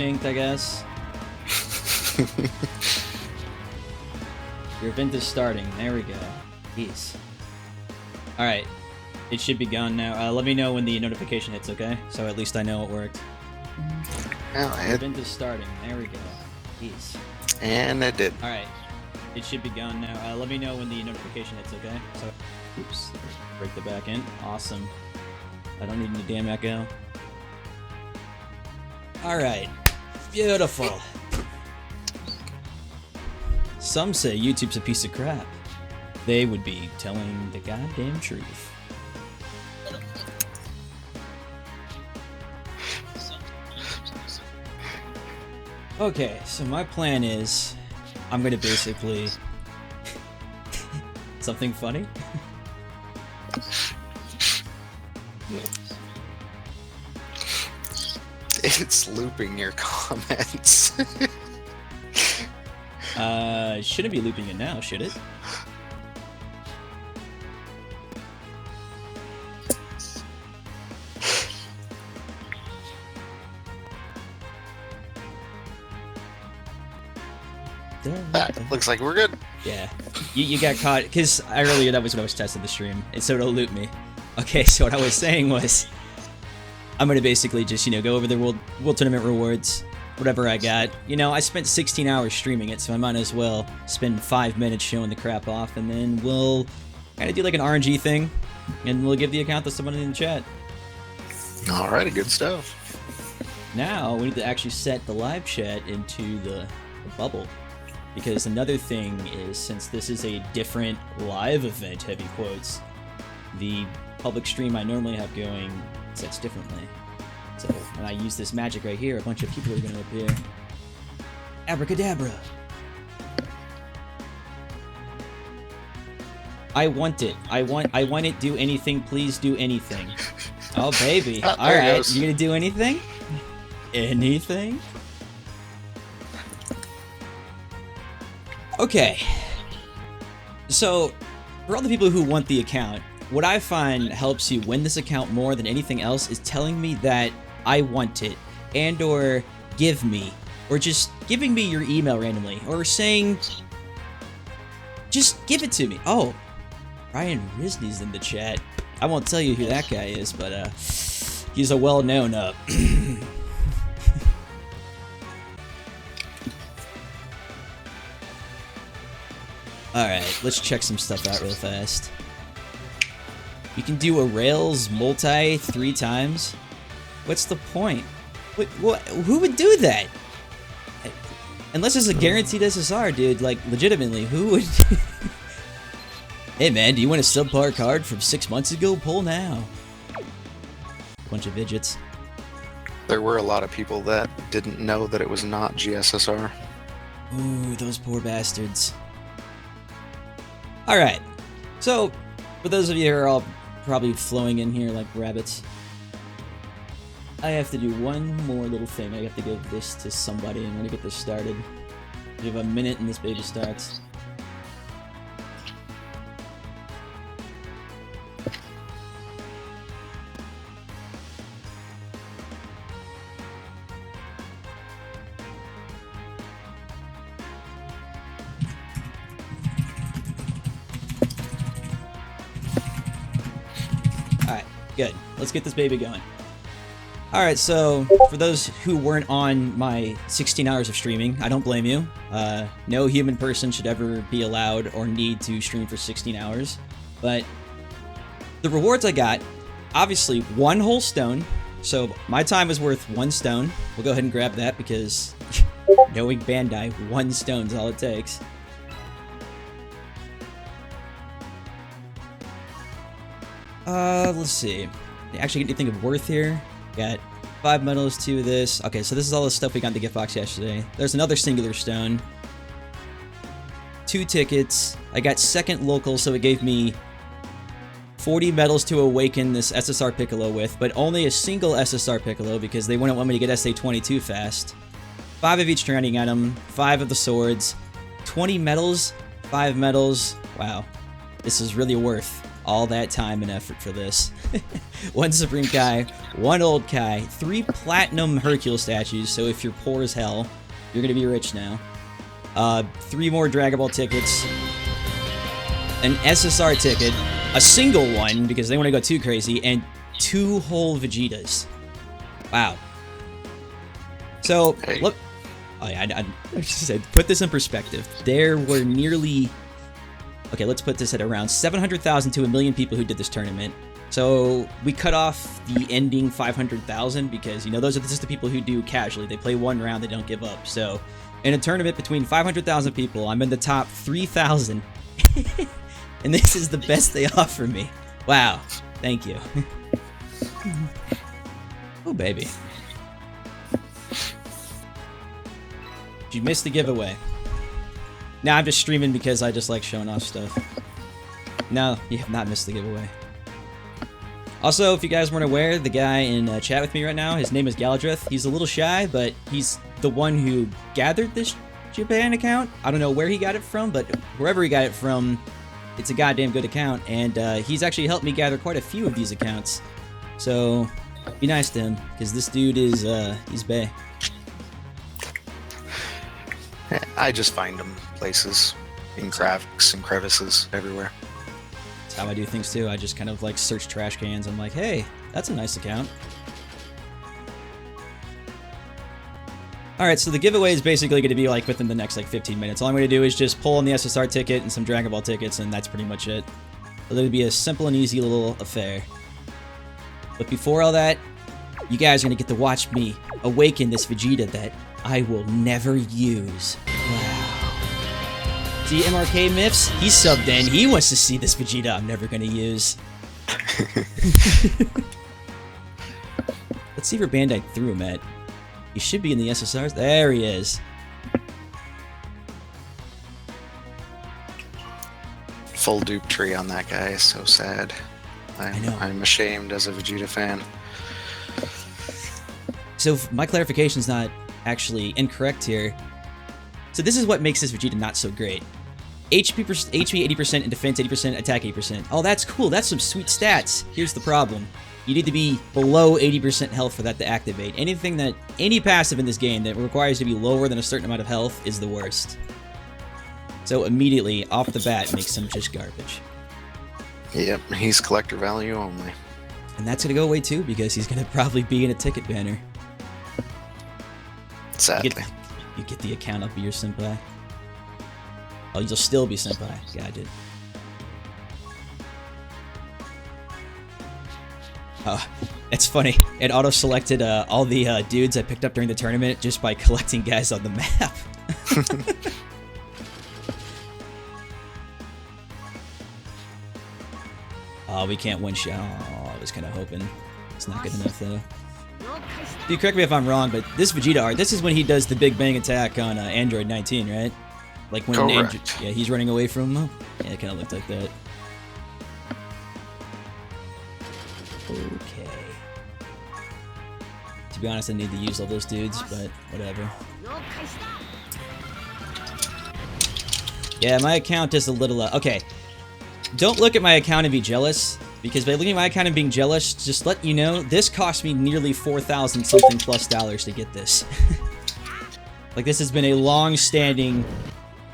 Inked, I guess. Your event is starting. There we go. Jeez. Alright. It should be gone now. Let me know when the notification hits, okay? So at least I know it worked. Well, Your event is starting. There we go. Jeez. And it did. Alright. It should be gone now. Let me know when the notification hits, okay? So, oops. Break the back end. Awesome. I don't need any damn echo. Alright. Beautiful. Some say YouTube's a piece of crap. They would be telling the goddamn truth. Okay, so my plan is I'm gonna basically something funny? It's looping your comments. Shouldn't be looping it now, should it? Looks like we're good. Yeah. You got caught, because earlier that was when I was testing the stream, and so it'll loop me. Okay, so what I was saying was, I'm gonna basically just, you know, go over the World Tournament rewards, whatever I got. You know, I spent 16 hours streaming it, so I might as well spend 5 minutes showing the crap off, and then we'll kind of do like an RNG thing, and we'll give the account to someone in the chat. Alrighty, good stuff. Now, we need to actually set the live chat into the bubble. Because another thing is, since this is a different live event, heavy quotes, the public stream I normally have going sets differently. So when I use this magic right here, a bunch of people are going to appear. Abracadabra! I want it. I want it. Do anything. Please do anything. Oh, baby. Alright, you going to do anything? Anything? Okay, so for all the people who want the account, what I find helps you win this account more than anything else is telling me that I want it, and or give me, or just giving me your email randomly, or saying, just give it to me. Oh, Ryan Risney's in the chat. I won't tell you who that guy is, but he's a well-known Alright, let's check some stuff out real fast. You can do a Rails multi 3 times? What's the point? What, who would do that? Unless it's a guaranteed SSR, dude. Like, legitimately, who would... Hey man, do you want a subpar card from 6 months ago? Pull now. Bunch of Vegets. There were a lot of people that didn't know that it was not GSSR. Ooh, those poor bastards. Alright, so for those of you who are all probably flowing in here like rabbits, I have to do one more little thing. I have to give this to somebody. I'm going to get this started. We have a minute and this baby starts. Good. Let's get this baby going. Alright, so for those who weren't on my 16 hours of streaming, I don't blame you. No human person should ever be allowed or need to stream for 16 hours. But the rewards I got, obviously 1 whole stone. So my time is worth 1 stone. We'll go ahead and grab that because knowing Bandai, 1 stone is all it takes. Let's see. Actually, anything of worth here? Got 5 medals, 2 of this. Okay, so this is all the stuff we got in the gift box yesterday. There's another singular stone. 2 tickets. I got second local, so it gave me 40 medals to awaken this SSR Piccolo with, but only a single SSR Piccolo because they wouldn't want me to get SA-22 fast. 5 of each training item, 5 of the swords, 20 medals, 5 medals. Wow. This is really worth all that time and effort for this. 1 Supreme Kai, 1 Old Kai, 3 Platinum Hercule statues, so if you're poor as hell, you're gonna be rich now. 3 more Dragon Ball tickets, an SSR ticket, a single one, because they want to go too crazy, and 2 whole Vegetas. Wow. So, Hey. look... Oh yeah, I said, put this in perspective. There were nearly... Okay, let's put this at around 700,000 to 1 million people who did this tournament. So, we cut off the ending 500,000 because, you know, those are just the people who do casually. They play 1 round, they don't give up. So, in a tournament between 500,000 people, I'm in the top 3,000. And this is the best they offer me. Wow. Thank you. Oh, baby. You missed the giveaway. Now I'm just streaming because I just like showing off stuff. No, you have not missed the giveaway. Also, if you guys weren't aware, the guy in chat with me right now, his name is Galadrith. He's a little shy, but he's the one who gathered this Japan account. I don't know where he got it from, but wherever he got it from, it's a goddamn good account. And he's actually helped me gather quite a few of these accounts. So, be nice to him, because this dude is, he's bae. I just find them places in cracks and crevices everywhere. That's how I do things too. I just kind of like search trash cans. I'm like, hey, that's a nice account. Alright, so the giveaway is basically going to be like within the next like 15 minutes. All I'm going to do is just pull on the SSR ticket and some Dragon Ball tickets, and that's pretty much it. It'll be a simple and easy little affair. But before all that, you guys are going to get to watch me awaken this Vegeta that I will never use. Wow. See, MRK Myths? He's subbed in. He wants to see this Vegeta I'm never going to use. Let's see where Bandai threw him at. He should be in the SSRs. There he is. Full dupe tree on that guy is so sad. I know. I'm ashamed as a Vegeta fan. So my clarification's not actually incorrect here. So this is what makes this Vegeta not so great. HP 80% and defense 80%, attack 80%. Oh, that's cool. That's some sweet stats. Here's the problem. You need to be below 80% health for that to activate. Any passive in this game that requires you to be lower than a certain amount of health is the worst. So immediately, off the bat, makes him just garbage. Yep, he's collector value only. And that's gonna go away too, because he's gonna probably be in a ticket banner. Sadly. You get the account, I'll be your senpai. Oh, you'll still be senpai. Yeah, I did. Oh, it's funny. It auto-selected all the dudes I picked up during the tournament just by collecting guys on the map. Oh, we can't win shit. Oh, I was kind of hoping. It's not good enough, though. Dude, correct me if I'm wrong, but this Vegeta art, this is when he does the Big Bang attack on Android 19, right? Like when yeah, he's running away from him. Yeah, it kind of looked like that. Okay. To be honest, I need to use all those dudes, but whatever. Yeah, my account is a little... okay. Don't look at my account and be jealous, because by looking at my account and being jealous, just let you know, this cost me nearly 4,000 something plus dollars to get this. Like, this has been a long-standing,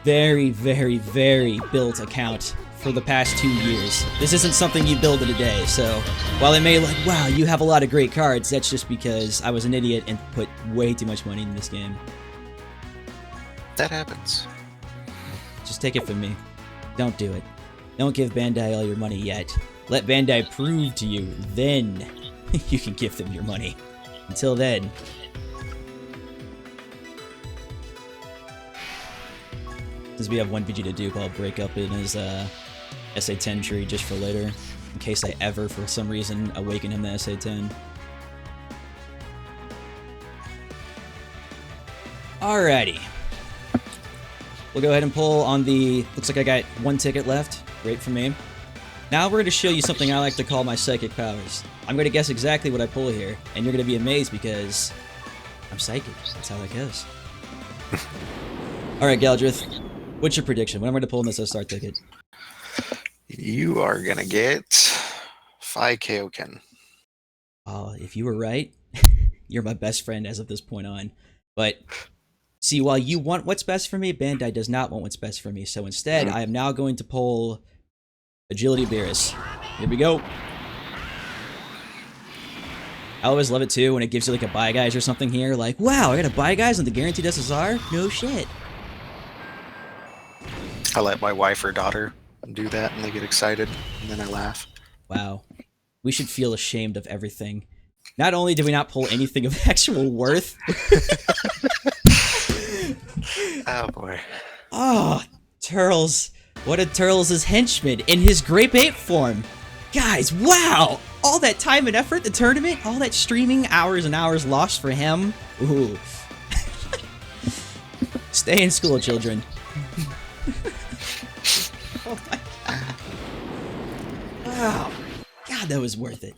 very, very, very built account for the past 2 years. This isn't something you build in a day, so while it may like, wow, you have a lot of great cards, that's just because I was an idiot and put way too much money in this game. That happens. Just take it from me. Don't do it. Don't give Bandai all your money yet. Let Bandai prove to you, then you can give them your money. Until then. Since we have one Vegeta dupe, I'll break up in his SA10 tree just for later. In case I ever, for some reason, awaken him to SA10. Alrighty. We'll go ahead and pull on the... Looks like I got one ticket left. Great for me. Now we're going to show you something I like to call my psychic powers. I'm going to guess exactly what I pull here, and you're going to be amazed because I'm psychic. That's how that goes. Alright, Galdrith, what's your prediction? When am I going to pull in this SR ticket? You are gonna get 5 Kaioken. Oh, if you were right, you're my best friend as of this point on. But see, while you want what's best for me, Bandai does not want what's best for me. So instead, I am now going to pull Agility Beerus. Here we go. I always love it too when it gives you like a buy guys or something here. Like, wow, I got a buy guys on the guaranteed SSR? No shit. I let my wife or daughter do that and they get excited and then I laugh. Wow. We should feel ashamed of everything. Not only did we not pull anything of actual worth. Oh boy. Oh, Turles. What a Turles' henchman in his Grape Ape form. Guys, wow! All that time and effort, the tournament, all that streaming, hours and hours lost for him. Ooh. Stay in school, children. Oh my god. Wow. God, that was worth it.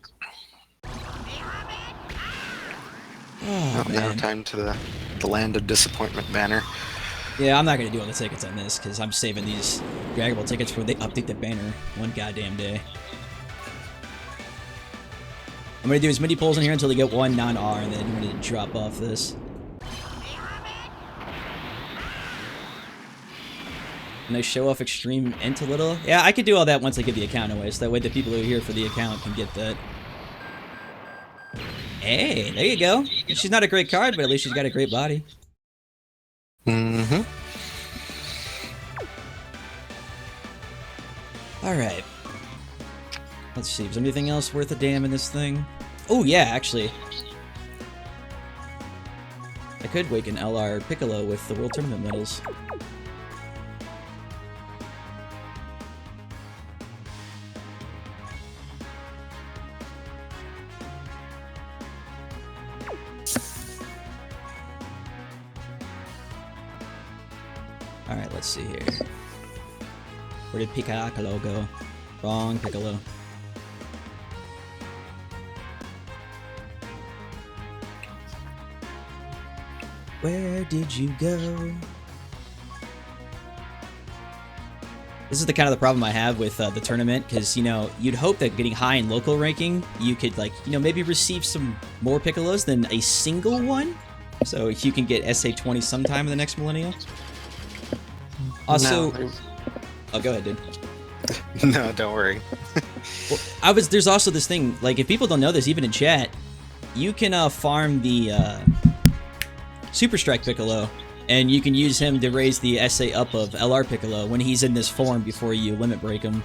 Oh, Now man. time to the land of disappointment banner. Yeah, I'm not going to do all the tickets on this, because I'm saving these draggable tickets for when they update the banner one goddamn day. I'm going to do as many pulls in here until they get one non-R, and then I'm going to drop off this. And I show off Extreme Int a little. Yeah, I could do all that once I give the account away, so that way the people who are here for the account can get that. Hey, there you go. She's not a great card, but at least she's got a great body. Mm-hmm. Alright. Let's see, is there anything else worth a damn in this thing? Oh yeah, actually. I could wake an LR Piccolo with the World Tournament medals. Alright, let's see here. Where did Piccolo go? Wrong Piccolo. Where did you go? This is the kind of the problem I have with the tournament, because, you know, you'd hope that getting high in local ranking, you could, like, you know, maybe receive some more Piccolos than a single one. So you can get SA20 sometime in the next millennial. Also, No. oh, go ahead, dude. No, don't worry. Well, there's also this thing, like, if people don't know this, even in chat, you can farm the Super Strike Piccolo, and you can use him to raise the SA up of LR Piccolo when he's in this form before you limit break him.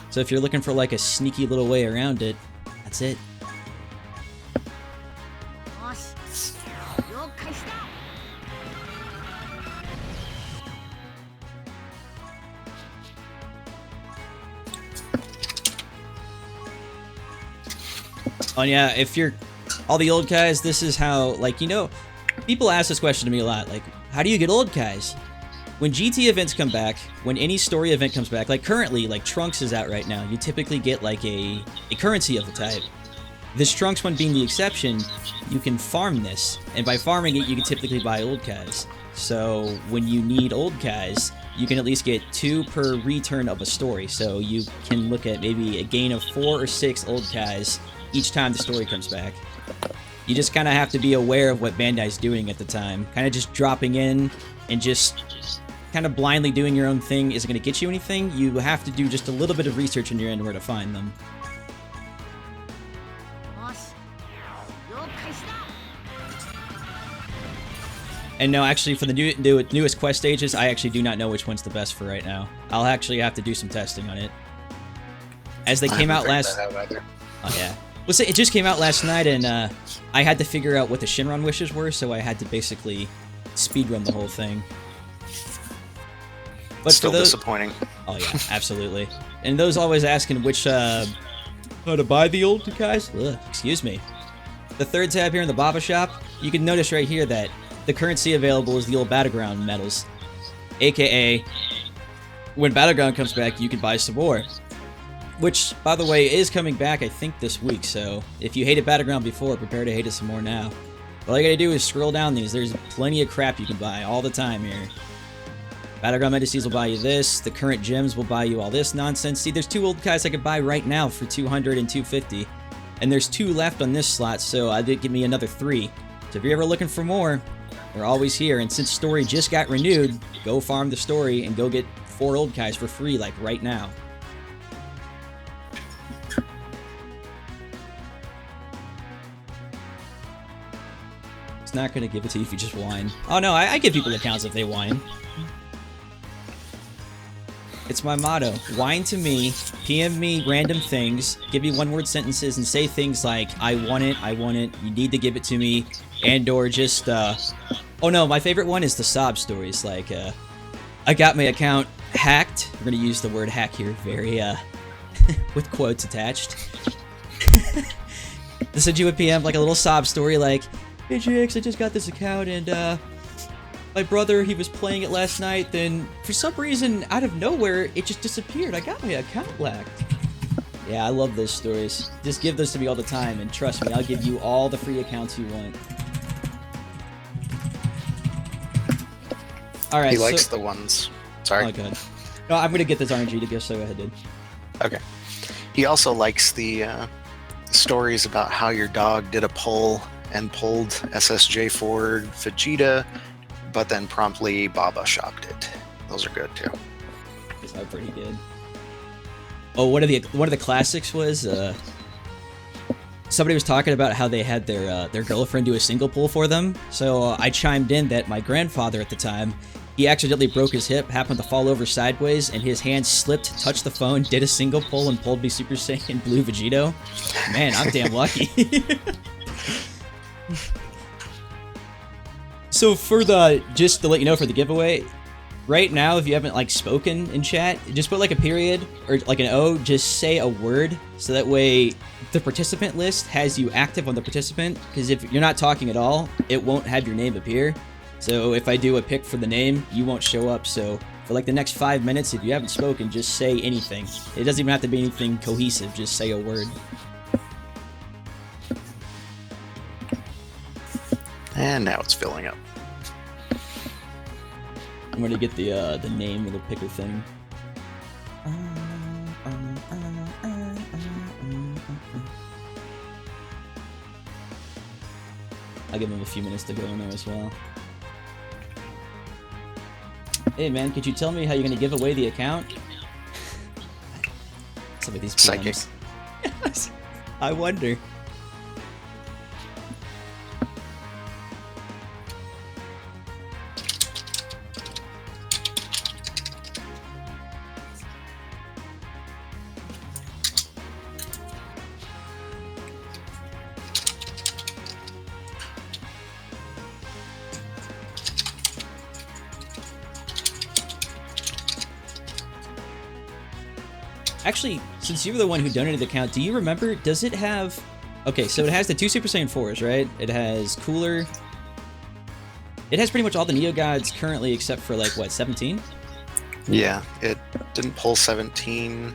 So if you're looking for like a sneaky little way around it, that's it. Oh yeah, if you're all the old guys, this is how, like, you know, people ask this question to me a lot, like, how do you get old guys? When GT events come back, when any story event comes back, like currently, like Trunks is out right now, you typically get like a currency of the type. This Trunks one being the exception, you can farm this, and by farming it, you can typically buy old guys. So when you need old guys, you can at least get 2 per return of a story, so you can look at maybe a gain of 4 or 6 old guys each time the story comes back. You just kind of have to be aware of what Bandai's doing at the time. Kind of just dropping in and just kind of blindly doing your own thing isn't going to get you anything. You have to do just a little bit of research on your end where to find them. And no, actually, for the newest quest stages, I actually do not know which one's the best for right now. I'll actually have to do some testing on it. As they came out last... Oh, yeah. Well, say, it just came out last night, and I had to figure out what the Shenron wishes were, so I had to basically speedrun the whole thing. But Still for those... disappointing. Oh, yeah, absolutely. And those always asking which, how to buy the old guys? Ugh, excuse me. The third tab here in the Baba shop, you can notice right here that the currency available is the old Battleground medals. AKA, when Battleground comes back, you can buy some more. Which, by the way, is coming back, I think, this week, so if you hated Battleground before, prepare to hate it some more now. All you gotta do is scroll down these. There's plenty of crap you can buy all the time here. Battleground Medicines will buy you this. The current gems will buy you all this nonsense. See, there's 2 old guys I could buy right now for 200 and 250. And there's 2 left on this slot, so I did give me another 3. So if you're ever looking for more, they're always here. And since story just got renewed, go farm the story and go get 4 old guys for free, like right now. It's not going to give it to you if you just whine. Oh no, I give people accounts if they whine. It's my motto. Whine to me, PM me random things, give me one-word sentences, and say things like, I want it, you need to give it to me, and or just, Oh no, my favorite one is the sob stories, like, I got my account hacked. We're gonna use the word hack here very, with quotes attached. They send you a PM, like a little sob story, like, hey JX, I just got this account, and, my brother, he was playing it last night, then for some reason, out of nowhere, it just disappeared. I got my account lacked. Yeah, I love those stories. Just give those to me all the time, and trust me, I'll give you all the free accounts you want. Alright, He likes the ones. Sorry. Oh, good. No, I'm gonna get this RNG to go, so go ahead, dude. Okay. He also likes the stories about how your dog did a pull and pulled SSJ forward Vegeta, but then promptly Baba shocked it. Those are good too. Those are pretty good. Oh, one of the classics was somebody was talking about how they had their girlfriend do a single pull for them. So I chimed in that my grandfather at the time, he accidentally broke his hip, happened to fall over sideways, and his hand slipped, touched the phone, did a single pull, and pulled me Super Saiyan Blue Vegito. Man, I'm damn lucky. So for just to let you know for the giveaway, right now if you haven't like spoken in chat, just put like a period or like an O, just say a word, so that way the participant list has you active on the participant, because if you're not talking at all, it won't have your name appear. So if I do a pick for the name, you won't show up. So for like the next 5 minutes, if you haven't spoken, just say anything. It doesn't even have to be anything cohesive, just say a word. And now it's filling up. I'm gonna get the name of the picker thing. I'll give him a few minutes to go in there as well. Hey man, could you tell me how you're gonna give away the account? Some of these PMs. Psychic. I wonder. Actually, since you were the one who donated the account, do you remember, does it have... Okay, so it has the 2 Super Saiyan 4s, right? It has Cooler. It has pretty much all the Neo Gods currently except for, like, what, 17? Yeah, it didn't pull 17,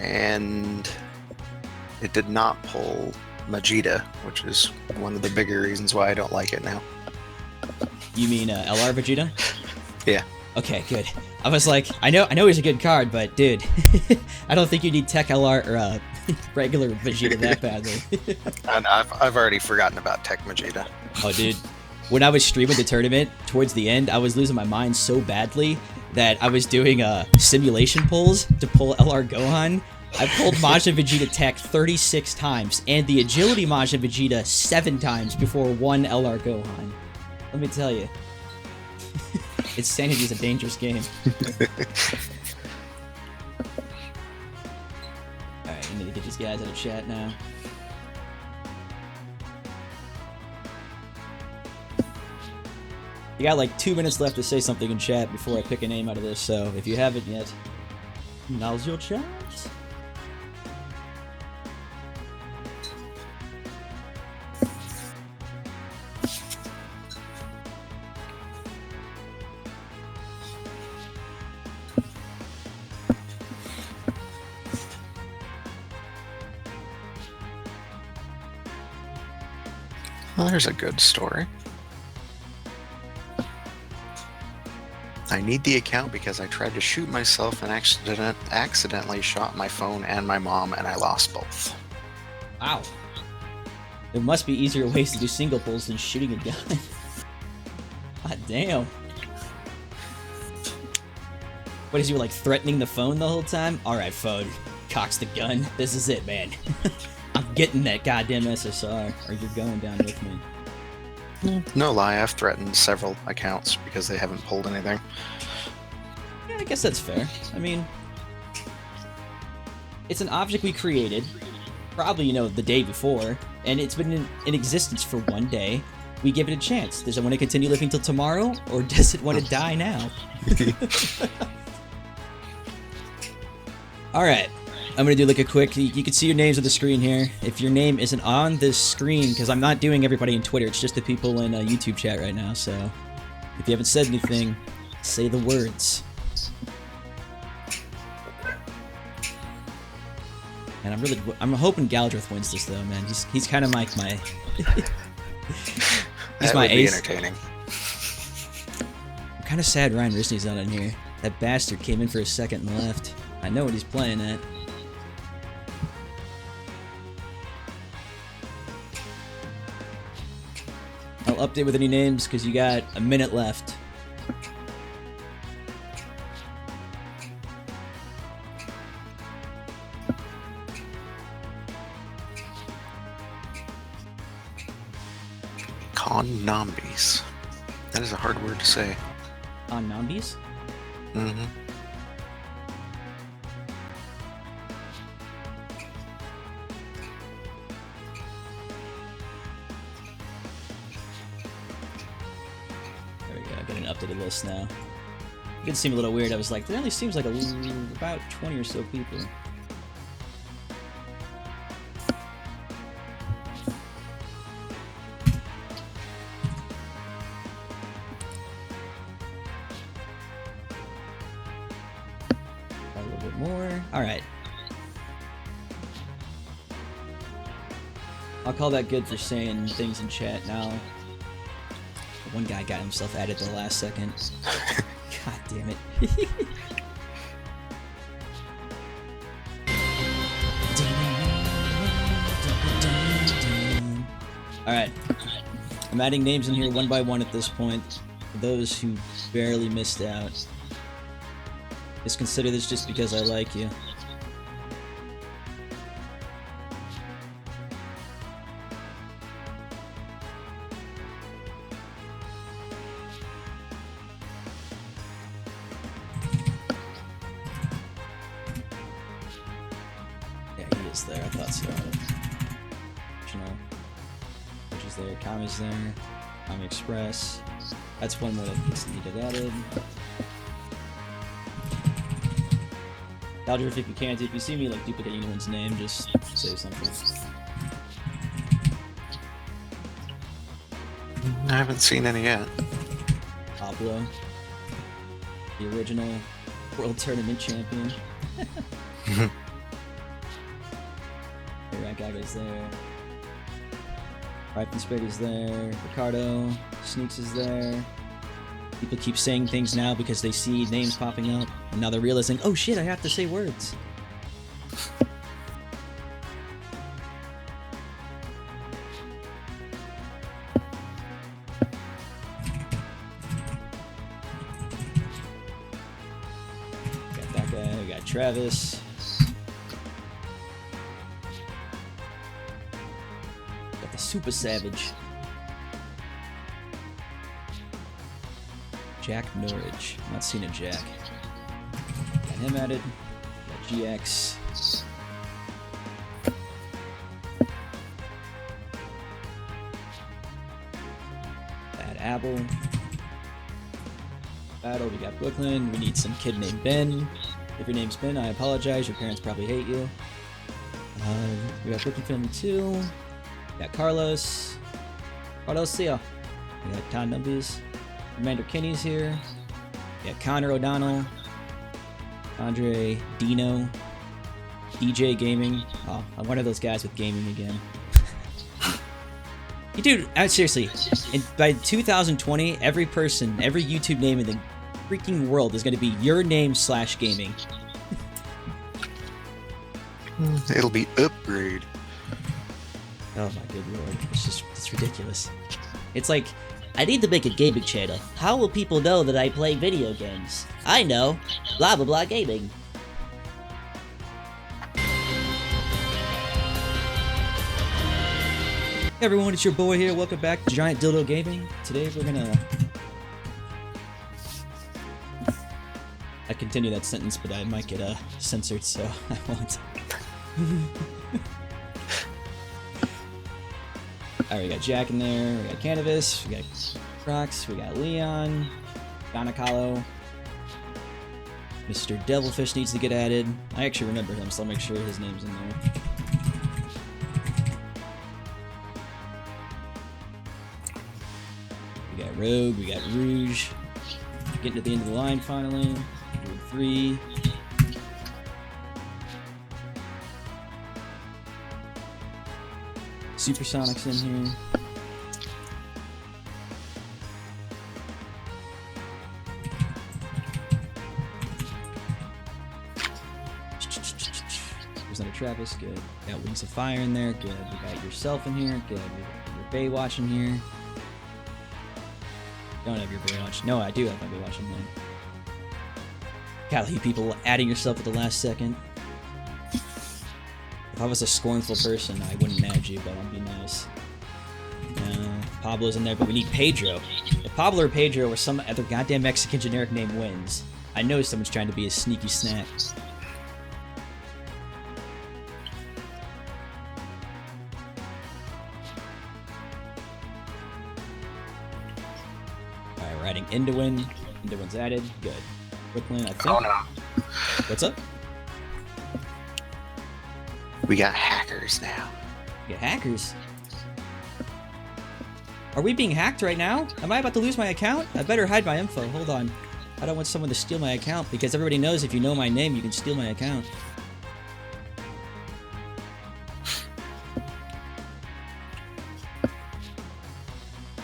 and it did not pull Vegeta, which is one of the bigger reasons why I don't like it now. You mean LR Vegeta? Yeah. Okay, good. I was like, I know he's a good card, but dude, I don't think you need Tech LR or regular Vegeta that badly. And I've already forgotten about Tech Vegeta. Oh, dude. When I was streaming the tournament, towards the end, I was losing my mind so badly that I was doing simulation pulls to pull LR Gohan. I pulled Majin Vegeta Tech 36 times, and the Agility Majin Vegeta 7 times before one LR Gohan. Let me tell you. Insanity is a dangerous game. Alright, I need to get these guys out of chat now. You got like 2 minutes left to say something in chat before I pick a name out of this, so if you haven't yet, now's your chance. Well, there's a good story. I need the account because I tried to shoot myself and accidentally shot my phone and my mom, and I lost both. Wow. There must be easier ways to do single pulls than shooting a gun. God damn. What is you like threatening the phone the whole time? Alright, phone. Cocks the gun. This is it, man. I'm getting that goddamn SSR, or you're going down with me. No lie, I've threatened several accounts because they haven't pulled anything. Yeah, I guess that's fair. I mean, it's an object we created, probably, you know, the day before, and it's been in existence for one day. We give it a chance. Does it want to continue living till tomorrow, or does it want to die now? Alright, I'm going to do like a quick, you can see your names on the screen here. If your name isn't on this screen, because I'm not doing everybody in Twitter, it's just the people in YouTube chat right now, so if you haven't said anything, say the words. And I'm hoping Galdrith wins this though, man. He's kind of like my... He's my ace. Entertaining. I'm kind of sad Ryan Risney's not in here. That bastard came in for a second and left. I know what he's playing at. I'll update with any names because you got a minute left. Konambis. That is a hard word to say. Konambis? Mm-hmm. There we go, I got an updated list now. It did seem a little weird. I was like, there only seems like about 20 or so people. A little bit more. Alright. I'll call that good for saying things in chat now. One guy got himself added the last second. God damn it. Alright. I'm adding names in here one by one at this point. For those who barely missed out. Just consider this just because I like you. There, I thought so. Which is there, Kami's there, Kami Express. That's one more that needed added. Galdrith, if you can't, if you see me like duplicating anyone's name, just say something. I haven't seen any yet. Pablo, the original World Tournament champion. Gaga's there. Ripe and Spade there. Ricardo. Sneaks is there. People keep saying things now because they see names popping up, and now they're realizing, oh shit, I have to say words. Got that guy. We got Travis. Super Savage. Jack Norwich. Not seen a Jack. Got him added. Got GX. Bad Apple. Battle. We got Brooklyn. We need some kid named Ben. If your name's Ben, I apologize. Your parents probably hate you. We got Brooklyn Family 2. Got Carlos. Carlos, see ya. We got Todd Numbies. Commander Kenny's here. We got Connor O'Donnell. Andre Dino. DJ Gaming. Oh, I'm one of those guys with gaming again. Dude, seriously. By 2020, every person, every YouTube name in the freaking world is going to be your name / gaming? It'll be upgrade. Oh my good lord. It's ridiculous. It's like, I need to make a gaming channel. How will people know that I play video games? I know. Blah blah blah gaming. Hey everyone, it's your boy here. Welcome back to Giant Dildo Gaming. Today we're gonna... I continue that sentence, but I might get censored, so I won't. Alright, we got Jack in there, we got Cannabis, we got Crocs, we got Leon, Donacalo. Mr. Devilfish needs to get added. I actually remember him, so I'll make sure his name's in there. We got Rogue, we got Rouge. Getting to the end of the line finally. 3. Supersonic's in here. There's another Travis, good. Got Wings of Fire in there, good. We got yourself in here, good. We got your Baywatch in here. Don't have your Baywatch. No, I do have my Baywatch in there. God, you people adding yourself at the last second. If I was a scornful person, I wouldn't add you, but I'll be nice. Pablo's in there, but we need Pedro. If Pablo or Pedro or some other goddamn Mexican generic name wins, I know someone's trying to be a sneaky snack. Alright, we're adding Indowin. Indowin's added. Good. Brooklyn, I think. Oh no. What's up? We got hackers now. We got hackers? Are we being hacked right now? Am I about to lose my account? I better hide my info. Hold on. I don't want someone to steal my account because everybody knows if you know my name, you can steal my account.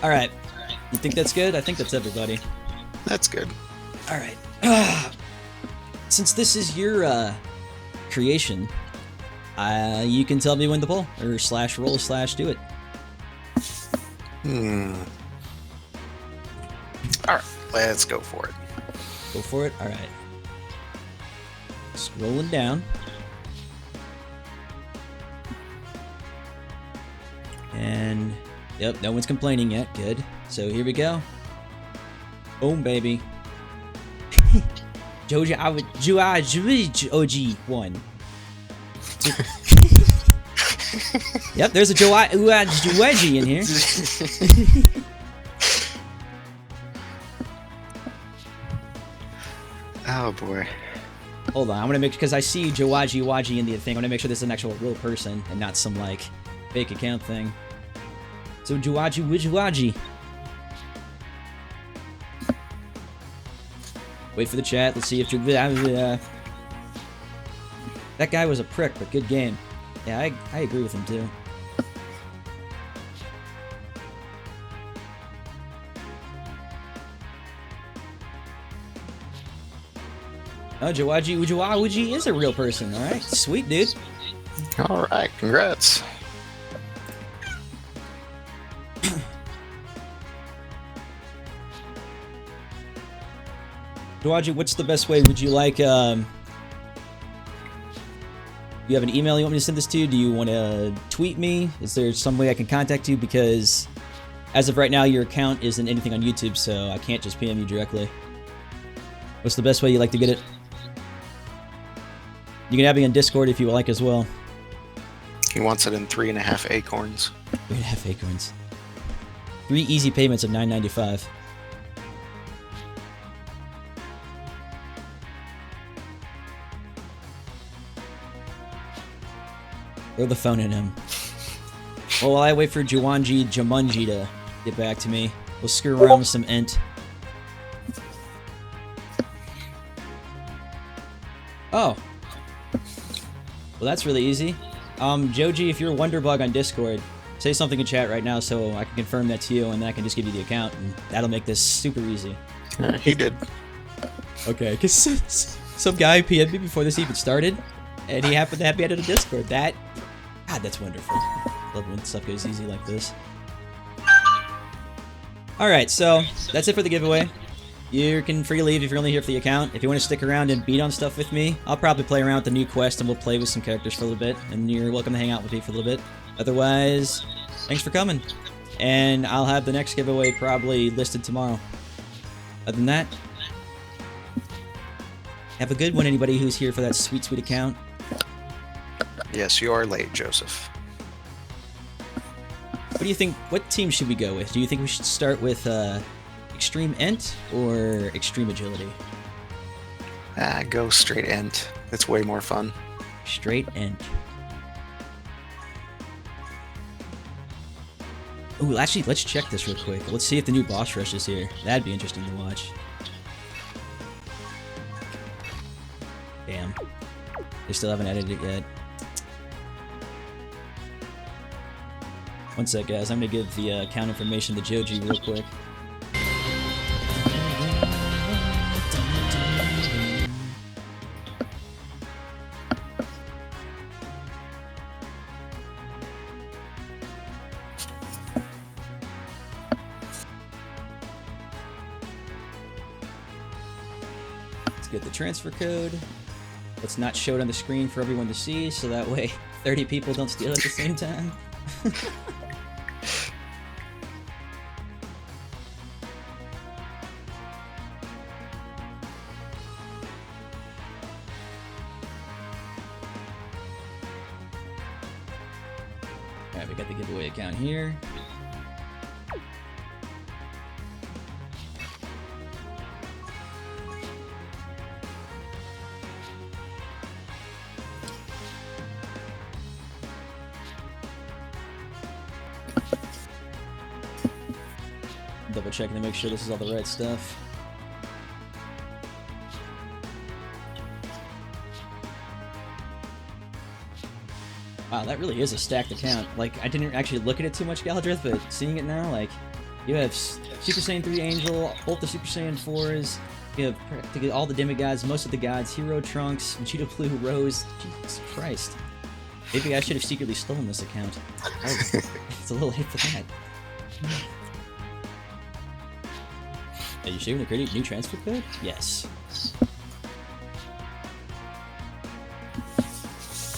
Alright. You think that's good? I think that's everybody. That's good. Alright. Since this is your creation, you can tell me when to pull, or /roll /do it. Alright, let's go for it. Go for it? Alright. Scrolling down. And, yep, no one's complaining yet. Good. So here we go. Boom, baby. Joji, I would OG 1. Yep, there's a Joji in here. Oh boy. Hold on, I'm gonna make, because I see Joji in the thing. I'm gonna make sure this is an actual real person and not some like fake account thing. So Joji. Wait for the chat. Let's see if that guy was a prick, but good game. Yeah, I agree with him too. Oh, Joji is a real person. All right, sweet dude. All right, congrats. Joji, what's the best way? Would you like? Do you have an email you want me to send this to? Do you want to tweet me? Is there some way I can contact you? Because as of right now, your account isn't anything on YouTube, so I can't just PM you directly. What's the best way you like to get it? You can have me on Discord if you would like as well. He wants it in 3.5 acorns. 3.5 acorns. 3 easy payments of $9.95. Throw the phone at him. Well, while I wait for Jumanji to get back to me, we'll screw around with some int. Oh. Well, that's really easy. Joji, if you're a Wonderbug on Discord, say something in chat right now so I can confirm that to you, and then I can just give you the account, and that'll make this super easy. He did. Okay, because some guy PM'd me before this even started, and he happened to have me added a Discord. God, that's wonderful. Love when stuff goes easy like this. Alright, so that's it for the giveaway. You can free leave if you're only here for the account. If you want to stick around and beat on stuff with me, I'll probably play around with the new quest and we'll play with some characters for a little bit, and you're welcome to hang out with me for a little bit. Otherwise, thanks for coming. And I'll have the next giveaway probably listed tomorrow. Other than that, have a good one, anybody who's here for that sweet, sweet account. Yes, you are late, Joseph. What do you think? What team should we go with? Do you think we should start with Extreme Ent or Extreme Agility? Go straight Ent. It's way more fun. Straight Ent. Ooh, actually, let's check this real quick. Let's see if the new boss rush is here. That'd be interesting to watch. Damn. They still haven't added it yet. One sec, guys. I'm gonna give the account information to Joji real quick. Let's get the transfer code. Let's not show it on the screen for everyone to see, so that way 30 people don't steal it at the same time. Alright, we got the giveaway account here. Double checking to make sure this is all the right stuff. Wow, that really is a stacked account. Like, I didn't actually look at it too much, Galdrith, but seeing it now, like, you have Super Saiyan 3 Angel, both the Super Saiyan 4s, you have practically all the demigods, most of the gods, Hero Trunks, Vegeta Blue, Rose. Jesus Christ. Maybe I should have secretly stolen this account. It's a little late for that. Are you sure to create a new transfer code? Yes.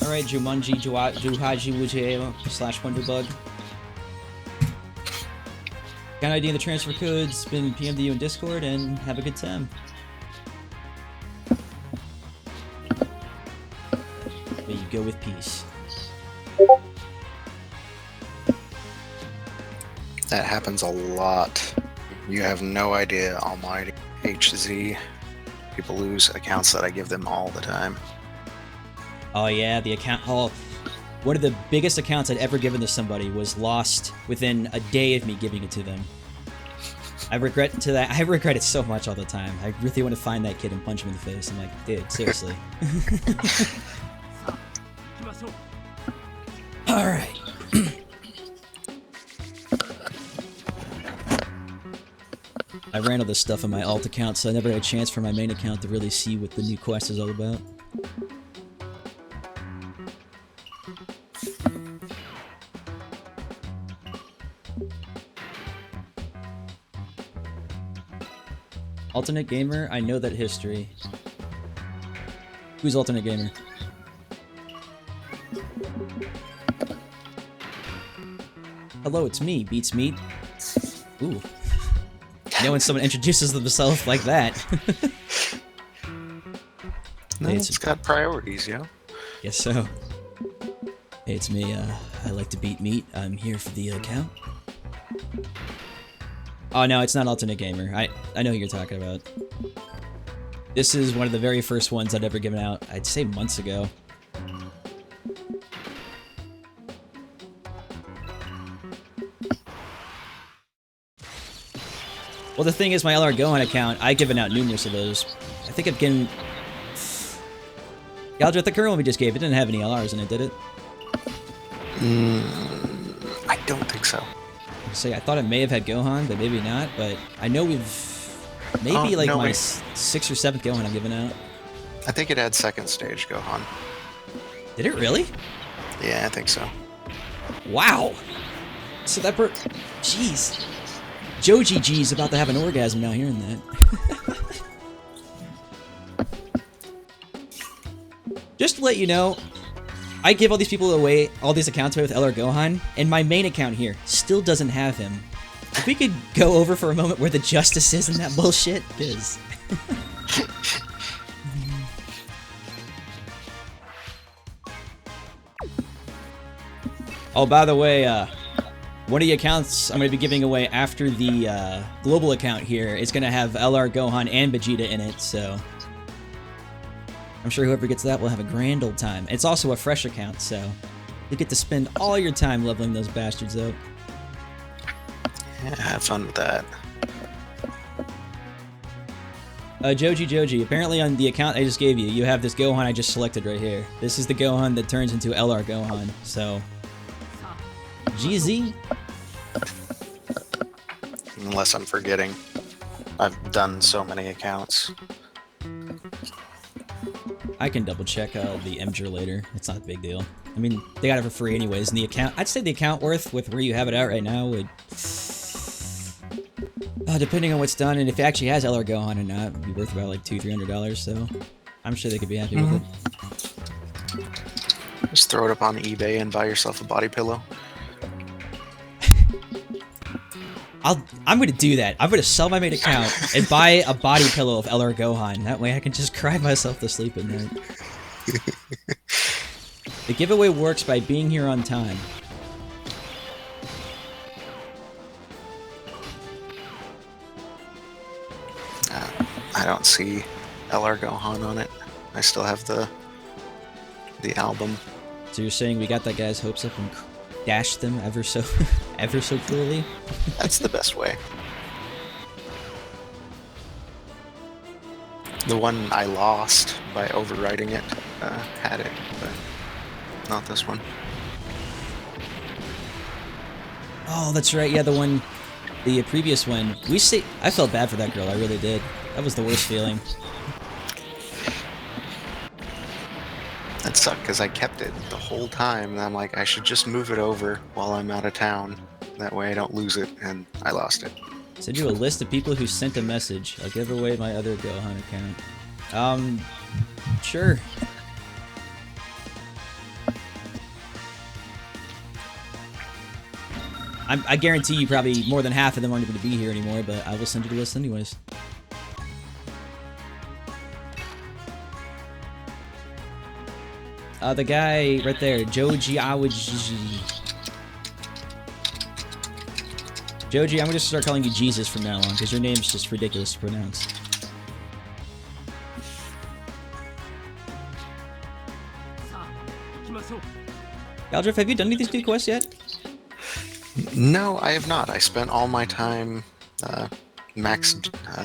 Alright, Jumanji, Juhaji, Wujeo, /Wonderbug. Got an idea of the transfer code's been PM'd to you in Discord, and have a good time. May you go with peace. That happens a lot. You have no idea, almighty. HZ. People lose accounts that I give them all the time. Oh yeah, the account. Oh, one of the biggest accounts I'd ever given to somebody was lost within a day of me giving it to them. I regret it so much all the time. I really want to find that kid and punch him in the face. I'm like, dude, seriously. All right. I ran all this stuff on my alt account, so I never had a chance for my main account to really see what the new quest is all about. Alternate Gamer? I know that history. Who's Alternate Gamer? Hello, it's me, Beats Meat. Ooh. You know when someone introduces themselves like that. No, Hey, it's got priorities, you know? Guess so. Hey, it's me. I like to beat meat. I'm here for the account. Oh no, it's not Alternate Gamer. I know who you're talking about. This is one of the very first ones I'd ever given out. I'd say months ago. Well, the thing is, my LR Gohan account, I've given out numerous of those. I think I've given... Galdra, the current one we just gave, it didn't have any LRs in it, did it? I don't think so. I thought it may have had Gohan, but maybe not. But I know we've maybe like no, my wait. 6th or 7th Gohan I'm giving out. I think it had second stage Gohan. Did it really? Yeah, I think so. Wow. So that jeez. Joji G's about to have an orgasm now hearing that. Just to let you know, I give all these people away, all these accounts away with LR Gohan, and my main account here still doesn't have him. If we could go over for a moment where the justice is in that bullshit, because... Oh, by the way, one of the accounts I'm going to be giving away after the global account here is going to have LR Gohan and Vegeta in it, so... I'm sure whoever gets that will have a grand old time. It's also a fresh account, so you get to spend all your time leveling those bastards out. Yeah, have fun with that. Joji, apparently on the account I just gave you, you have this Gohan I just selected right here. This is the Gohan that turns into LR Gohan, so... GZ? Unless I'm forgetting. I've done so many accounts. I can double check the MJR later. It's not a big deal. I mean, they got it for free anyways, and the account... I'd say the account worth with where you have it out right now would... depending on what's done, and if it actually has LR Gohan or not, it'd be worth about like $200-300, so... I'm sure they could be happy with it. Just throw it up on eBay and buy yourself a body pillow. I'm gonna do that. I'm gonna sell my main account and buy a body pillow of LR Gohan. That way I can just cry myself to sleep at night. The giveaway works by being here on time. I don't see LR Gohan on it. I still have the album. So you're saying we got that guy's hopes up and dashed them ever so ever so clearly? That's the best way. The one I lost by overwriting it had it, but not this one. Oh, that's right. Yeah, the previous one. I felt bad for that girl. I really did. That was the worst feeling. That sucked because I kept it the whole time, and I'm like, I should just move it over while I'm out of town. That way I don't lose it, and I lost it. Send you a list of people who sent a message. I'll give away my other Gohan account. Sure. I guarantee you probably more than half of them aren't going to be here anymore, but I will send you the list anyways. The guy right there, Joji Awaji. Joji, I'm going to start calling you Jesus from now on, because your name's just ridiculous to pronounce. Galdriff, have you done any of these new quests yet? No, I have not. I spent all my time max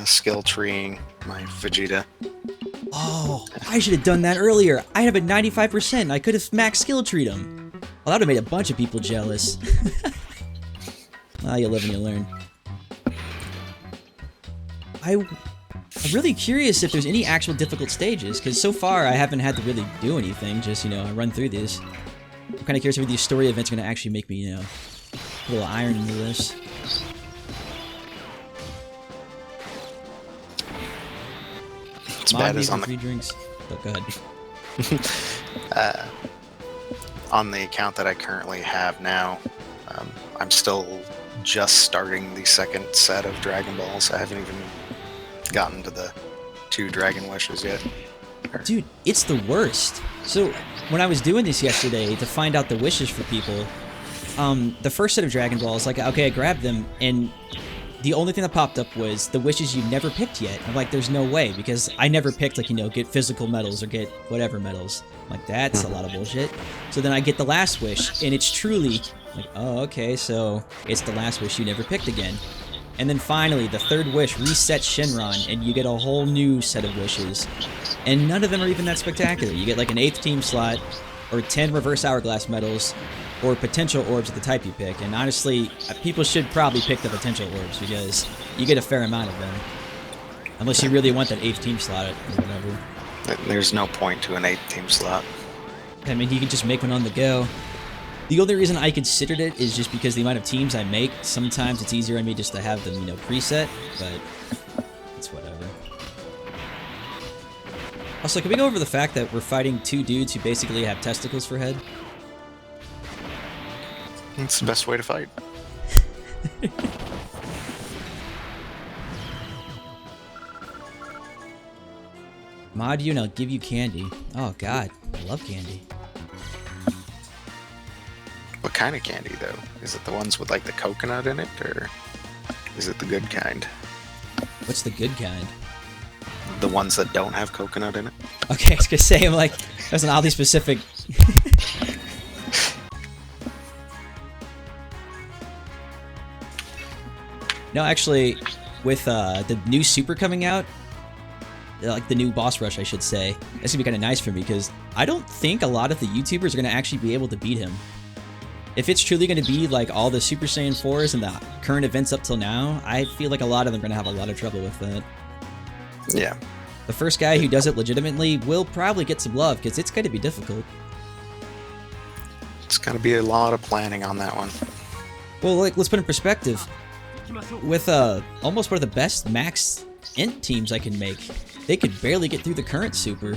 skill treeing my Vegeta. Oh, I should have done that earlier. I have a 95%. I could have max skill treat him. Well, that would have made a bunch of people jealous. You live and you learn. I'm really curious if there's any actual difficult stages, because so far I haven't had to really do anything, just, I run through these. I'm kind of curious if these story events are going to actually make me, put a little iron into this. It's bad as on free drinks. Oh, go ahead. On the account that I currently have now, I'm still just starting the second set of Dragon Balls. I haven't even gotten to the 2 Dragon Wishes yet. Dude, it's the worst. So, when I was doing this yesterday to find out the wishes for people, the first set of Dragon Balls, like, okay, I grabbed them, and the only thing that popped up was the wishes you've never picked yet. I'm like, there's no way, because I never picked, like, get physical medals or get whatever medals. I'm like, that's a lot of bullshit. So then I get the last wish, and it's truly like, oh, okay, so it's the last wish you never picked again. And then finally, the third wish resets Shenron, and you get a whole new set of wishes. And none of them are even that spectacular. You get like an 8th team slot, or 10 reverse hourglass medals, or potential orbs at the type you pick. And honestly, people should probably pick the potential orbs, because you get a fair amount of them. Unless you really want that 8th team slot or whatever. There's no point to an 8th team slot. I mean, you can just make one on the go. The only reason I considered it is just because the amount of teams I make. Sometimes it's easier on me just to have them, preset, but it's whatever. Also, can we go over the fact that we're fighting 2 dudes who basically have testicles for head? It's the best way to fight. Mod you and I'll give you candy. Oh god, I love candy. What kind of candy, though? Is it the ones with, like, the coconut in it, or is it the good kind? What's the good kind? The ones that don't have coconut in it? Okay, I was gonna say, I'm like, that's an oddly specific... No, actually, with the new Super coming out, like the new boss rush, I should say, that's gonna be kind of nice for me, because I don't think a lot of the YouTubers are gonna actually be able to beat him. If it's truly gonna be like all the Super Saiyan 4s and the current events up till now, I feel like a lot of them are gonna have a lot of trouble with that. Yeah. The first guy who does it legitimately will probably get some love, because it's gonna be difficult. It's gonna be a lot of planning on that one. Well, like, let's put in perspective. With almost one of the best max int teams I can make, they could barely get through the current Super.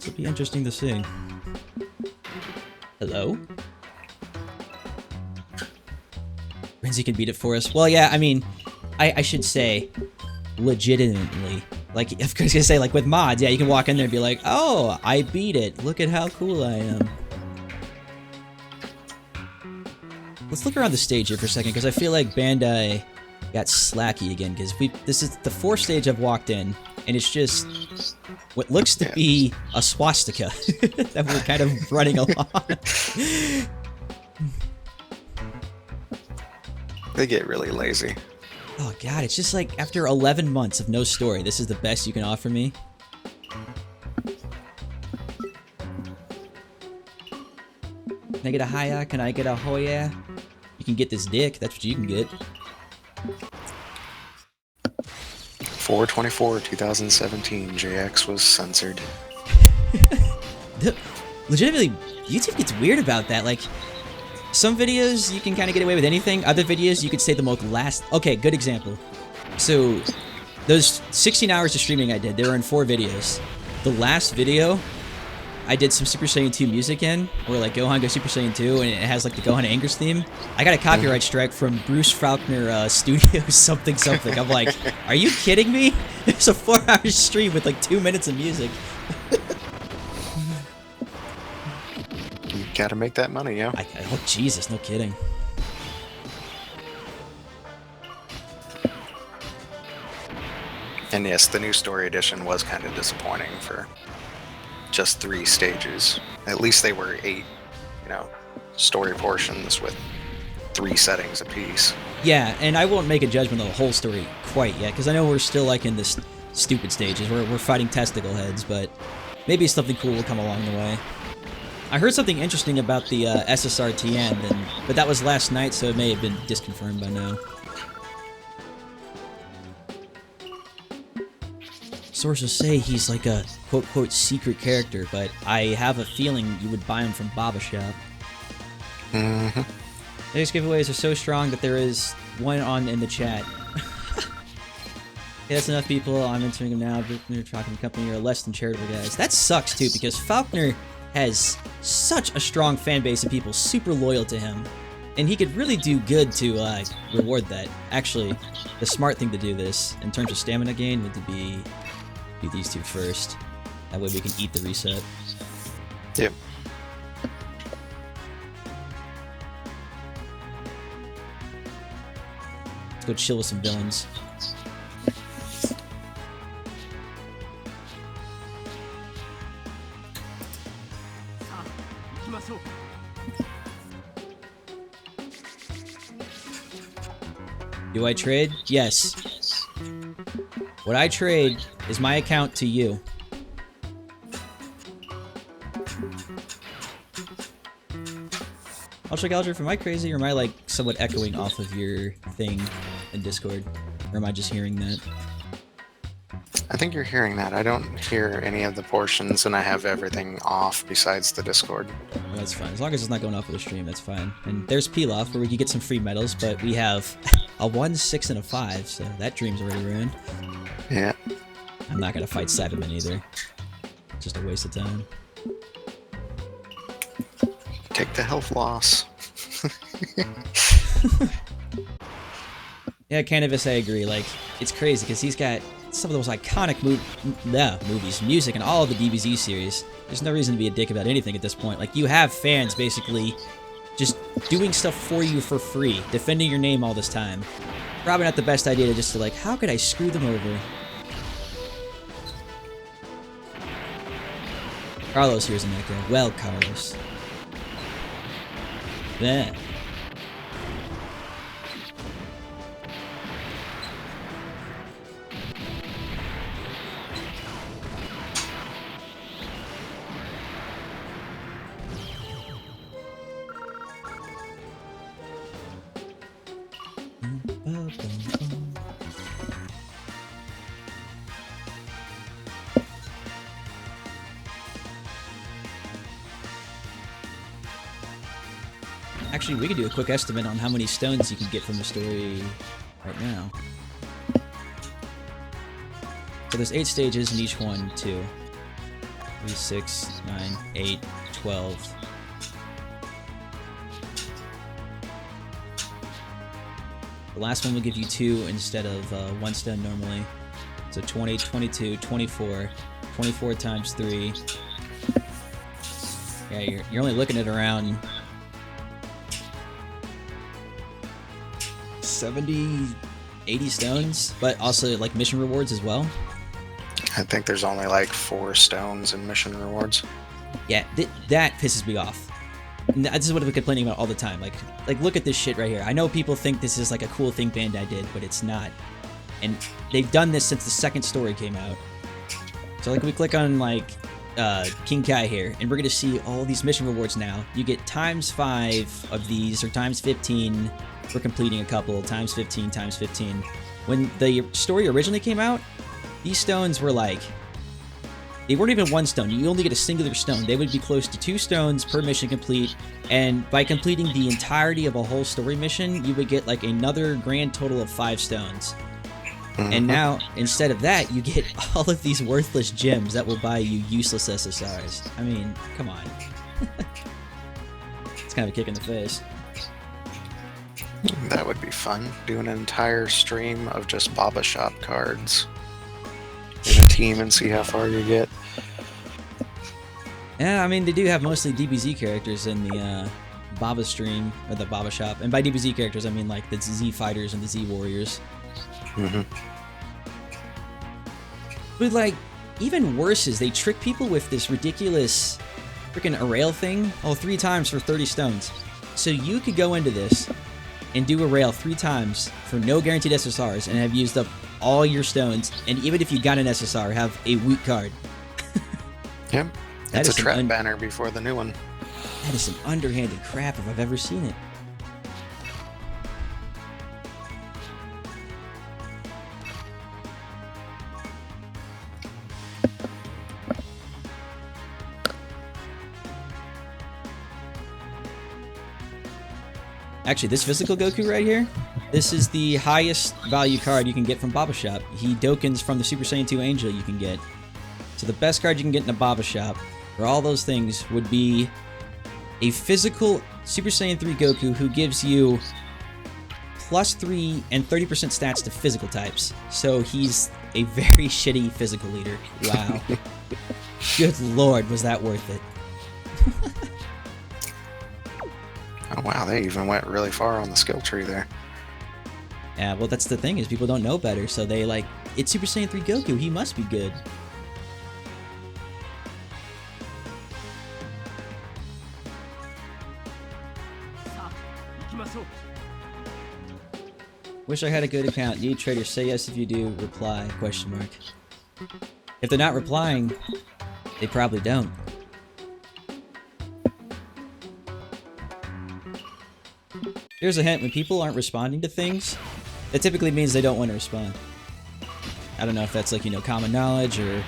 It'll be interesting to see. Hello? Renzi can beat it for us. Well, yeah, I mean, I should say, legitimately. Like, I was gonna say, like, with mods, yeah, you can walk in there and be like, oh, I beat it. Look at how cool I am. Let's look around the stage here for a second, because I feel like Bandai got slacky again, because this is the 4th stage I've walked in, and it's just what looks to be a swastika that we're kind of running along. They get really lazy. Oh god, it's just like, after 11 months of no story, this is the best you can offer me? Can I get a hiya? Can I get a hoya? You can get this dick, that's what you can get. 4/24/2017, JX was censored. Legitimately, YouTube gets weird about that, like... Some videos, you can kind of get away with anything. Other videos, you could say the most last... Okay, good example. So, those 16 hours of streaming I did, they were in 4 videos. The last video, I did some Super Saiyan 2 music in, where like Gohan goes Super Saiyan 2, and it has like the Gohan Angers theme. I got a copyright strike from Bruce Faulkner Studios something. I'm like, are you kidding me? It's a 4-hour stream with like 2 minutes of music. You gotta make that money, yeah. Oh, Jesus, no kidding. And yes, the new story edition was kind of disappointing for just 3 stages. At least they were 8, story portions with 3 settings apiece. Yeah, and I won't make a judgment on the whole story quite yet, because I know we're still like in this stupid stages where we're fighting testicle heads, but maybe something cool will come along the way. I heard something interesting about the SSRTN, but that was last night, so it may have been disconfirmed by now. Sources say he's like a quote-quote secret character, but I have a feeling you would buy him from Baba Shop. Mm-hmm. These giveaways are so strong that there is one on in the chat. Yeah, that's enough people. I'm entering them now. They're talking to company are less than charitable guys. That sucks too, because Faulkner has such a strong fan base of people super loyal to him, and he could really do good to reward that. Actually, the smart thing to do this in terms of stamina gain would be do these 2 first. That way we can eat the reset. Yep. Let's go chill with some villains. Do I trade? Yes. What I trade is my account to you. I'll Ultra Gouger, am I crazy, or am I like somewhat echoing off of your thing in Discord? Or am I just hearing that? I think you're hearing that. I don't hear any of the portions, and I have everything off besides the Discord. Well, that's fine. As long as it's not going off of the stream, that's fine. And there's Pilaf, where we can get some free medals, but we have a 1, 6, and a 5, so that dream's already ruined. Yeah. I'm not gonna fight Cyberman either. Just a waste of time. Take the health loss. Yeah, Cannabis, I agree. Like, it's crazy, because he's got some of those iconic movies, music, and all of the DBZ series. There's no reason to be a dick about anything at this point. Like, you have fans, basically, just doing stuff for you for free, defending your name all this time. Probably not the best idea to just like, how could I screw them over? Carlos here's an echo. Well, Carlos. Then. Actually, we could do a quick estimate on how many stones you can get from the story right now. So there's 8 stages, and each one 2, 3, 6, 9, 8, 12. The last one will give you 2 instead of 1 stone normally. So 20, 22, 24, 24 times 3. Yeah, you're only looking at around 70, 80 stones, but also like mission rewards as well. I think there's only like 4 stones in mission rewards. Yeah, that pisses me off. This is what I've been complaining about all the time. Like look at this shit right here. I know people think this is like a cool thing Bandai did, but it's not. And they've done this since the second story came out. So like we click on like King Kai here, and we're gonna see all these mission rewards now. You get times 5 of these, or times 15 for completing a couple, times 15, times 15. When the story originally came out, these stones were like, they weren't even 1 stone. You only get a singular stone. They would be close to 2 stones per mission complete, and by completing the entirety of a whole story mission, you would get like another grand total of 5 stones. And now, instead of that, you get all of these worthless gems that will buy you useless SSRs. I mean, come on. It's kind of a kick in the face. That would be fun. Do an entire stream of just Baba Shop cards in a team and see how far you get. Yeah, I mean, they do have mostly DBZ characters in the Baba stream, or the Baba Shop. And by DBZ characters, I mean like the Z Fighters and the Z Warriors. But like, even worse is they trick people with this ridiculous freaking Arail thing, 3 times for 30 stones. So you could go into this and do a rail 3 times for no guaranteed SSRs and have used up all your stones, and even if you got an SSR, have a weak card. Yep. It's a trap banner before the new one. That is some underhanded crap if I've ever seen it. Actually, this physical Goku right here, this is the highest value card you can get from Baba Shop. He Dokens from the Super Saiyan 2 Angel you can get. So the best card you can get in a Baba Shop for all those things would be a physical Super Saiyan 3 Goku who gives you +3 and 30% stats to physical types. So he's a very shitty physical leader. Wow. Good lord, was that worth it. Oh wow, they even went really far on the skill tree there. Yeah, well that's the thing, is people don't know better, so they like, it's Super Saiyan 3 Goku, he must be good. Wish I had a good account. Need trader, say yes if you do, reply, question mark. If they're not replying, they probably don't. Here's a hint: when people aren't responding to things, that typically means they don't want to respond. I don't know if that's like, you know, common knowledge or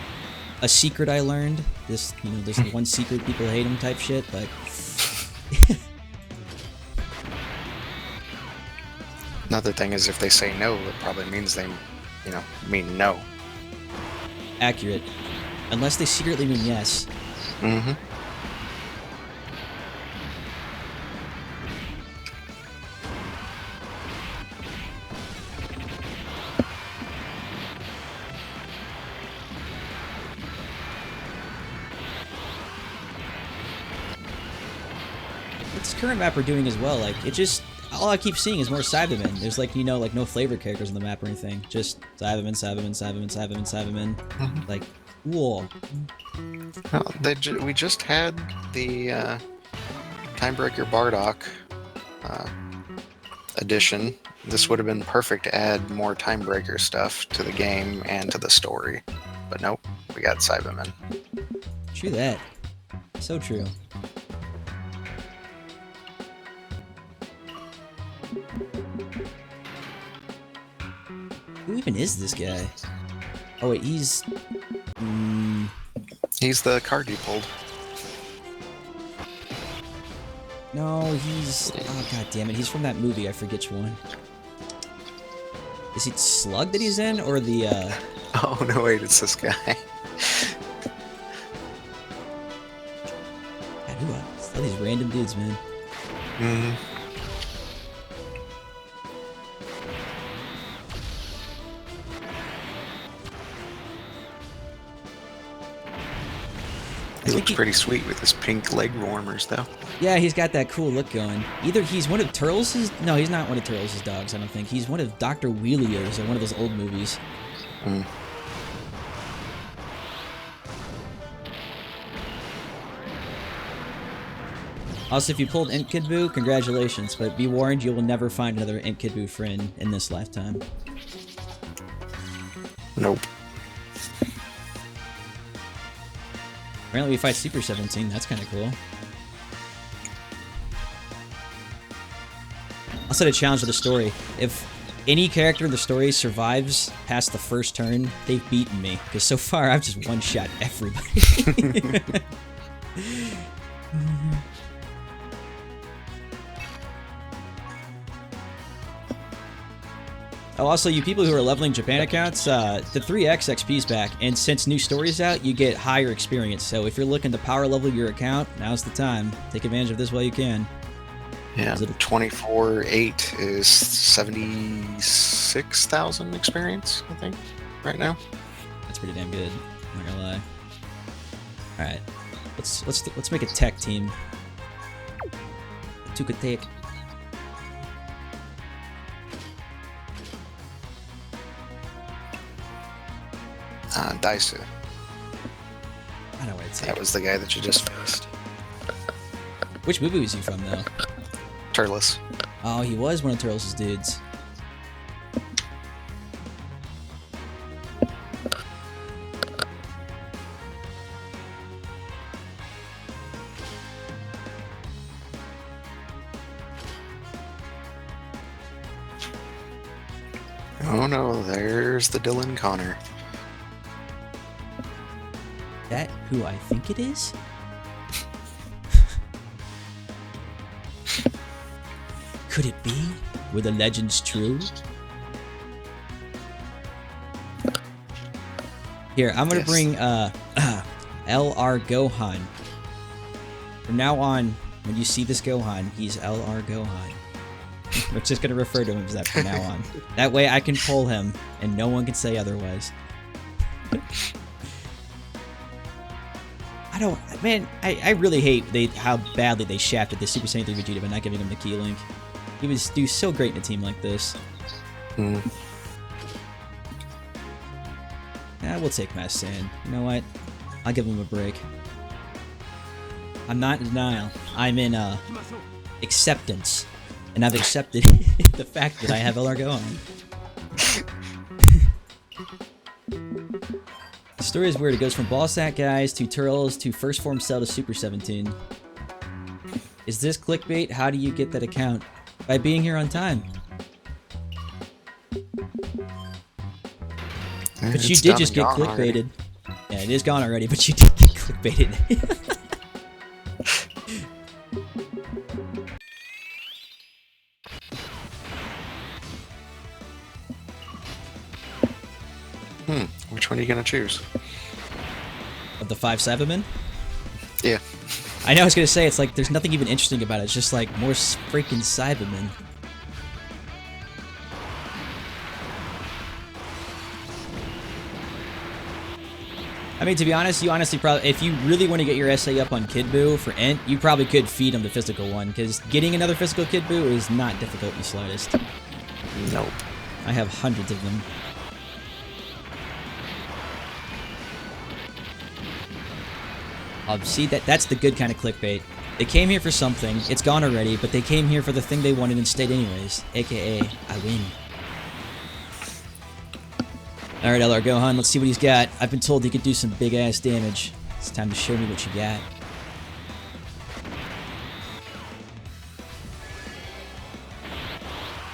a secret I learned. This, you know, there's one secret people hate him type shit, but. Another thing is if they say no, it probably means they, you know, mean no. Accurate. Unless they secretly mean yes. Mm-hmm. What's this current map are doing as well, like, it just, all I keep seeing is more Cybermen. There's like, you know, like no flavor characters on the map or anything. Just Cybermen, Cybermen, Cybermen, Cybermen, Cybermen. Mm-hmm. Like, whoa. Well, we just had the Timebreaker Bardock edition. This would have been perfect to add more Timebreaker stuff to the game and to the story. But nope, we got Cybermen. True that. So true. Who even is this guy? Oh wait, he's... He's the card you pulled. No, he's... Oh, god damn it. He's from that movie. I forget which one. Is it Slug that he's in, or the, Oh, no, wait, it's this guy. God, who else? All these random dudes, man. Mm-hmm. He looks pretty sweet with his pink leg warmers, though. Yeah, he's got that cool look going. Either he's one of Turtles'... No, he's not one of Turtles' dogs, I don't think. He's one of Dr. Wheelio's, or one of those old movies. Mm. Also, if you pulled Imp Kid Buu, congratulations, but be warned, you will never find another Imp Kid Buu friend in this lifetime. Nope. Apparently we fight Super 17, that's kind of cool. I'll set a challenge to the story. If any character in the story survives past the first turn, they've beaten me. Because so far, I've just one-shot everybody. Oh, also, you people who are leveling Japan accounts, the 3x XP's back, and since new story's out, you get higher experience. So if you're looking to power level your account, now's the time. Take advantage of this while you can. Yeah, 24.8 is 76,000 experience, I think, right now. That's pretty damn good. I'm not gonna lie. All right, let's make a tech team. Tuka Tech. Daisu. I know what it's. That was the guy that you just faced. Which movie was he from, though? Turles. Oh, he was one of Turles' dudes. Oh no, there's the Dylan Connor. That who I think it is? Could it be? Were the legends true? Here, I'm gonna bring LR Gohan. From now on, when you see this Gohan, he's LR Gohan. We're just gonna refer to him as that from now on. That way I can pull him, and no one can say otherwise. I really hate how badly they shafted the Super Saiyan 3 Vegeta by not giving him the key link. He would do so great in a team like this. Mm. Yeah, we'll take Master Saiyan. You know what? I'll give him a break. I'm not in denial. I'm in acceptance. And I've accepted the fact that I have LR Gohan. The story is weird. It goes from ball sack guys to Turles to first form cell to Super 17. Is this clickbait? How do you get that account? by being here on time. But you did just get clickbaited. Yeah, it is gone already, but you did get clickbaited. Which one are you gonna choose? Of the 5 Cybermen? Yeah. I know I was gonna say, it's like, there's nothing even interesting about it. It's just like, more freaking Cybermen. I mean, to be honest, you honestly probably, if you really want to get your SA up on Kid Buu for Ent, you probably could feed him the physical one, because getting another physical Kid Buu is not difficult in the slightest. Nope. I have hundreds of them. See, that's the good kind of clickbait. They came here for something, it's gone already, but they came here for the thing they wanted and stayed anyways. AKA, I win. Alright, LR Gohan, let's see what he's got. I've been told he could do some big-ass damage. It's time to show me what you got.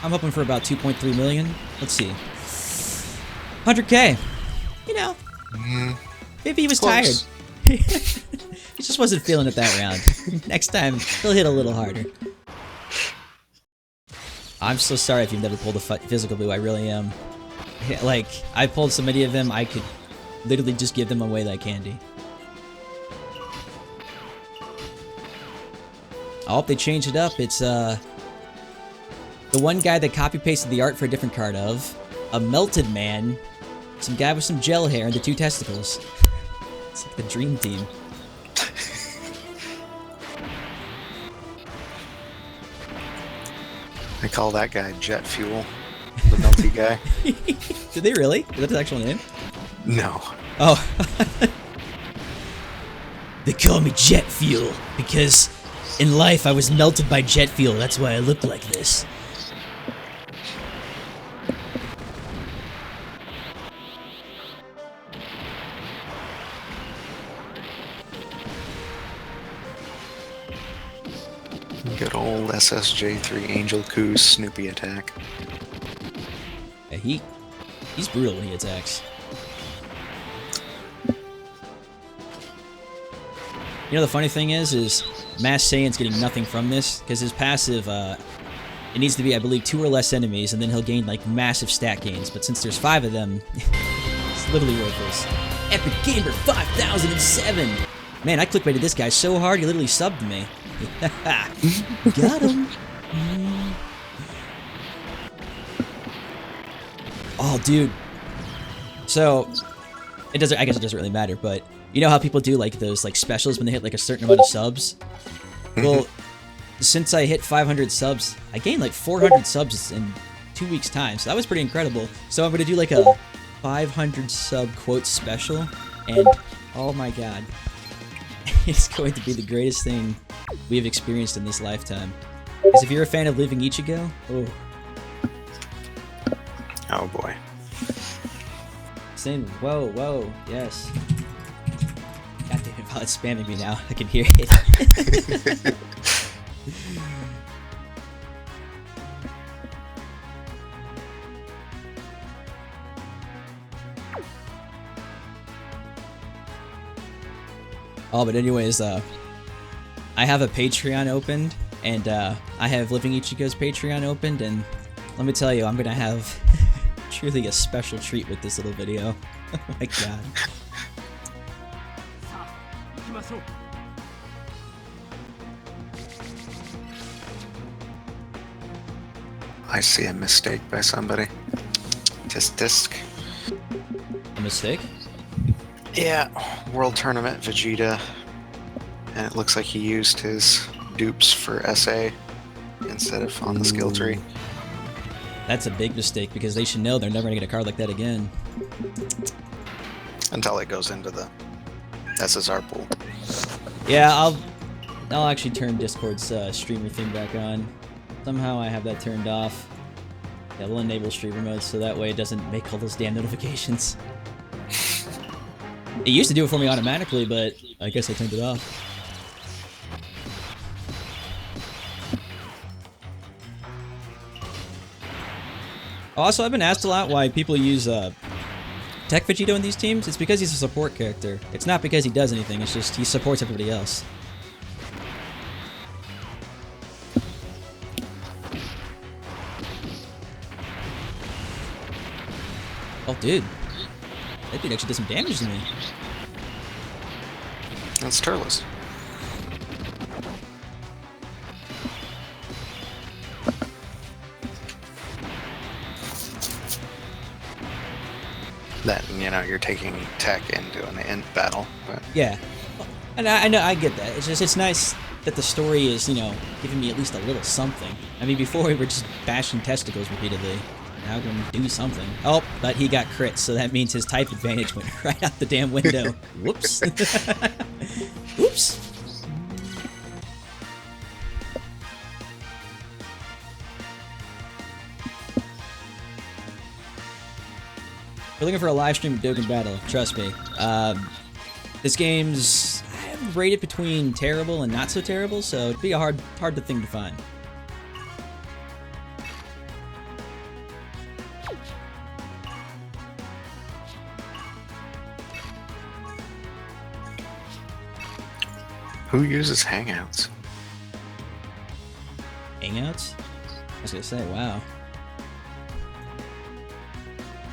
I'm hoping for about 2.3 million. Let's see. 100k. You know, maybe he was tired. He just wasn't feeling it that round. Next time, he'll hit a little harder. I'm so sorry if you've never pulled a physical Buu, I really am. Like, I pulled so many of them, I could literally just give them away like candy. I hope they change it up. It's, the one guy that copy-pasted the art for a different card of, a melted man, some guy with some gel hair, and the 2 testicles. It's like the dream team. I call that guy Jet Fuel, the melty guy. Did they really? Is that his actual name? No. Oh. They call me Jet Fuel because in life I was melted by jet fuel. That's why I look like this. Good old SSJ3 Angel Coup Snoopy attack. Yeah, he's brutal when he attacks. You know, the funny thing is Mass Saiyan's getting nothing from this, because his passive, it needs to be, I believe, 2 or less enemies, and then he'll gain, like, massive stat gains, but since there's 5 of them, it's literally worthless. Epic Gamer 5007! Man, I clickbaited this guy so hard, he literally subbed me. Got him! Oh, dude. So, I guess it doesn't really matter, but you know how people do like those like specials when they hit like a certain amount of subs? Well, since I hit 500 subs, I gained like 400 subs in 2 weeks' time, so that was pretty incredible. So I'm gonna do like a 500 sub quote special, and oh my god, it's going to be the greatest thing we have experienced in this lifetime. Because if you're a fan of Living Ichigo, Oh boy. Saying whoa, yes. God damn it, it's spamming me now. I can hear it. Oh, but anyways, I have a Patreon opened, and I have Living Ichigo's Patreon opened, and let me tell you, I'm gonna have truly a special treat with this little video. Oh my god. I see a mistake by somebody. Disc. A mistake? Yeah, World Tournament Vegeta, and it looks like he used his dupes for SA instead of on the skill tree. That's a big mistake, because they should know they're never gonna get a card like that again. Until it goes into the SSR pool. Yeah, I'll actually turn Discord's streamer thing back on. Somehow I have that turned off. Yeah, we'll enable streamer mode so that way it doesn't make all those damn notifications. It used to do it for me automatically, but I guess I turned it off. Also, I've been asked a lot why people use Tech Vegeta in these teams. It's because he's a support character. It's not because he does anything, it's just he supports everybody else. Oh, dude. That dude actually did some damage to me. That's Turles. Then, you know, you're taking tech into an int battle. But Yeah. And I know, I get that. It's just, it's nice that the story is, you know, giving me at least a little something. I mean, before we were just bashing testicles repeatedly. Now we're going to do something. Oh, but he got crit, so that means his type advantage went right out the damn window. Whoops. Whoops. We're looking for a live stream of Dokkan Battle. Trust me. This game's rated between terrible and not so terrible, so it'd be a hard thing to find. who uses Hangouts? Hangouts? I was gonna say, wow.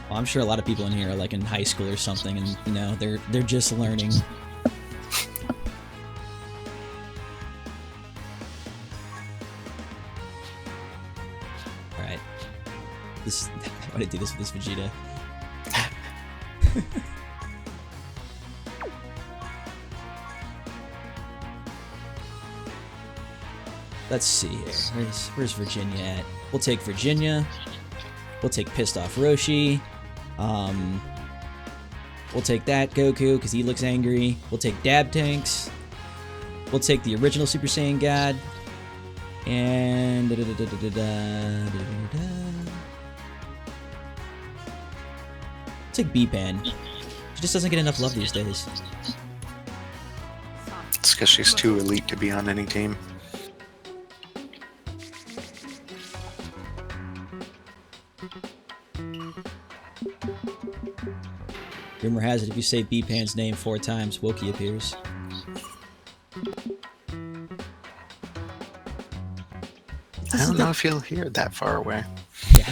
Well, I'm sure a lot of people in here are like in high school or something, and you know they're just learning. All right, this I want to do this with this Vegeta. Let's see here. Where's Virginia at? We'll take Virginia. We'll take Pissed Off Roshi. We'll take that Goku because he looks angry. We'll take Dab Tanks. We'll take the original Super Saiyan God. And take B-Pan. She just doesn't get enough love these days. It's because she's too elite to be on any team. Rumor has it if you say B-Pan's name 4 times, Wookiee appears. I don't know if you'll hear it that far away. Yeah.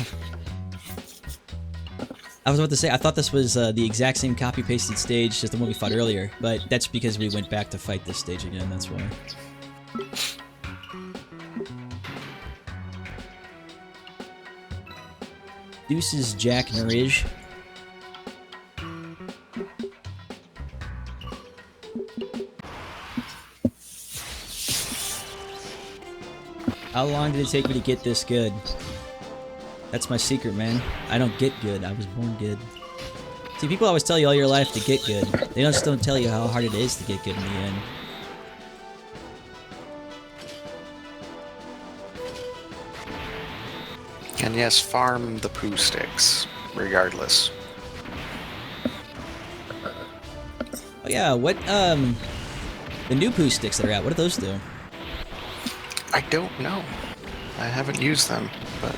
I was about to say, I thought this was the exact same copy-pasted stage as the one we fought earlier, but that's because we went back to fight this stage again, that's why. Deuces Jack Narij. How long did it take me to get this good? That's my secret, man. I don't get good. I was born good. See, people always tell you all your life to get good. They just don't tell you how hard it is to get good in the end. And yes, farm the poo sticks, regardless. Oh yeah, what, the new poo sticks that are out, what do those do? I don't know. I haven't used them, but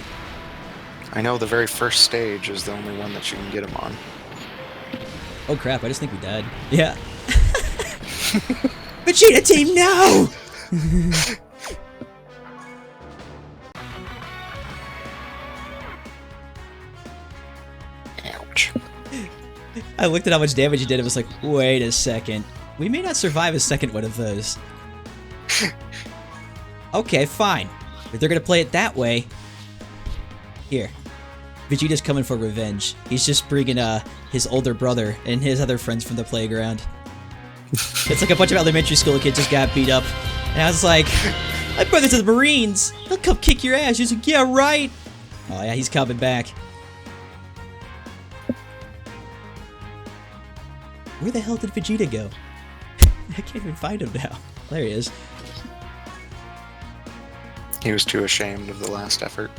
I know the very first stage is the only one that you can get them on. Oh crap, I just think we died. Yeah. Vegeta team, no! Ouch. I looked at how much damage he did and was like, wait a second. We may not survive a second one of those. Okay, fine. If they're gonna play it that way... Here. Vegeta's coming for revenge. He's just bringing his older brother and his other friends from the playground. It's like a bunch of elementary school kids just got beat up. And I was like, my brother's in the Marines! He'll come kick your ass! He's like, yeah, right! Oh yeah, he's coming back. Where the hell did Vegeta go? I can't even find him now. There he is. He was too ashamed of the last effort.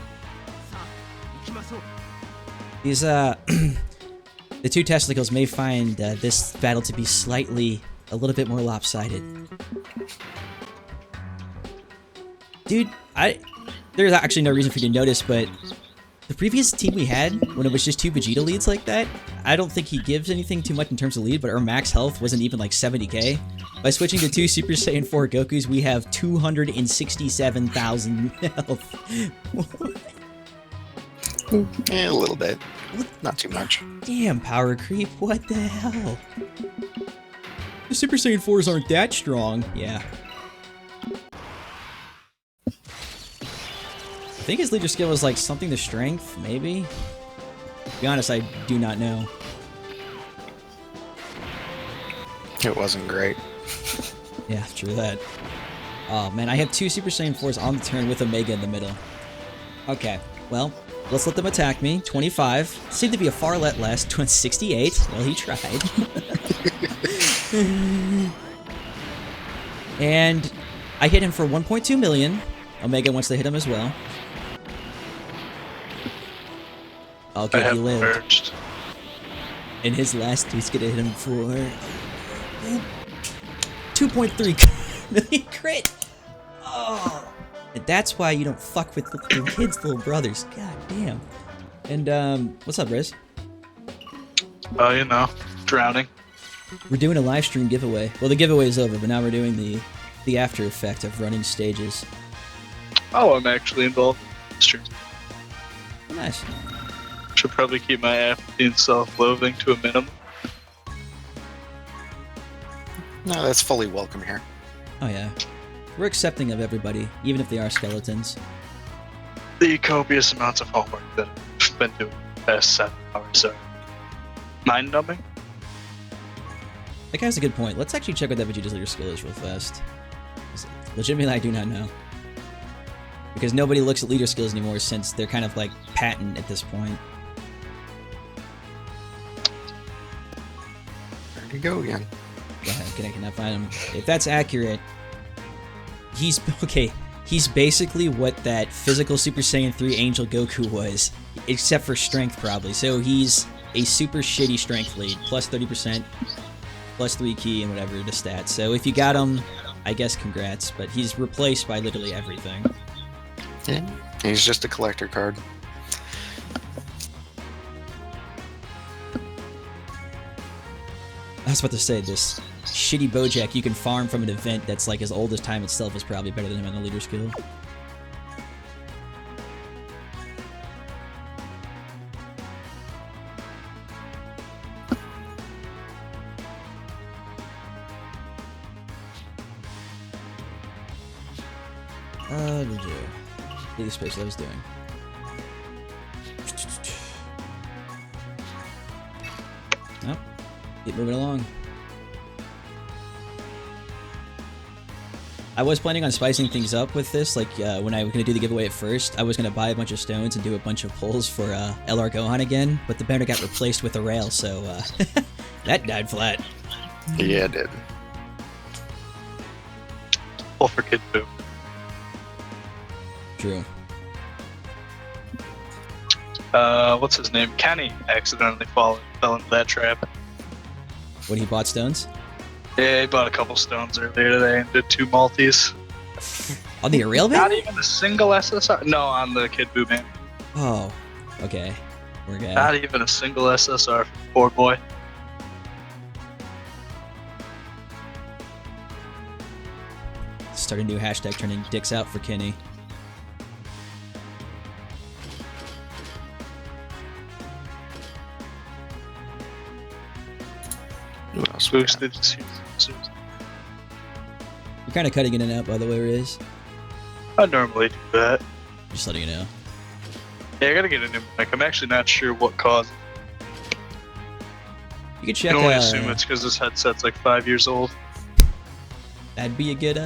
These, the 2 testicles may find this battle to be slightly, a little bit more lopsided. Dude, there's actually no reason for you to notice, but The previous team we had, when it was just 2 Vegeta leads like that, I don't think he gives anything too much in terms of lead, but our max health wasn't even like 70k. By switching to 2 Super Saiyan 4 Gokus, we have 267,000 health. A little bit. Not too much. Damn, power creep, what the hell? The Super Saiyan 4s aren't that strong. Yeah. I think his leader skill is like something to strength, maybe? To be honest, I do not know. It wasn't great. Yeah, true that. Oh man, I have 2 Super Saiyan 4s on the turn with Omega in the middle. Okay, well, let's let them attack me. 25. Seemed to be a far lot less. 68. Well, he tried. And I hit him for 1.2 million. Omega wants to hit him as well. Oh, good, he lived. Merged. And his last he's gonna hit him for 2.3 million crit. Oh, and that's why you don't fuck with little kids, little brothers. God damn. And what's up, Riz? Oh, you know, drowning. We're doing a live stream giveaway. Well, the giveaway is over, but now we're doing the after effect of running stages. Oh, I'm actually involved in the stream. Nice. Should probably keep my apathy and self-loathing to a minimum. No, that's fully welcome here. Oh yeah. We're accepting of everybody, even if they are skeletons. The copious amounts of homework that I've been doing the past 7 hours are mind-numbing. That guy has a good point. Let's actually check what that Vegeta's leader skill is real fast. Legitimately, I do not know. Because nobody looks at leader skills anymore since they're kind of like patent at this point. Where'd he go again? Go ahead, can I find him? If that's accurate, he's okay. He's basically what that physical Super Saiyan 3 Angel Goku was, except for strength probably. So he's a super shitty strength lead, plus 30%, plus 3 key and whatever the stats. So if you got him, I guess congrats, but he's replaced by literally everything. Yeah, he's just a collector card. I was about to say, this shitty Bojack you can farm from an event that's like as old as time itself is probably better than him on the leader skill. Daily space that I was doing. Nope. Keep moving along. I was planning on spicing things up with this, like when I was going to do the giveaway at first, I was going to buy a bunch of stones and do a bunch of pulls for LR Gohan again, but the banner got replaced with a rail, so that died flat. Yeah, it did. Pull for Kid Boo. True. What's his name? Kenny accidentally fell into that trap. When he bought stones? Yeah, he bought a couple stones earlier today and did 2 multis. On the rail Not banner? even a single SSR. No, on the Kid Boo banner. Oh, okay. We're good. Not even a single SSR for the poor boy. Start a new hashtag turning dicks out for Kenny. Who else we got? Boosted season. You're kind of cutting in and out, by the way, Riz. I normally do that. Just letting you know. Yeah, I gotta get a new mic. I'm actually not sure what caused it. You could I check. can only assume it's because this headset's like 5 years old. That'd be a good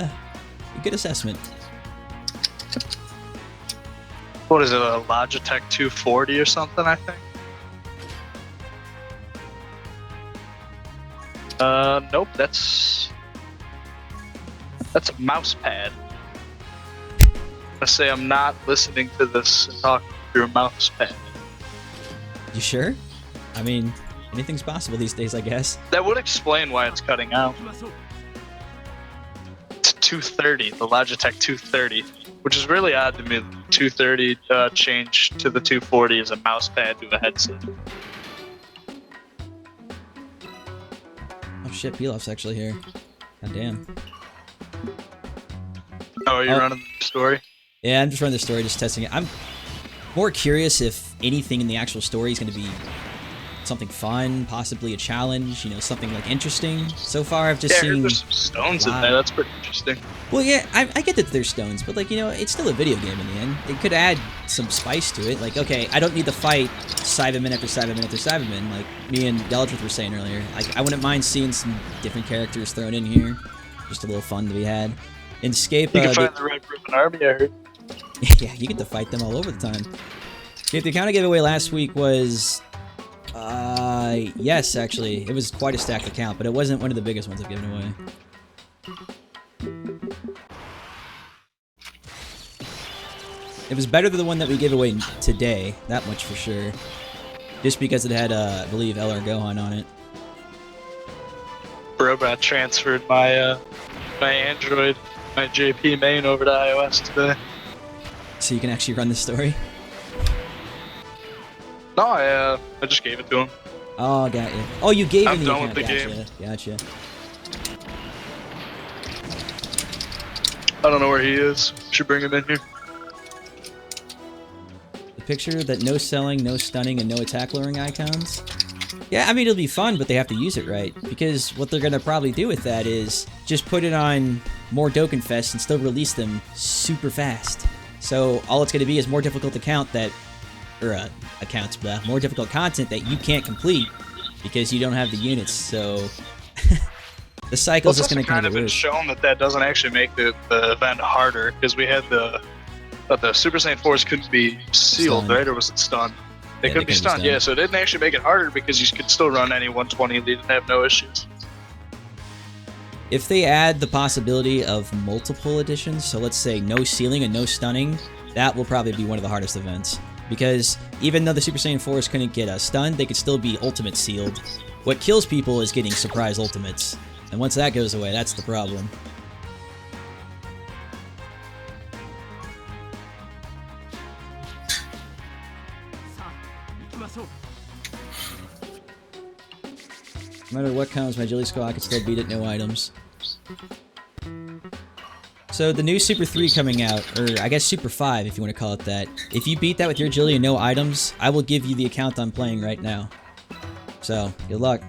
assessment. What is it, a Logitech 240 or something, I think? Nope, that's a mouse pad. I say I'm not listening to this and talking through a mouse pad. You sure? I mean, anything's possible these days, I guess. That would explain why it's cutting out. It's 230, the Logitech 230, which is really odd to me. 230 change to the 240 is a mouse pad to a headset. Oh shit, Pilaf's actually here. God damn. Oh, are you running the story? Yeah, I'm just running the story, just testing it. I'm more curious if anything in the actual story is going to be something fun, possibly a challenge, you know, something like interesting. So far, I've just seen. There's some stones in there. That's pretty interesting. Well, yeah, I get that there's stones, but like, you know, it's still a video game in the end. It could add some spice to it. Like, okay, I don't need to fight Cyberman after Cyberman after Cyberman, like me and Deldrith were saying earlier. Like, I wouldn't mind seeing some different characters thrown in here. Just a little fun to be had. In Escape, you can find the Red Ribbon Army, I heard. Yeah, you get to fight them all over the time. Escape, the account I gave away last week was... yes, actually. It was quite a stacked account, but it wasn't one of the biggest ones I've given away. It was better than the one that we gave away today, that much for sure. Just because it had, I believe, LR Gohan on it. Robot transferred my my Android, my JP main over to iOS today. So you can actually run the story? No, I just gave it to him. Oh, got you. Oh, you gave him the I'm done account. with the Gotcha. game. I don't know where he is. Should bring him in here. The picture that no selling, no stunning, and no attack lowering icons? Yeah, I mean, it'll be fun, but they have to use it right. Because what they're going to probably do with that is just put it on more Dokkan Fest and still release them super fast. So all it's going to be is more difficult accounts, more difficult content that you can't complete because you don't have the units. So the cycle's just going to kind of been shown that doesn't actually make the event harder because we had the Super Saiyan 4s couldn't be sealed, Stunned. right? Or was it stunned? They could be stunned, yeah. So it didn't actually make it harder because you could still run any 120 lead and have no issues. If they add the possibility of multiple editions, so let's say no sealing and no stunning, that will probably be one of the hardest events. Because even though the Super Saiyan 4s couldn't get stunned, they could still be ultimate sealed. What kills people is getting surprise ultimates. And once that goes away, that's the problem. No matter what comes, my Jilly Skull, I can still beat it, no items. So the new Super 3 coming out, or I guess Super 5 if you want to call it that, if you beat that with your Jilly and no items, I will give you the account I'm playing right now. So, good luck.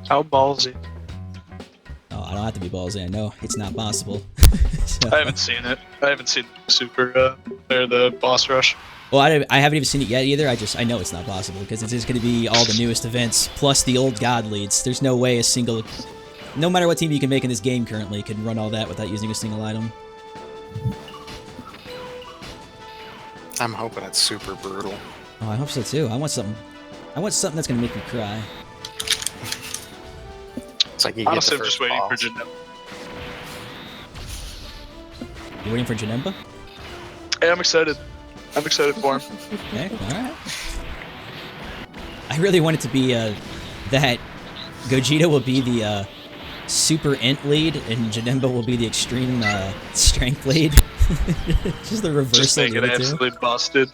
How ballsy. Oh, I don't have to be ballsy, I know it's not possible. So, I haven't seen it. I haven't seen Super, or the boss rush. well, I haven't even seen it yet either, I know it's not possible, because it's just going to be all the newest events, plus the old God leads. There's no way a single... No matter what team you can make in this game currently can run all that without using a single item. I'm hoping it's super brutal. Oh, I hope so too. I want something that's gonna make me cry. It's like you Honestly, get the I'm just first waiting for boss. Janemba. You waiting for Janemba? Yeah, I'm excited. I'm excited for him. Okay, alright. I really want it to be that Gogeta will be the super int lead and Janemba will be the extreme strength lead. Just the reversal. Just make it absolutely busted.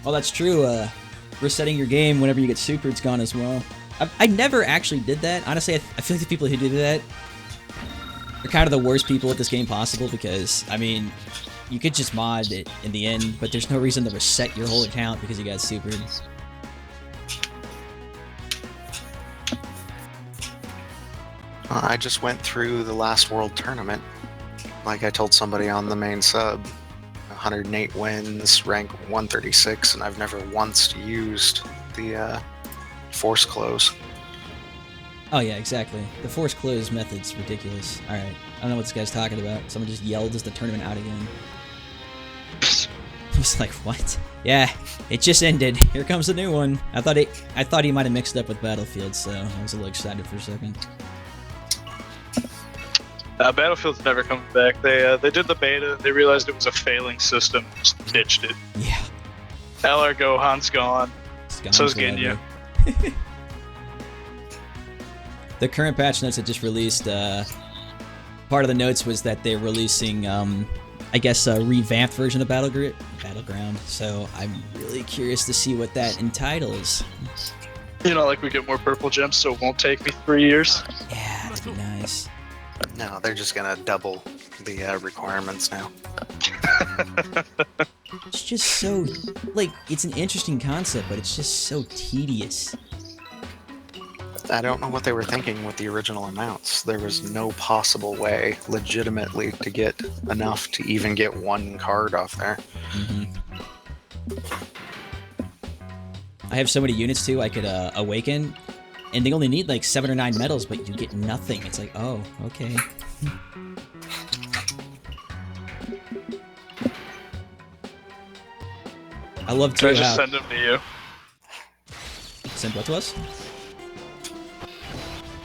Well, that's true. Resetting your game whenever you get super, it's gone as well. I never actually did that. Honestly, I feel like the people who do that are kind of the worst people at this game possible because, I mean, you could just mod it in the end, but there's no reason to reset your whole account because you got supered. I just went through the last World Tournament. Like I told somebody on the main sub, 108 wins, rank 136, and I've never once used the force close. Oh yeah, exactly. The force close method's ridiculous. Alright, I don't know what this guy's talking about. Someone just yelled as the tournament out again. I was like, what? Yeah, it just ended. Here comes a new one. I thought he might have mixed up with Battlefield, so I was a little excited for a second. Battlefield's never coming back. They did the beta. They realized it was a failing system. Just ditched it. Yeah. LR Gohan's gone. It's gone So's forever. Ginyu. The current patch notes that just released, part of the notes was that they're releasing, I guess, a revamped version of Battleground. So I'm really curious to see what that entitles. You know, like we get more purple gems, so it won't take me 3 years. Yeah, that'd be nice. No, they're just gonna double the requirements now. It's just so, like, it's an interesting concept, but it's just so tedious. I don't know what they were thinking with the original amounts. There was no possible way, legitimately, to get enough to even get one card off there. I have so many units too I could awaken, and they only need like 7 or 9 medals, but you get nothing. It's like, oh, okay. I love to. Should I just send them to you? Send what to us?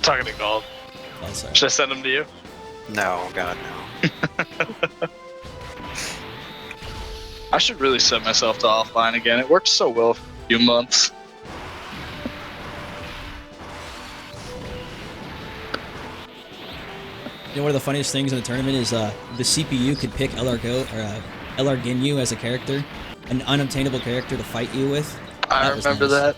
Talking to Gold. Oh, sorry. Should I send them to you? No, God, no. I should really set myself to offline again. It worked so well for a few months. You know, one of the funniest things in the tournament is the CPU could pick LR Ginyu as a character, an unobtainable character to fight you with. I That was remember nice. that.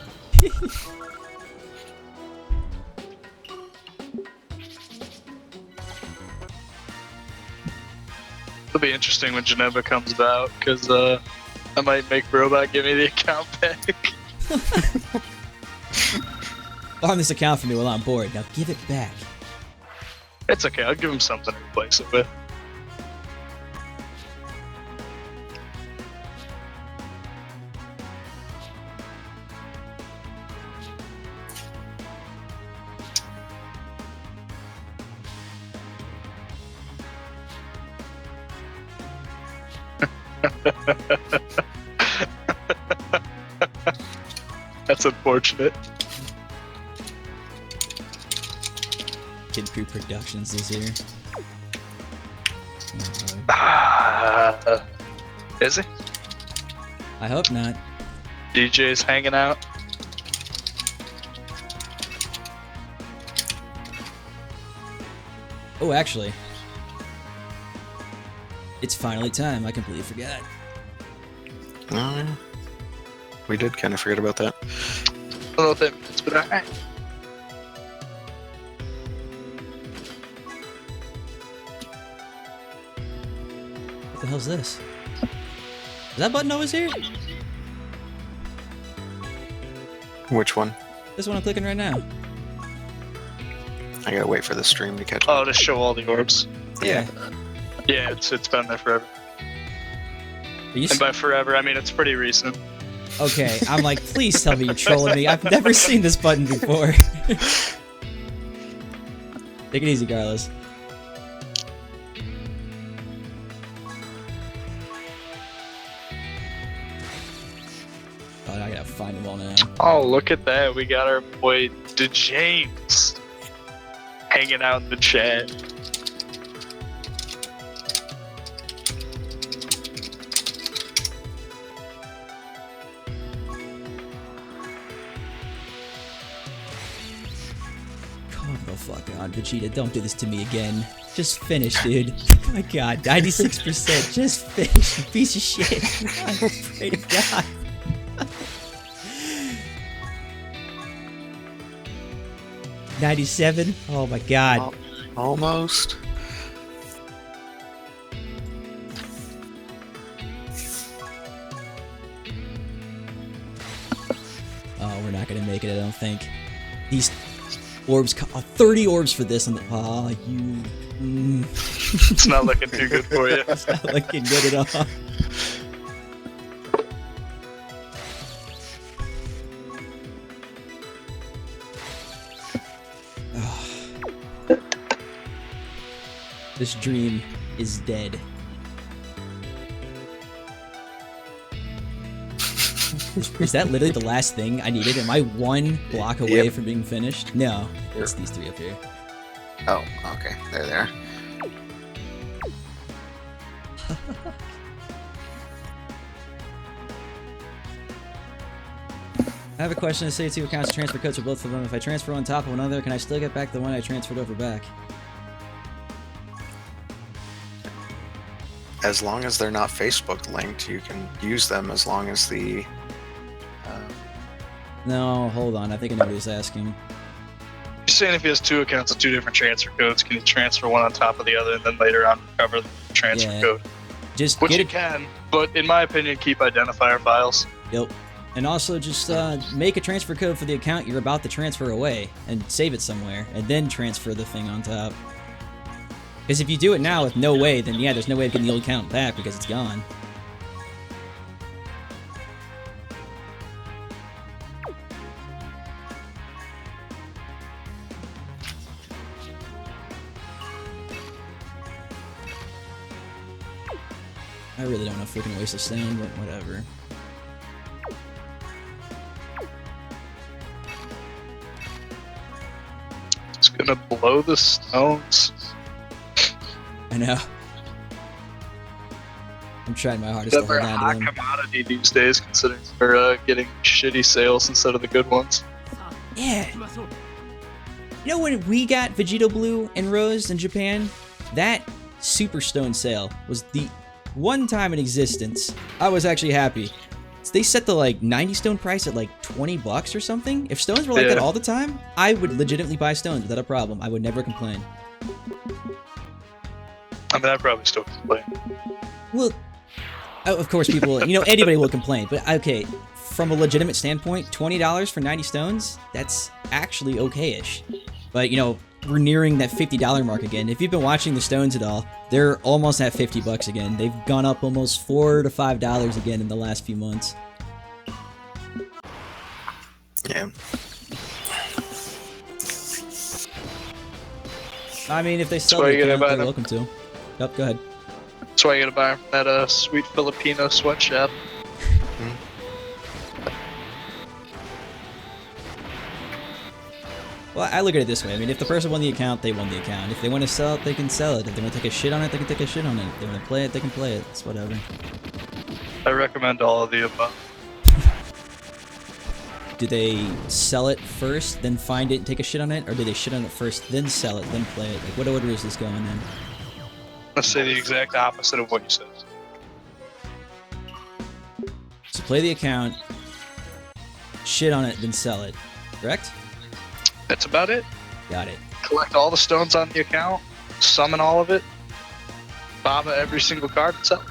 It'll be interesting when Geneva comes out, because I might make Robot give me the account back. On this account for me while I'm bored. Now give it back. It's okay, I'll give him something to replace it with. That's unfortunate. Kid Crew Productions this year. Is he? I hope not. DJ's hanging out. Oh, actually. It's finally time. I completely forgot. Oh, yeah. We did kind of forget about that. I don't know what that means, but alright. What the hell's this? Is that button always here? Which one? This one I'm clicking right now. I gotta wait for the stream to catch up. Oh, to show all the orbs. Yeah. Yeah, it's been there forever. Are you And by forever, I mean it's pretty recent. okay, I'm like, please tell me you're trolling me. I've never seen this button before. Take it easy, Carlos. Oh, I gotta find them all now. Oh, look at that. We got our boy DeJames hanging out in the chat. Come the fuck on, Vegeta. Don't do this to me again. Just finish, dude. Oh my god, 96%. Just finish, you piece of shit. I pray to God. 97? Oh my god. Almost. Oh, we're not gonna make it, I don't think. These orbs, 30 orbs for this. Oh, you. It's not looking too good for you. It's not looking good at all. This dream is dead. Is that literally the last thing I needed? Am I one block away from being finished? No, it's these three up here. Oh, okay. There they are. have a question to say two accounts transfer codes for both of them. If I transfer on top of another, can I still get back the one I transferred over back? As long as they're not Facebook linked, you can use them as long as the... No, hold on. I think I know what he's asking. You're saying if he has two accounts with two different transfer codes, can he transfer one on top of the other and then later on recover the transfer code? Just Which get you it. can, but in my opinion, keep identifier files. Yep. And also just make a transfer code for the account you're about to transfer away and save it somewhere, and then transfer the thing on top. Because if you do it now with no way, then yeah, there's no way of getting the old account back because it's gone. I really don't know if we're gonna waste a stone, but whatever. It's gonna blow the stones. I know. I'm trying my hardest to They're hold a on hot to them. commodity these days, considering they're getting shitty sales instead of the good ones. Yeah. You know when we got Vegeta Blue and Rose in Japan? That Super Stone sale was the one time in existence I was actually happy. They set the like 90 stone price at like 20 bucks or something. If stones were like that all the time, I would legitimately buy stones without a problem. I would never complain. I mean, I probably still complain. Well, of course people, you know, anybody will complain, but okay, from a legitimate standpoint, $20 for 90 stones, that's actually okay-ish. But, you know, we're nearing that $50 mark again. If you've been watching the stones at all, they're almost at 50 bucks again. They've gone up almost $4 to $5 again in the last few months. Yeah. I mean, if they sell why the you gotta account, buy they're them. welcome to. Yep, go ahead. That's why you gotta buy from that sweet Filipino sweatshop. Well, I look at it this way. I mean, if the person won the account, they won the account. If they want to sell it, they can sell it. If they want to take a shit on it, they can take a shit on it. If they want to play it, they can play it. It's whatever. I recommend all of the above. Do they sell it first, then find it and take a shit on it? Or do they shit on it first, then sell it, then play it? Like, what order is this going in? Let's say the exact opposite of what you said. So play the account, shit on it, then sell it. Correct? That's about it. Got it. Collect all the stones on the account, summon all of it, Baba every single card and sell it.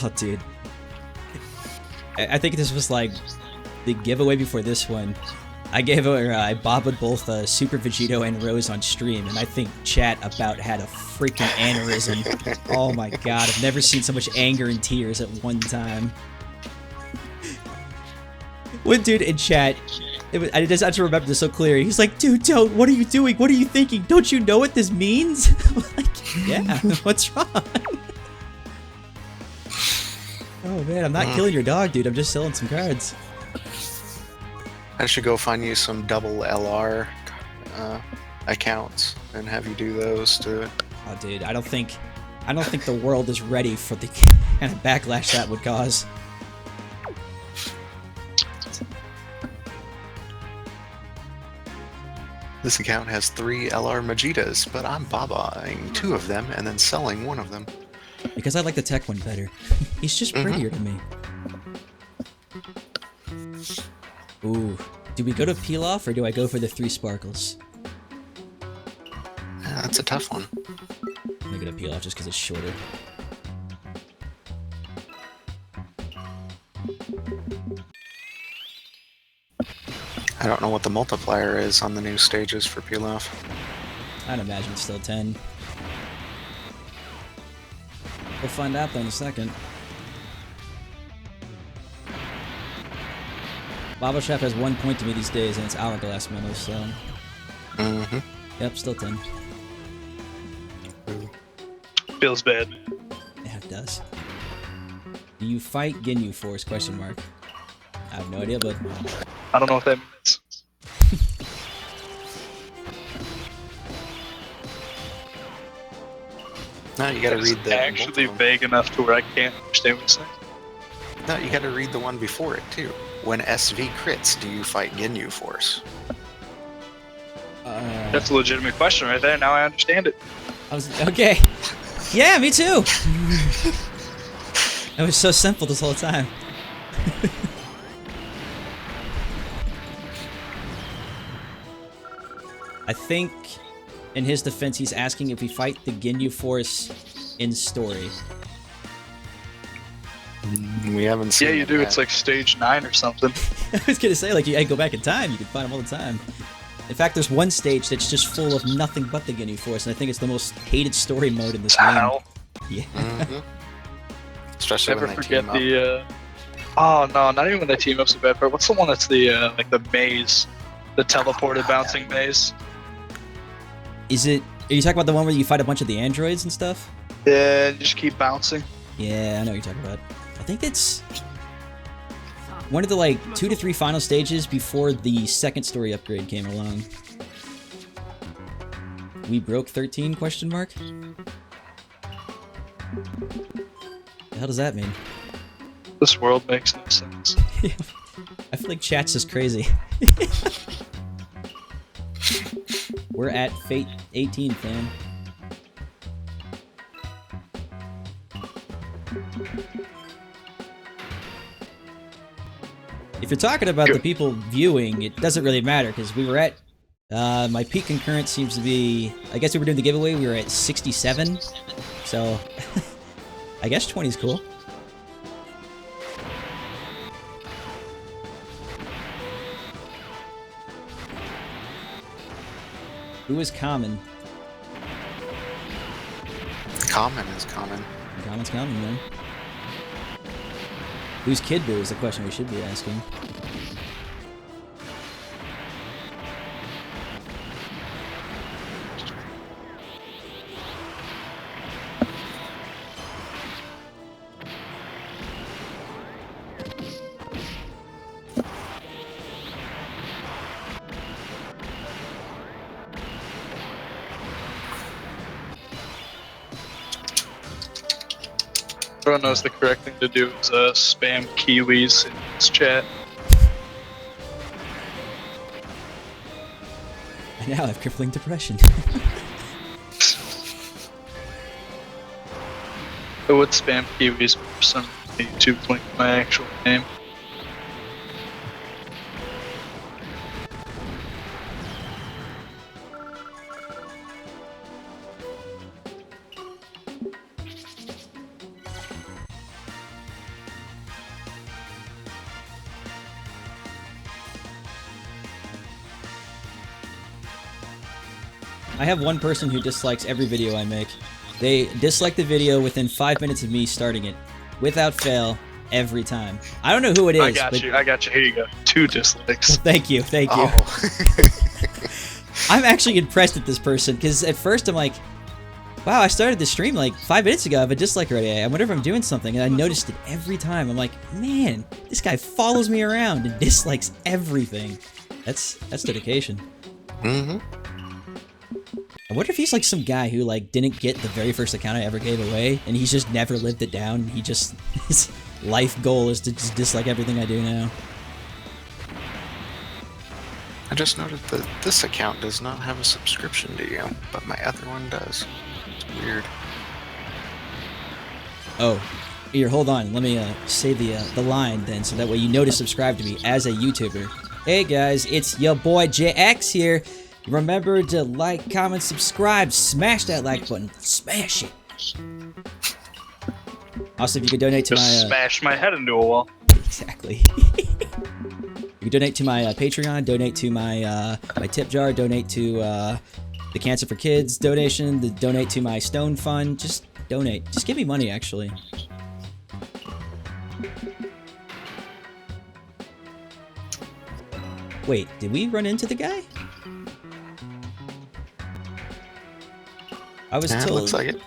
Oh, dude. I think this was like the giveaway before this one. I bobbed both Super Vegito and Rose on stream, and I think chat about had a freaking aneurysm. Oh my god, I've never seen so much anger and tears at one time. One dude in chat, I just remember this so clear. He's like, dude, don't, what are you doing? What are you thinking? Don't you know what this means? I'm like, yeah, what's wrong? Oh man, I'm not killing your dog, dude. I'm just selling some cards. I should go find you some double LR accounts and have you do those to... Oh dude, I don't think the world is ready for the kind of backlash that would cause. This account has 3 LR Vegetas, but I'm Babaing 2 of them and then selling 1 of them. Because I like the tech one better. He's just prettier to me. Ooh. Do we go to peel off or do I go for the 3 sparkles? Yeah, that's a tough one. I'm gonna go to peel off just because it's shorter. I don't know what the multiplier is on the new stages for peel off. I'd imagine it's still 10. We'll find out though in a second. Baba Chef has 1 point to me these days, and it's Hourglass Medal, so... Yep, still 10. Feels bad. Yeah, it does. Do you fight Ginyu Force? Question mark. I have no idea, but... I don't know what that means. No, you gotta read the... Actually vague enough to where I can't understand what you're saying. No, you got to read the one before it too. When SV crits, do you fight Ginyu Force? That's a legitimate question right there. Now I understand it. Okay. Yeah, me too. It was so simple this whole time. I think, in his defense, he's asking if we fight the Ginyu Force in story. We haven't seen. Yeah, you it do. yet. It's like stage 9 or something. I was gonna say, like, you go back in time, you can find them all the time. In fact, there's one stage that's just full of nothing but the Ginyu Force, and I think it's the most hated story mode in this game. Hell. Yeah. Mm-hmm. Especially Never when they forget team up. the. Oh no, not even when they team up's the bad part. What's the one that's the like the maze, the teleported bouncing maze? Is it? Are you talking about the one where you fight a bunch of the androids and stuff? Yeah, you just keep bouncing. Yeah, I know what you're talking about. I think it's one of the like 2 to 3 final stages before the second story upgrade came along. We broke 13? Question mark. The hell does that mean? This world makes no sense. I feel like chat's just crazy. We're at Fate 18, fam. If you're talking about the people viewing, it doesn't really matter because we were at my peak concurrent seems to be, I guess we were doing the giveaway, we were at 67, so I guess 20 is cool. Who is common? Common is common. Common's common, man. Who's Kid Boo is the question we should be asking. Everyone knows the correct thing to do is spam Kiwis in this chat. I now have crippling depression. I would spam Kiwis for some YouTube link my actual name. I have one person who dislikes every video I make. They dislike the video within 5 minutes of me starting it, without fail, every time. I don't know who it is. I got you. Here you go. 2 dislikes. Thank you. Oh. I'm actually impressed at this person, because at first I'm like, wow, I started the stream like 5 minutes ago, I have a dislike already. I wonder if I'm doing something, and I noticed it every time. I'm like, man, this guy follows me around and dislikes everything. That's dedication. Mm-hmm. I wonder if he's like some guy who like didn't get the very first account I ever gave away, and he's just never lived it down. He just, his life goal is to just dislike everything I do now. I just noted that this account does not have a subscription to you, but my other one does. It's weird. Oh, here, hold on. Let me say the line then, so that way you know to subscribe to me as a YouTuber. Hey guys, it's your boy JX here. Remember to like, comment, subscribe, smash that like button, smash it. Also, if you could donate to Just my smash my head into a wall. exactly. You can donate to my Patreon, donate to my my tip jar, donate to the Cancer for Kids donation, donate to my Stone Fund. Just donate. Just give me money, actually. Wait, did we run into the guy? I was Yeah, told looks like it.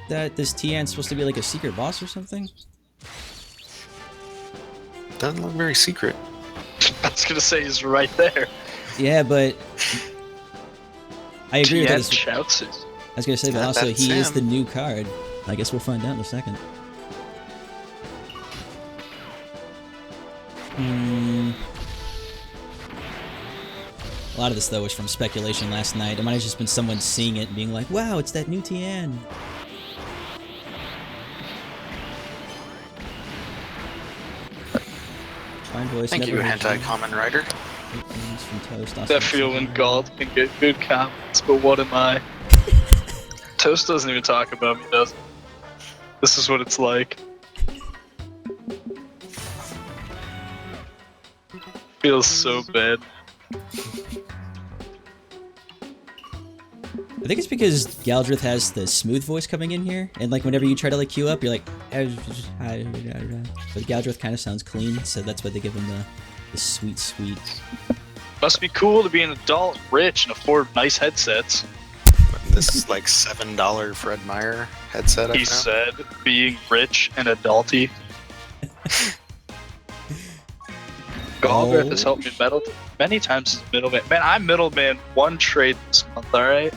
that this Tian's supposed to be like a secret boss or something. Doesn't look very secret. I was gonna say he's right there. Yeah, but I agree with Tien that. shouts it. I was gonna say, but Yeah, also that's he is him. the new card. I guess we'll find out in a second. A lot of this, though, was from speculation last night. It might have just been someone seeing it and being like, wow, it's that new Tien. Fine voice. Thank you, Anti-Common Writer. From Toast. That feel when Gald can get good comments, but what am I? Toast doesn't even talk about me, does he? This is what it's like. Feels so bad. I think it's because Galdrith has the smooth voice coming in here, and like whenever you try to like queue up, you're like, but Galdrith kind of sounds clean, so that's why they give him the sweet. Must be cool to be an adult, rich, and afford nice headsets. This is like $7 Fred Meyer headset. He said, being rich and adulty. Galdrith has helped me many times as a middleman. Man, I'm middleman one trade this month, alright?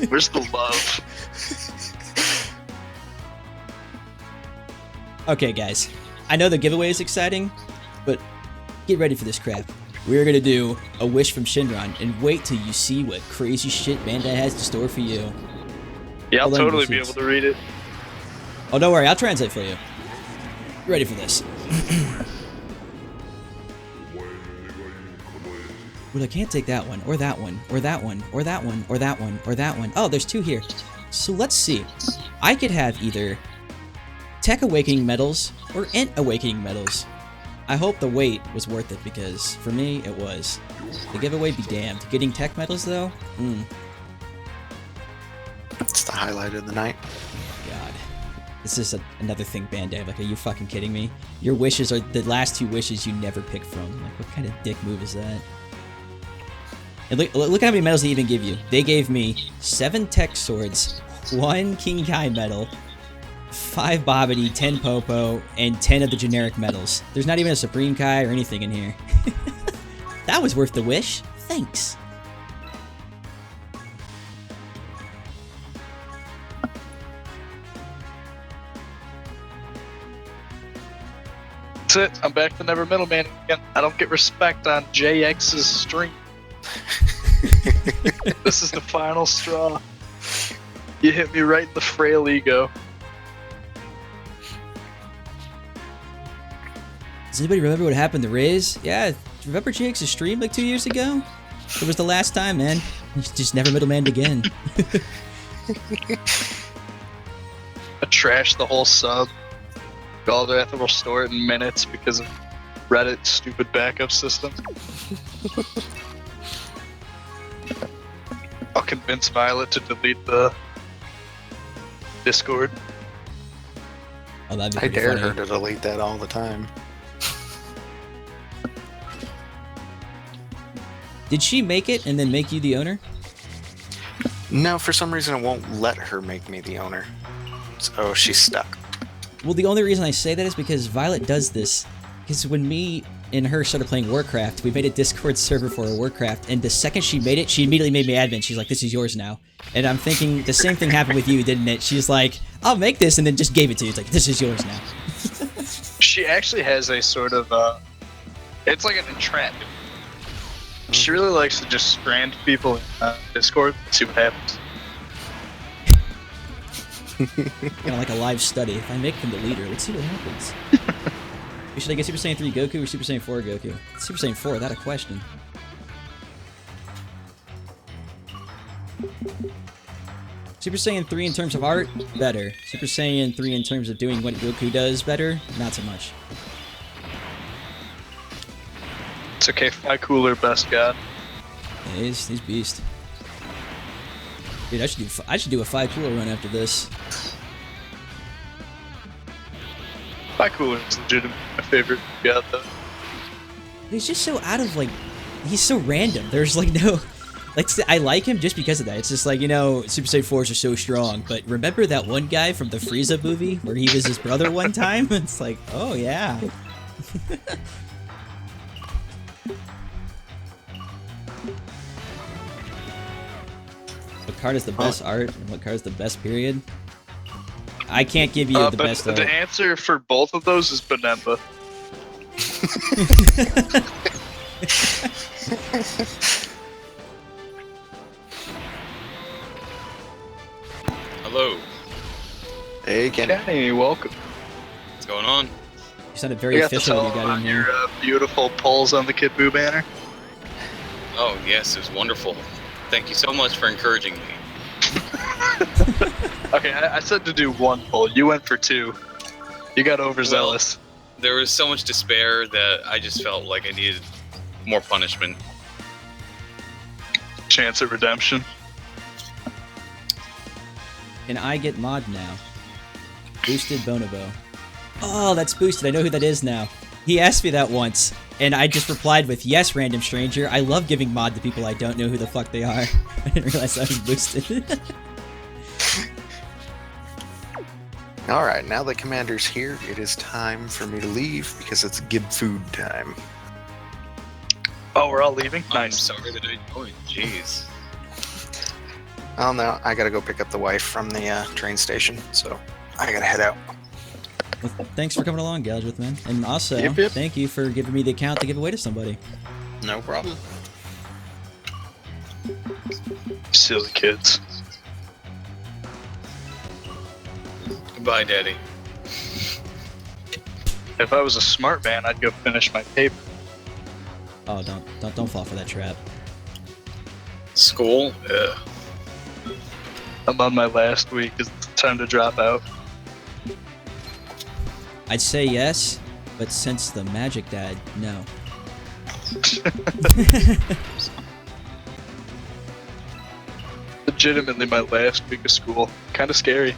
Where's the love? Okay, guys. I know the giveaway is exciting, but get ready for this crap. We're gonna do a wish from Shenron, and wait till you see what crazy shit Bandai has to store for you. Yeah, I'll totally be able to read it. Oh, don't worry, I'll translate for you. Get ready for this. Well, I can't take that one, or that one, or that one, or that one, or that one, or that one. Oh, there's two here. So let's see. I could have either Tech Awakening medals or Ent Awakening medals. I hope the wait was worth it, because for me, it was. The giveaway be damned. Getting tech medals, though? It's the highlight of the night. God. This is another thing Bandai. Like, are you fucking kidding me? Your wishes are the last two wishes you never pick from. Like, what kind of dick move is that? And look how many medals they even give you. They gave me 7 tech swords, 1 King Kai medal, 5 Babidi, 10 Popo, and 10 of the generic medals. There's not even a Supreme Kai or anything in here. That was worth the wish. Thanks. That's it. I'm back to Never Middleman again. I don't get respect on JX's stream. This is the final straw. You hit me right in the frail ego. Does anybody remember what happened to Riz? Yeah, remember JX's stream like 2 years ago? It was the last time, man. He just never middlemaned again. I trashed the whole sub. Galdrith will restore it in minutes because of Reddit's stupid backup system. I'll convince Violet to delete the Discord. Oh, that'd be I dare funny. her to delete that all the time. Did she make it and then make you the owner? No, for some reason it won't let her make me the owner. So she's stuck. Well, the only reason I say that is because Violet does this. Because when me and her started playing Warcraft, we made a Discord server for Warcraft, and the second she made it, she immediately made me admin. She's like, this is yours now. And I'm thinking the same thing happened with you, didn't it? She's like, I'll make this, and then just gave it to you. It's like, this is yours now. She actually has a sort of, it's like an entrapment. She really likes to just strand people in Discord and see what happens. Kind of like a live study. If I make them the leader, let's see what happens. Should I get Super Saiyan 3 Goku or Super Saiyan 4 Goku? Super Saiyan 4, without a question. Super Saiyan 3 in terms of art, better. Super Saiyan 3 in terms of doing what Goku does, better. Not so much. It's okay, Fly Cooler, best god. Yeah, he's beast. Dude, I should do a 5 cooler run after this. Fly Cooler is legitimately my favorite god, though. He's just so out of, like, he's so random. There's, like, no... Like, I like him just because of that. It's just like, you know, Super Saiyan 4s are so strong, but remember that one guy from the Frieza movie where he was his brother one time? It's like, oh, yeah. What card is the best art and what card is the best period? I can't give you the best art. The answer for both of those is Benemba. Hello. Hey, Kenny. Kenny, welcome. What's going on? You sounded very You got to official when tell you them got on in your there. beautiful pulls on the Kid Buu banner. Oh, yes, it was wonderful. Thank you so much for encouraging me. Okay, I said to do one pull. You went for two. You got overzealous. There was so much despair that I just felt like I needed more punishment. Chance at redemption. And I get mod now. Boosted Bonobo. Oh, that's boosted. I know who that is now. He asked me that once, and I just replied with, yes, random stranger. I love giving mod to people I don't know who the fuck they are. I didn't realize that was boosted. Alright, now that Commander's here, it is time for me to leave because it's Gib food time. Oh, we're all leaving? I'm Nice. sorry that I joined. Jeez. Oh no, I gotta go pick up the wife from the train station, so I gotta head out. Well, thanks for coming along, Gouge with man. And also, Yep. thank you for giving me the account to give away to somebody. No problem. Silly kids. Goodbye, Daddy. If I was a smart man, I'd go finish my paper. Oh, don't fall for that trap. School? Ugh. I'm on my last week. It's time to drop out. I'd say yes, but since the magic died, no. Legitimately my last week of school. Kind of scary.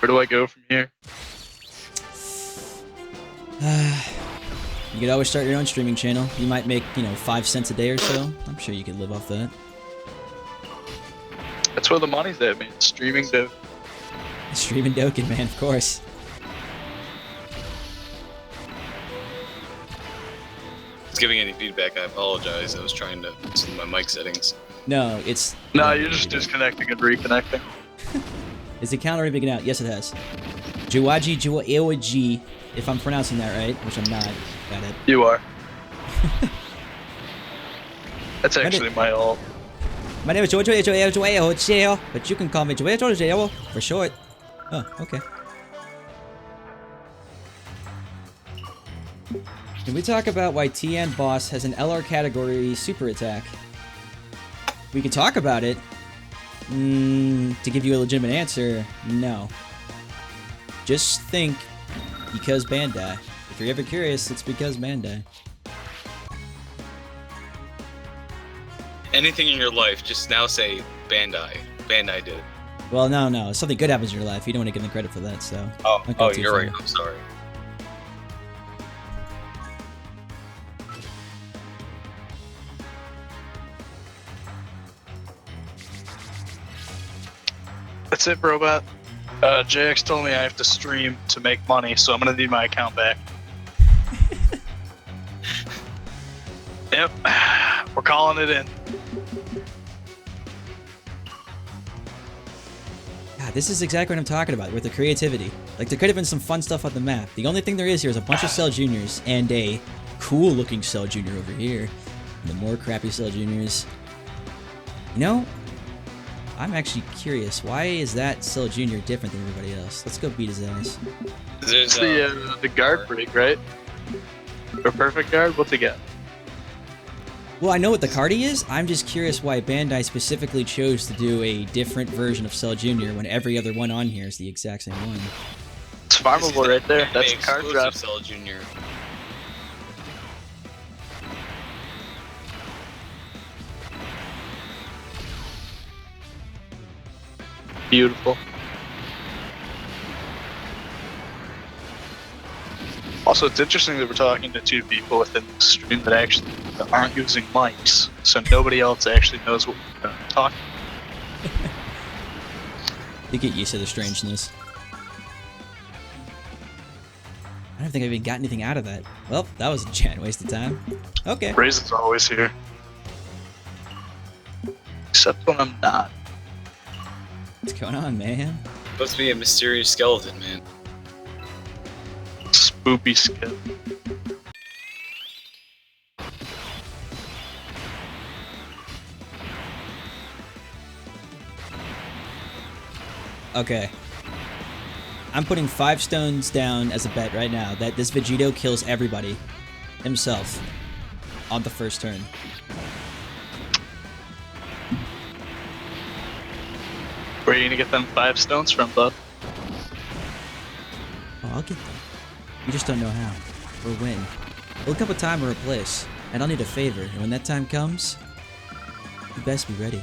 Where do I go from here? You could always start your own streaming channel. You might make, 5 cents a day or so. I'm sure you could live off that. That's where the money's at, man. Streaming to... Streaming Doken, man, of course. If it's giving any feedback, I apologize. I was trying to see my mic settings. No, it's... No, you're just disconnecting and reconnecting. Is the account already been out? Yes, it has. Juwaji Juwaji, if I'm pronouncing that right, which I'm not. Got it. You are. That's actually my alt. My name is Jojo, but you can call me Jojo for short. Oh, okay. Can we talk about why TN Boss has an LR category super attack? We can talk about it. To give you a legitimate answer, no. Just think, because Bandai. If you're ever curious, it's because Bandai. Anything in your life, just now say Bandai. Bandai did. Well, no. If something good happens in your life, you don't want to give them credit for that, so... Oh, don't go too you're far. right. I'm sorry. That's it, Robot. JX told me I have to stream to make money, so I'm gonna need my account back. Yep. We're calling it in. God, this is exactly what I'm talking about, with the creativity. Like, there could have been some fun stuff on the map. The only thing there is here is a bunch of Cell Juniors and a cool-looking Cell Junior over here. And the more crappy Cell Juniors. You know, I'm actually curious. Why is that Cell Junior different than everybody else? Let's go beat his ass. It's the guard break, right? Or perfect guard? What's it got? Well, I know what the Cardi is. I'm just curious why Bandai specifically chose to do a different version of Cell Junior when every other one on here is the exact same one. It's farmable right there. That's a card Exclusive drop. Cell Junior. Beautiful. Also, it's interesting that we're talking to two people within the stream that actually aren't using mics, so nobody else actually knows what we're talking about. You get used to the strangeness. I don't think I've even got anything out of that. Well, that was a giant waste of time. Okay. Raisin's always here. Except when I'm not. What's going on, man? Supposed to be a mysterious skeleton, man. Boopy skip. Okay. I'm putting 5 stones down as a bet right now that this Vegeta kills everybody himself on the first turn. Where are you gonna get them 5 stones from, bud? Oh, I'll get them. You just don't know how or when. It'll come a time or a place, and I'll need a favor, and when that time comes, you best be ready.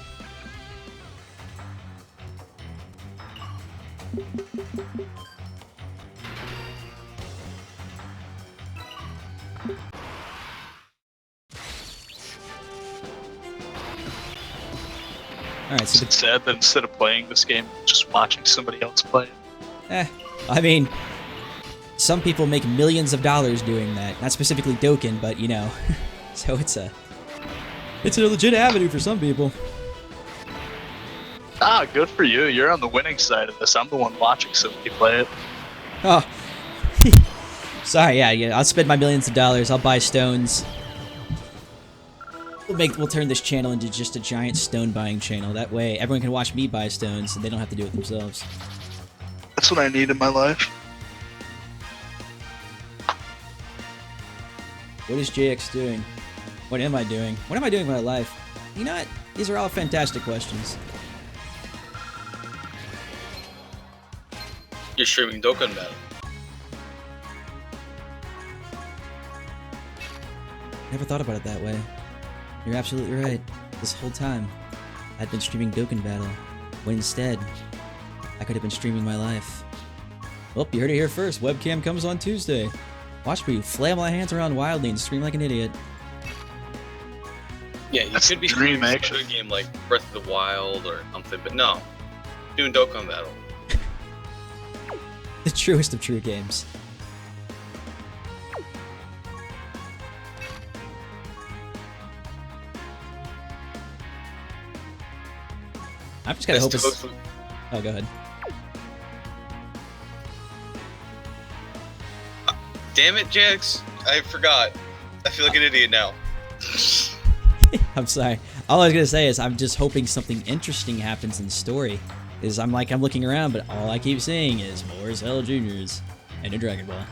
Alright, so It's sad that instead of playing this game, just watching somebody else play it. I mean, some people make millions of dollars doing that. Not specifically Dokkan, but you know. So it's a legit avenue for some people. Ah, good for you. You're on the winning side of this. I'm the one watching somebody play it. Oh. Sorry, yeah, I'll spend my millions of dollars, I'll buy stones. We'll turn this channel into just a giant stone buying channel. That way everyone can watch me buy stones and they don't have to do it themselves. That's what I need in my life. What is JX doing? What am I doing? What am I doing with my life? You know what? These are all fantastic questions. You're streaming Dokkan Battle. Never thought about it that way. You're absolutely right. This whole time, I'd been streaming Dokkan Battle, when instead, I could have been streaming my life. Well, you heard it here first. Webcam comes on Tuesday. Watch me flail my hands around wildly and scream like an idiot. Yeah, you That's could be dream streaming a action. good game like Breath of the Wild or something, but no. Doing Dokkan Battle. The truest of true games. I'm just gonna hope it's... Oh, go ahead. Damn it, Jax! I forgot. I feel like an idiot now. I'm sorry. All I was gonna say is I'm just hoping something interesting happens in the story. Is I'm looking around, but all I keep seeing is more Cell Juniors and a Dragon Ball.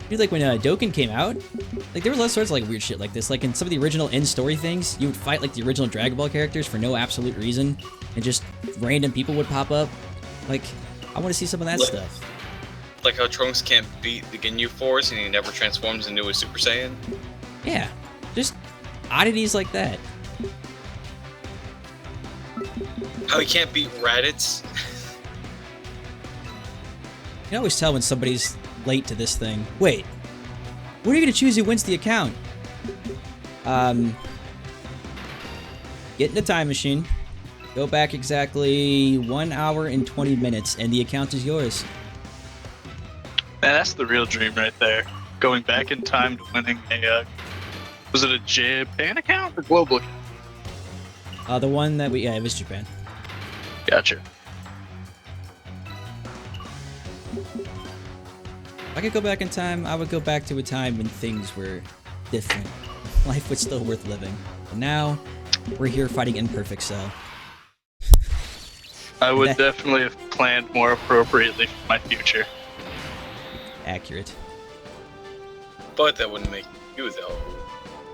Dude, like when Dokkan came out, like there was all sorts of like weird shit like this. Like in some of the original in-story things, you would fight like the original Dragon Ball characters for no absolute reason, and just random people would pop up. Like, I want to see some of that stuff. Like how Trunks can't beat the Ginyu Force and he never transforms into a Super Saiyan? Yeah, just oddities like that. How he can't beat Raditz? You can always tell when somebody's late to this thing. Wait, when are you gonna choose who wins the account? Get in the time machine. Go back exactly 1 hour and 20 minutes, and the account is yours. Man, that's the real dream right there. Going back in time to winning a, was it a Japan account or global account? The one that yeah, it was Japan. Gotcha. If I could go back in time, I would go back to a time when things were different. Life was still worth living. And now, we're here fighting Imperfect Cell. I would definitely have planned more appropriately for my future. Accurate. But that wouldn't make you though.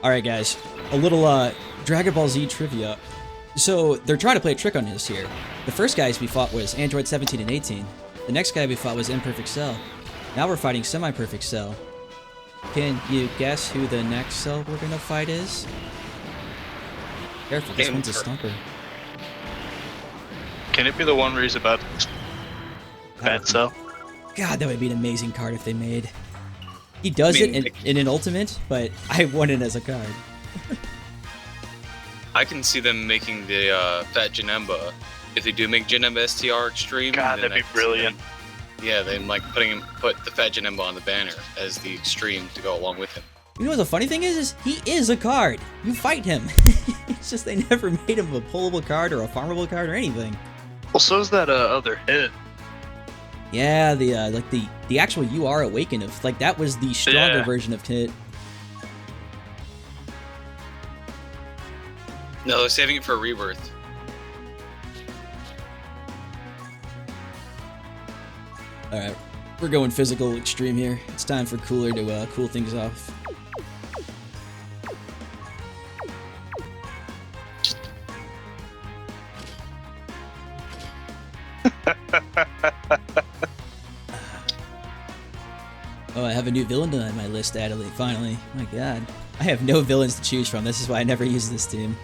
Alright guys, a little Dragon Ball Z trivia. So, they're trying to play a trick on us here. The first guys we fought was Android 17 and 18. The next guy we fought was Imperfect Cell. Now we're fighting Semi-Perfect Cell. Can you guess who the next Cell we're gonna fight is? Careful, this one's a stumper. Can it be the one where he's about to Fat Cell? God, that would be an amazing card if they made. He does it in an ultimate, but I want it as a card. I can see them making the Fat Janemba. If they do make Janemba STR Extreme, God, then that'd be brilliant. Yeah, they like put the Fat Janemba on the banner as the Extreme to go along with him. You know what the funny thing is he is a card. You fight him. It's just they never made him a pullable card or a farmable card or anything. Well, so's that other hit. Yeah, the like the actual You Are Awakened of like that was the stronger Yeah. version of Kit. No, they're saving it for Rebirth. All right, we're going physical extreme here. It's time for Cooler to cool things off. Oh, I have a new villain on my list, Adelaide, finally. My god. I have no villains to choose from. This is why I never use this team.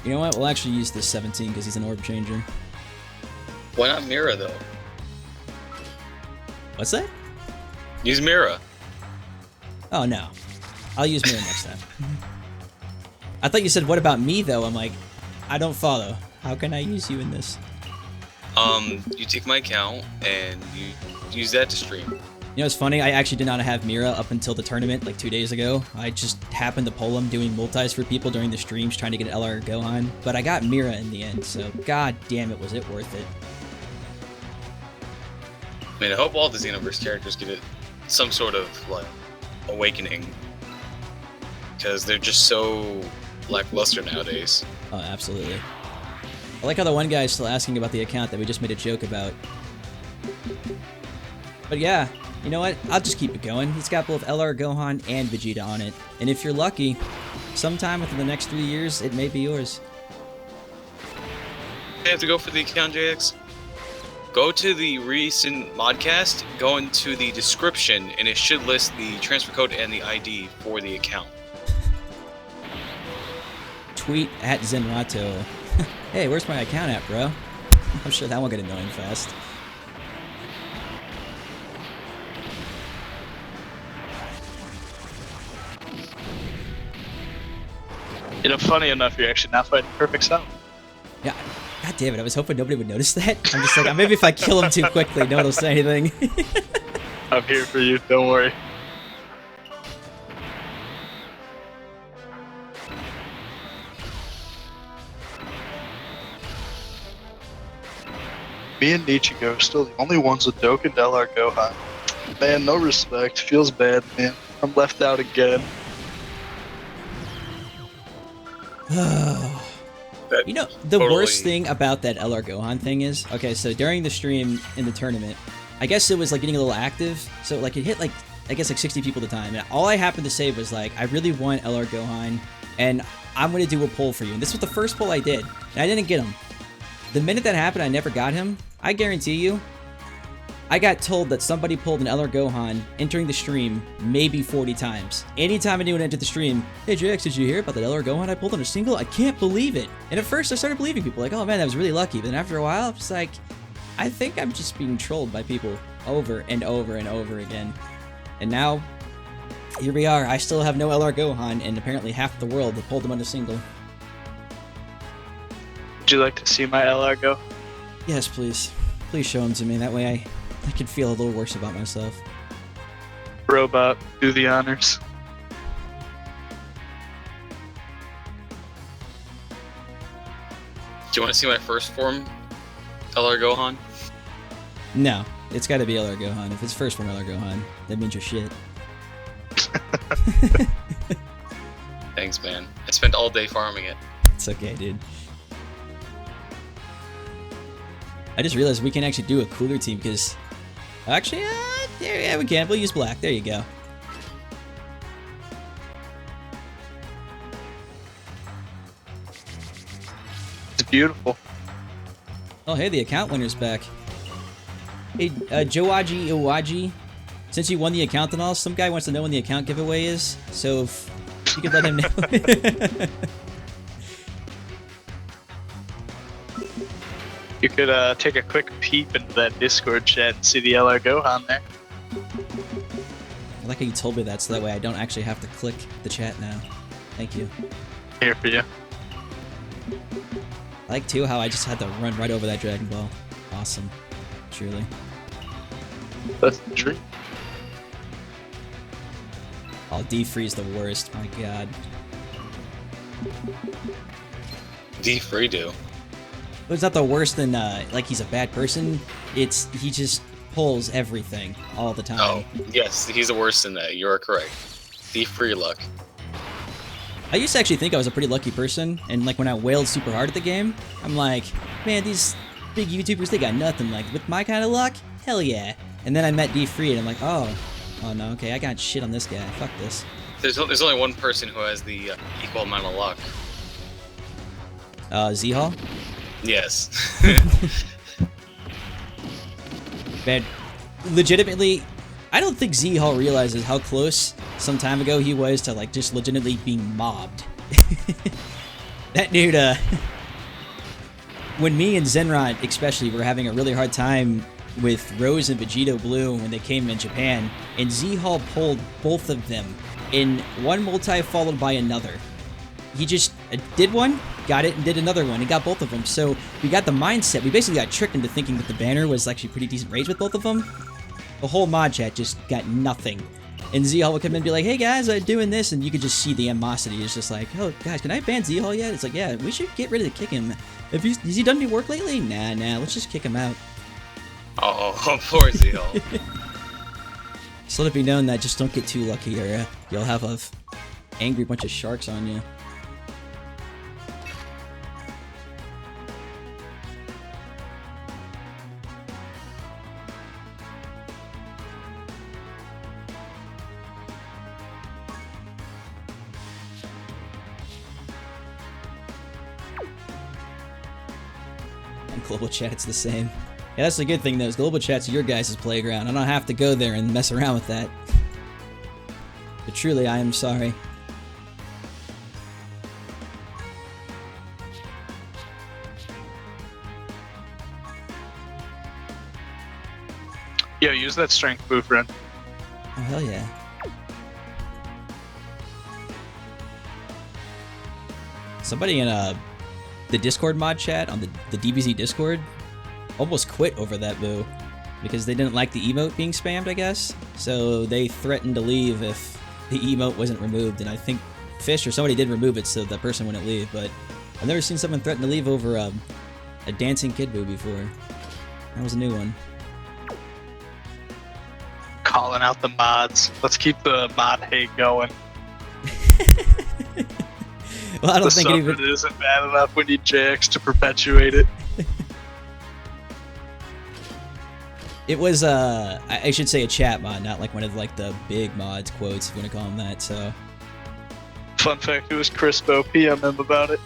You know what? We'll actually use this 17 because he's an orb changer. Why not Mira though? What's that? Use Mira. Oh, no. I'll use Mira next time. I thought you said, what about me, though? I'm like, I don't follow. How can I use you in this? You take my account and you use that to stream. You know, it's funny. I actually did not have Mira up until the tournament, like 2 days ago. I just happened to pull him doing multis for people during the streams trying to get LR Gohan. But I got Mira in the end, so god damn it, was it worth it. I mean, I hope all the Xenoverse characters get some sort of, like, awakening. Because they're just so lackluster nowadays. Oh, absolutely. I like how the one guy is still asking about the account that we just made a joke about. But yeah, you know what? I'll just keep it going. He's got both LR Gohan and Vegeta on it. And if you're lucky, sometime within the next 3 years, it may be yours. You have to go for the account, JX. Go to the recent modcast, go into the description, and it should list the transfer code and the ID for the account. Tweet at Zenrato. Hey, where's my account at, bro? I'm sure that won't get annoying fast. You know, funny enough, you're actually not fighting perfect sound. Yeah, god damn it, I was hoping nobody would notice that. I'm just like, maybe if I kill him too quickly, no one will say anything. I'm here for you, don't worry. Me and Nichigo are still the only ones with Dokkan LR Gohan. Man, no respect. Feels bad, man. I'm left out again. You know, the worst thing about that LR Gohan thing is, okay, so during the stream in the tournament, I guess it was like getting a little active, so like it hit like, I guess like 60 people at a time, and all I happened to say was like, I really want LR Gohan, and I'm gonna do a poll for you, and this was the first poll I did, and I didn't get him. The minute that happened, I never got him. I guarantee you, I got told that somebody pulled an LR Gohan entering the stream maybe 40 times. Anytime anyone entered the stream, hey JX, did you hear about that LR Gohan I pulled on a single? I can't believe it. And at first I started believing people, like, oh man, that was really lucky. But then after a while, I'm just like, I think I'm just being trolled by people over and over and over again. And now, here we are. I still have no LR Gohan, and apparently half the world have pulled him on a single. Would you like to see my LR go? Yes, please. Please show him to me. That way I can feel a little worse about myself. Robot, do the honors. Do you want to see my first form, LR Gohan? No, it's got to be LR Gohan. If it's first from LR Gohan, that means you're shit. Thanks, man. I spent all day farming it. It's okay, dude. I just realized we can actually do a cooler team because... Actually, yeah, we can. We'll use black. There you go. It's beautiful. Oh, hey, the account winner's back. Hey, Joaji Iwaji, since you won the account and all, some guy wants to know when the account giveaway is, so if you could let him know. You could take a quick peep into that Discord chat and see the LR Gohan there. I like how you told me that, so that way I don't actually have to click the chat now. Thank you. Here for you. I like, too, how I just had to run right over that Dragon Ball. Awesome. Truly. That's the dream. Oh, D-Free's the worst. My God. D-Free do. It's not the worst than like he's a bad person. It's he just pulls everything all the time. Oh, yes, he's the worst in that. You are correct. D-Free luck. I used to actually think I was a pretty lucky person, and like when I wailed super hard at the game, I'm like, man, these big YouTubers, they got nothing. Like with my kind of luck, hell yeah. And then I met D-Free, and I'm like, oh no, okay, I got shit on this guy. Fuck this. There's only one person who has the equal amount of luck. Z-Hall? Yes. Man, legitimately, I don't think Z-Hall realizes how close some time ago he was to like just legitimately being mobbed. That dude, when me and Shenron especially were having a really hard time with Rose and Vegeta Blue when they came in Japan, and Z-Hall pulled both of them in one multi followed by another. He just did one, got it, and did another one, and got both of them. So we got the mindset, we basically got tricked into thinking that the banner was actually pretty decent rage with both of them. The whole mod chat just got nothing. And Z-Hall would come in and be like, hey guys, I'm doing this, and you could just see the animosity. It's just like, oh guys, can I ban Z-Hall yet? It's like, yeah, we should get ready to kick him. Has he done any work lately? Nah, let's just kick him out. Oh, poor Z-Hall. Just let it be known that just don't get too lucky, or you'll have a angry bunch of sharks on you. And global chat's the same. Yeah, that's the good thing though, is global chat's your guys' playground. I don't have to go there and mess around with that. But truly, I am sorry. Yo, use that strength move, Ren. Oh, hell yeah. Somebody in the Discord mod chat on the DBZ Discord almost quit over that boo because they didn't like the emote being spammed, I guess. So they threatened to leave if the emote wasn't removed, and I think Fish or somebody did remove it so that person wouldn't leave, but I've never seen someone threaten to leave over a dancing kid boo before. That was a new one. Calling out the mods. Let's keep the mod hate going. Well, I don't The think it even... subreddit isn't bad enough. We need JX to perpetuate it. It was, I should say a chat mod, not like one of like the big mods quotes, if you want to call them that, so. Fun fact, it was Crispo. PM him about it.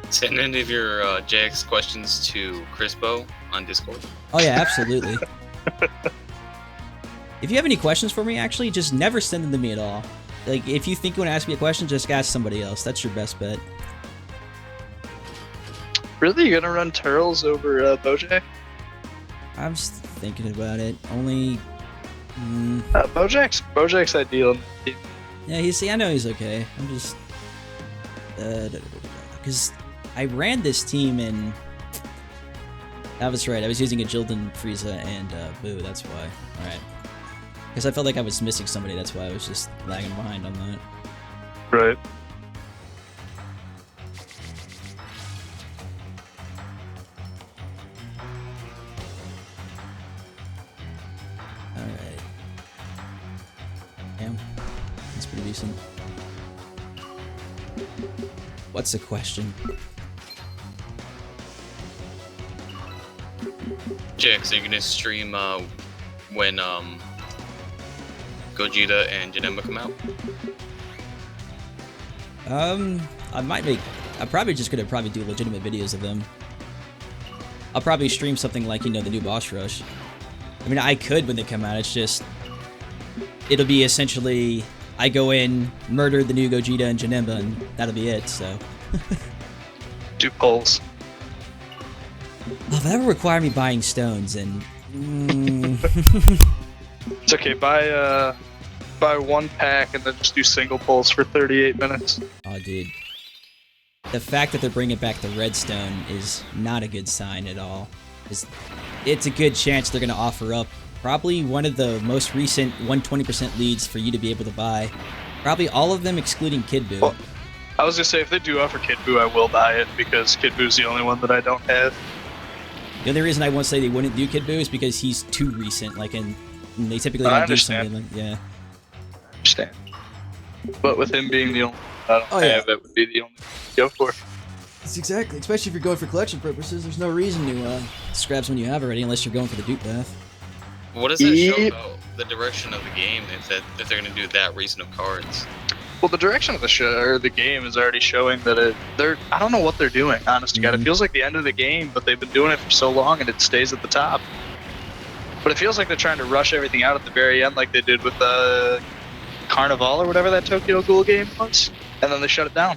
Send any of your JX questions to Crispo on Discord. Oh yeah, absolutely. If you have any questions for me, actually, just never send them to me at all. Like, if you think you want to ask me a question, just ask somebody else. That's your best bet. Really? You gonna run Turtles over Bojack? I'm just thinking about it. Only... Bojack's ideal. Yeah, see, I know he's okay. I'm just... Because I ran this team in... That was right. I was using a Jilden, Frieza, and Boo. That's why. Alright. Because I felt like I was missing somebody. That's why I was just lagging behind on that. Right. Alright. Damn. That's pretty decent. What's the question? JX, are you gonna stream when Gogeta and Janemba come out? I might make... I'm probably just gonna do legitimate videos of them. I'll probably stream something like, you know, the new boss rush. I mean, I could when they come out, it's just... It'll be essentially... I go in, murder the new Gogeta and Janemba, and that'll be it, so... 2 polls. Well, if that ever require me buying stones, and... It's okay. Buy 1 pack and then just do single polls for 38 minutes. Oh, dude. The fact that they're bringing back the redstone is not a good sign at all. it's a good chance they're going to offer up probably one of the most recent 120% leads for you to be able to buy. Probably all of them excluding Kid Buu. Well, I was gonna say if they do offer Kid Buu, I will buy it because Kid Buu's the only one that I don't have. The only reason I won't say they wouldn't do Kid Buu is because he's too recent. Like, and they typically don't do something like, yeah. I understand. But with him being the only one I don't have, that would be the only one to go for. That's exactly. Especially if you're going for collection purposes, there's no reason to scrap someone you have already unless you're going for the dupe path. What does that show about the direction of the game if they're going to do that reason of cards? Well, the direction of the show or the game is already showing that they're. I don't know what they're doing. Honest to God, it feels like the end of the game, but they've been doing it for so long, and it stays at the top. But it feels like they're trying to rush everything out at the very end, like they did with the Carnival or whatever that Tokyo Ghoul game was, and then they shut it down.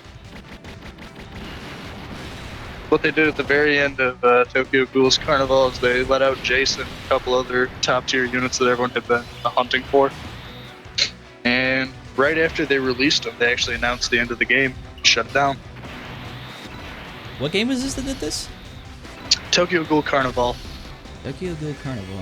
What they did at the very end of Tokyo Ghoul's Carnival is they let out Jason and a couple other top-tier units that everyone had been hunting for, and right after they released them, they actually announced the end of the game, shut it down. What game was this that did this? Tokyo Ghoul Carnival. Tokyo Ghoul Carnival.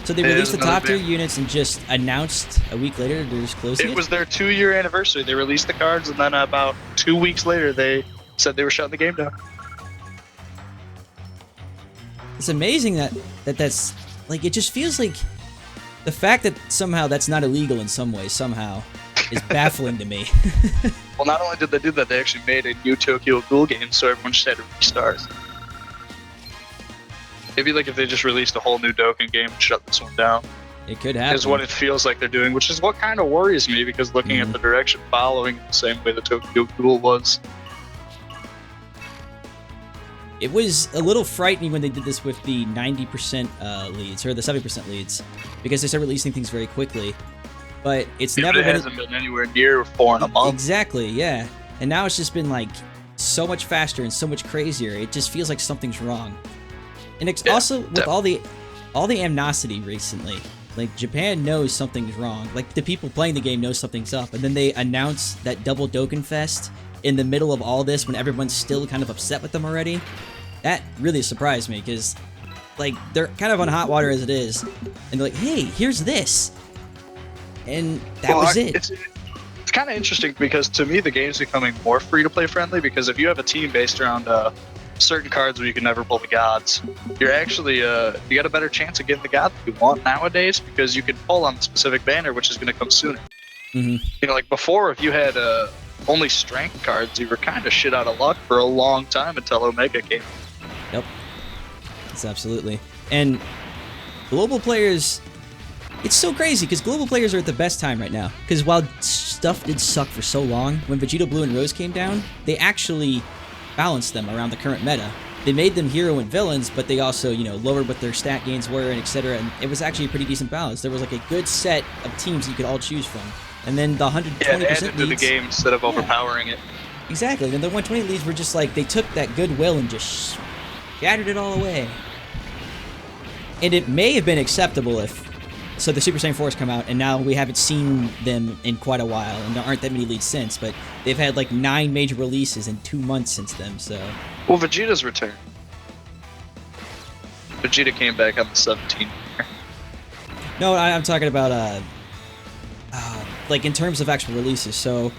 So they released the top tier units and just announced a week later they're just closing it? It was their 2-year anniversary. They released the cards, and then about 2 weeks later, they said they were shutting the game down. It's amazing that's like, it just feels like the fact that somehow that's not illegal in some way somehow is baffling to me. Well, not only did they do that, they actually made a new Tokyo Ghoul game, so everyone just had to restart. Maybe like if they just released a whole new Dokkan game and shut this one down. It could happen. Is what it feels like they're doing, which is what kind of worries me, because looking at the direction following the same way the Tokyo Ghoul was. It was a little frightening when they did this with the 90% leads, or the 70% leads, because they started releasing things very quickly. But it's never been... It hasn't been anywhere near 4 in a month. Exactly, yeah. And now it's just been like so much faster and so much crazier. It just feels like something's wrong. And it's also with all the amnosity recently, like Japan knows something's wrong. Like the people playing the game know something's up, and then they announce that double Dokkan Fest in the middle of all this when everyone's still kind of upset with them already. That really surprised me, because like they're kind of on hot water as it is, and they're like, hey, here's this, and that was it. It's kind of interesting, because to me the game's becoming more free-to-play friendly, because if you have a team based around certain cards where you can never pull the gods, you're actually you got a better chance of getting the god that you want nowadays, because you can pull on the specific banner, which is going to come sooner. You know, like before, if you had only strength cards, you were kind of shit out of luck for a long time until Omega came. Yep. It's absolutely. And global players, it's so crazy because global players are at the best time right now. Because while stuff did suck for so long, when Vegeta Blue and Rose came down, they actually balanced them around the current meta. They made them hero and villains, but they also, you know, lowered what their stat gains were and etc. And it was actually a pretty decent balance. There was like a good set of teams you could all choose from. And then the 120% added to the game instead of overpowering it. Exactly. And the 120 leads were just like, they took that goodwill and just scattered it all away. And it may have been acceptable if... So the Super Saiyan 4s come out, and now we haven't seen them in quite a while, and there aren't that many leads since, but they've had like 9 major releases in 2 months since then, so... Well, Vegeta's returned. Vegeta came back on the 17th. No, I'm talking about, like in terms of actual releases, so...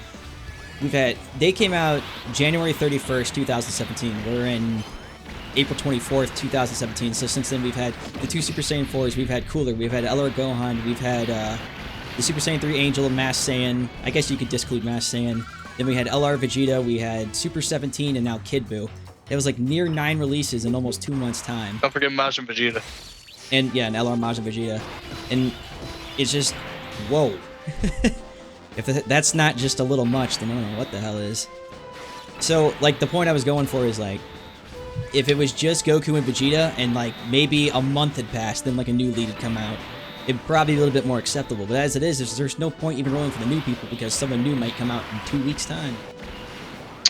We've had... They came out January 31st, 2017. We're in April 24th, 2017. So since then, we've had the 2 Super Saiyan 4s, we've had Cooler, we've had LR Gohan, we've had the Super Saiyan 3 Angel, Masked Saiyan. I guess you could disclude Masked Saiyan. Then we had LR Vegeta, we had Super 17, and now Kid Buu. It was like near 9 releases in almost 2 months' time. Don't forget Majin Vegeta. And yeah, and LR Majin Vegeta. And it's just, whoa. If that's not just a little much, then I don't know what the hell is. So, like, the point I was going for is, like, if it was just Goku and Vegeta, and, like, maybe a month had passed, then, like, a new lead had come out, it'd probably be a little bit more acceptable. But as it is, there's no point even rolling for the new people, because someone new might come out in 2 weeks' time.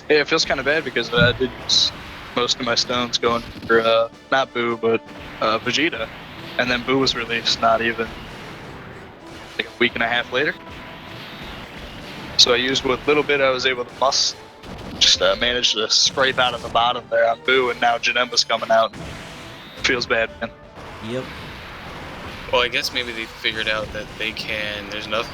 Yeah, it feels kind of bad, because I did use most of my stones going for, not Buu, but Vegeta. And then Buu was released not even, like, a week and a half later. So I used what little bit I was able to bust. Just managed to scrape out of the bottom there on Buu, and now Janemba's coming out. Feels bad, man. Yep. Well, I guess maybe they figured out that they can. There's enough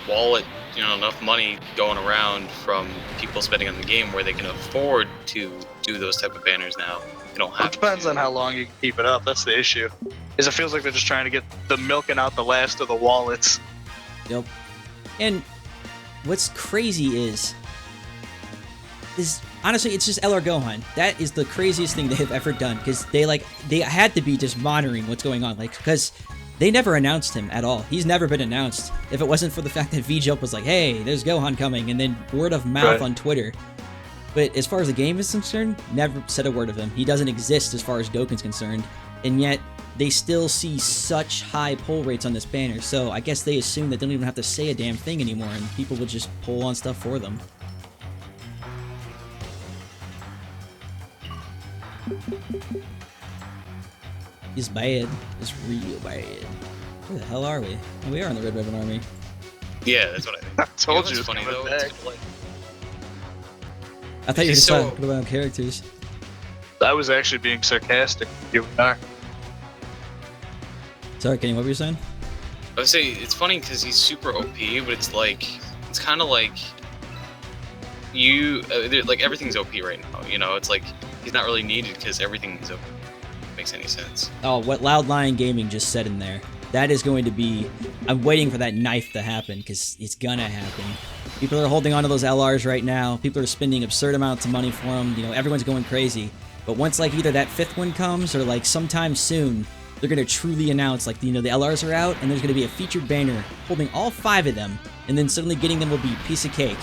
wallet, enough money going around from people spending on the game where they can afford to do those type of banners now. They don't have It depends to. on how long you can keep it up. That's the issue. Is it feels like they're just trying to get the milking out the last of the wallets. Yep. And what's crazy is honestly, it's just LR Gohan. That is the craziest thing they have ever done, because they had to be just monitoring what's going on, because they never announced him at all. He's never been announced. If it wasn't for the fact that VJump was like, hey, there's Gohan coming, and then word of mouth on Twitter. But as far as the game is concerned, never said a word of him. He doesn't exist as far as Goku's concerned, and yet they still see such high pull rates on this banner. So I guess they assume that they don't even have to say a damn thing anymore, and people will just pull on stuff for them. He's bad. It's real bad. Where the hell are we? Oh, we are in the Red Ribbon Army. Yeah, that's what I think. I told you It's it's funny coming though. back. It's like, I thought you were just So- talking about characters. I was actually being sarcastic. You are. Sorry, Kenny, what were you saying? I would say it's funny because he's super OP, but it's kind of like like everything's OP right now. It's like he's not really needed because everything is OP. Makes any sense. Oh, what Loud Lion Gaming just said in there. That is going to be... I'm waiting for that knife to happen, because it's gonna happen. People are holding on to those LRs right now. People are spending absurd amounts of money for them. Everyone's going crazy. But once, either that 5th one comes, or, sometime soon, they're gonna truly announce, the LRs are out, and there's gonna be a featured banner holding all 5 of them, and then suddenly getting them will be a piece of cake.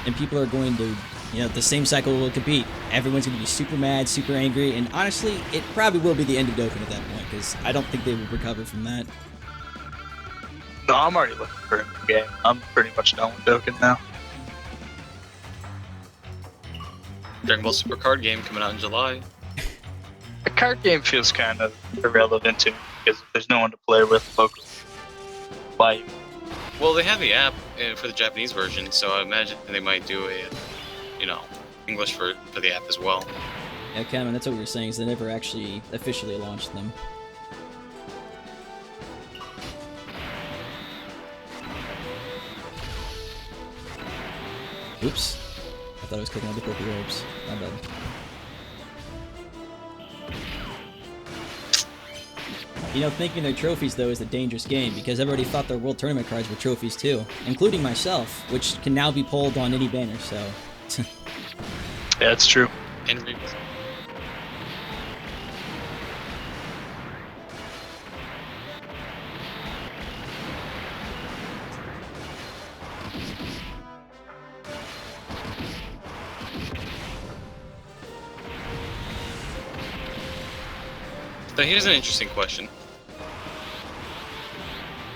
And people are going to... the same cycle will compete. Everyone's going to be super mad, super angry, and honestly, it probably will be the end of Dokkan at that point, because I don't think they will recover from that. No, I'm already looking for a new game. I'm pretty much done with Dokkan now. Dragon Ball Super card game coming out in July. The card game feels kind of irrelevant to me because there's no one to play with locally. Why? Well, they have the app for the Japanese version, so I imagine they might do a, English for the app as well. Yeah, Cameron, that's what we were saying, is they never actually officially launched them. Oops. I thought I was clicking on the purple orbs. My bad. Thinking they're trophies, though, is a dangerous game, because everybody thought their World Tournament cards were trophies, too. Including myself, which can now be pulled on any banner, so... Yeah, it's true. And re- So here's an interesting question.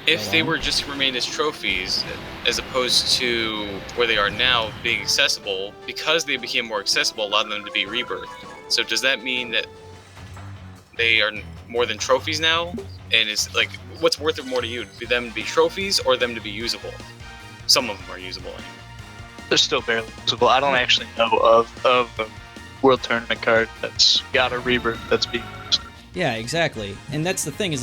If they were just to remain as trophies, as opposed to where they are now being accessible, because they became more accessible, allowed them to be rebirthed. So does that mean that they are more than trophies now? And is what's worth it more to you? For them to be trophies or them to be usable? Some of them are usable. They're still barely usable. I don't actually know of a World Tournament card that's got a rebirth that's being used. Yeah, exactly. And that's the thing, is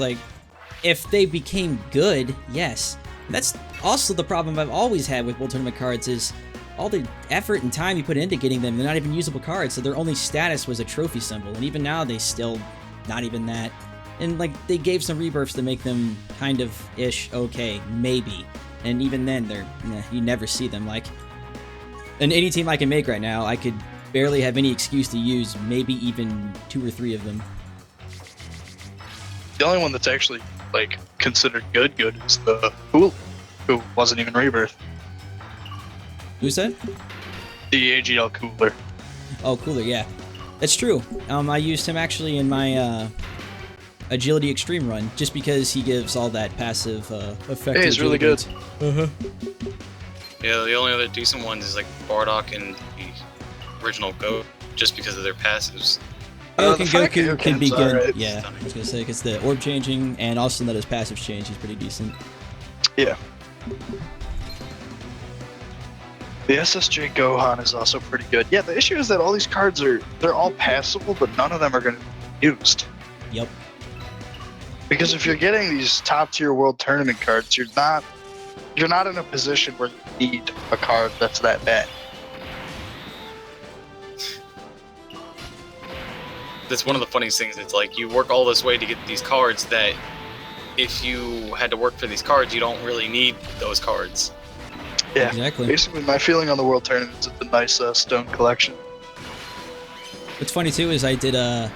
if they became good, yes. That's also the problem I've always had with World Tournament cards, is all the effort and time you put into getting them, they're not even usable cards, so their only status was a trophy symbol, and even now they still not even that. And they gave some rebirths to make them kind of ish okay, maybe. And even then you never see them. In any team I can make right now, I could barely have any excuse to use maybe even 2 or 3 of them. The only one that's actually considered good is the Cooler, who wasn't even rebirth. Who's that? The AGL Cooler. Oh, Cooler, yeah. That's true. I used him actually in my Agility Extreme run, just because he gives all that passive effect. Hey, he's really good. Uh-huh. Yeah, the only other decent ones is Bardock and the original Goat, just because of their passives. Goku Goku can be Ken's good. alright. Yeah, I was gonna say, because the orb changing and also that his passives change, he's pretty decent. Yeah. The SSJ Gohan is also pretty good. Yeah, the issue is that all these cards they're all passable, but none of them are going to be used. Yep. Because if you're getting these top tier world tournament cards, you're not in a position where you need a card that's that bad. That's one of the funniest things. It's like you work all this way to get these cards that if you had to work for these cards, you don't really need those cards. Yeah, Exactly. basically my feeling on the world tournament is it's a nice stone collection. What's funny too is I did a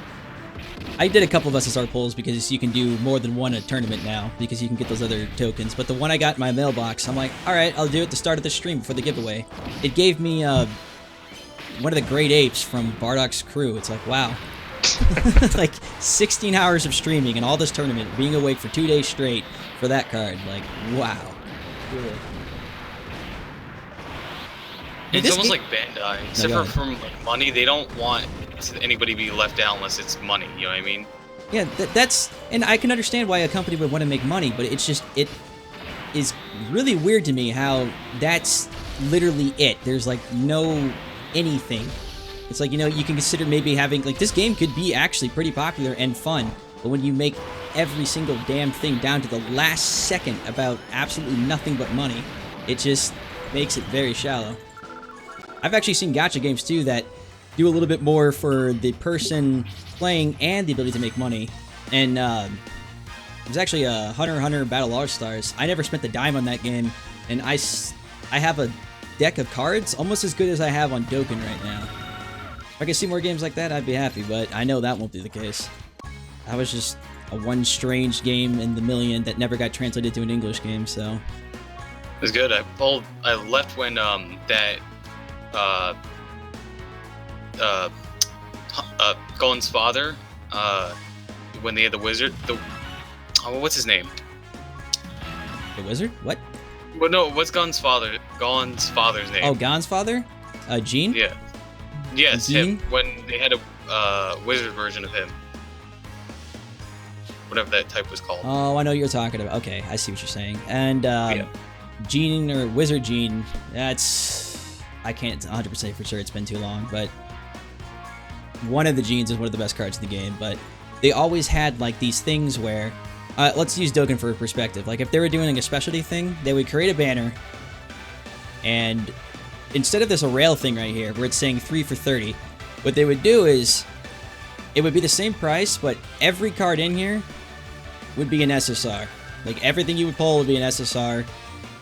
couple of SSR pulls because you can do more than one a tournament now because you can get those other tokens. But the one I got in my mailbox, I'm like, all right, I'll do it at the start of the stream before the giveaway. It gave me one of the great apes from Bardock's crew. It's like, wow. Like 16 hours of streaming and all this tournament, being awake for 2 days straight for that card. Like, wow. Cool. It's almost like Bandai. Except go for from like, money, they don't want anybody to be left out unless it's money. You know what I mean? Yeah, that's, and I can understand why a company would want to make money, but it's just, it is really weird to me how that's literally it. There's like no anything. It's like, you know, you can consider maybe having, like, this game could be actually pretty popular and fun, but when you make every single damn thing down to the last second about absolutely nothing but money, it just makes it very shallow. I've actually seen gacha games too that do a little bit more for the person playing and the ability to make money. And there's actually a Hunter x Hunter Battle All-Stars. I never spent the dime on that game, and I have a deck of cards almost as good as I have on Dokkan right now. If I could see more games like that, I'd be happy, but I know that won't be the case. That was just a one strange game in the million that never got translated to an English game, so... It was good. I left when Golen's father, when they had the wizard, what's his name? The wizard? What? Well, no, what's Golen's father's name? Oh, Gon's father? Gene? Yeah. Yes, Gene? him. When they had a wizard version of him. Whatever that type was called. Oh, I know what you're talking about. Okay, I see what you're saying. And, Yeah. Gene, or Wizard Gene, that's... I can't 100% say for sure, it's been too long, but... One of the Genes is one of the best cards in the game, but they always had, like, these things where... let's use Dokkan for perspective. Like, if they were doing like, a specialty thing, they would create a banner, and instead of this a rail thing right here, where it's saying 3 for 30, what they would do is, it would be the same price, but every card in here would be an SSR. Like, everything you would pull would be an SSR,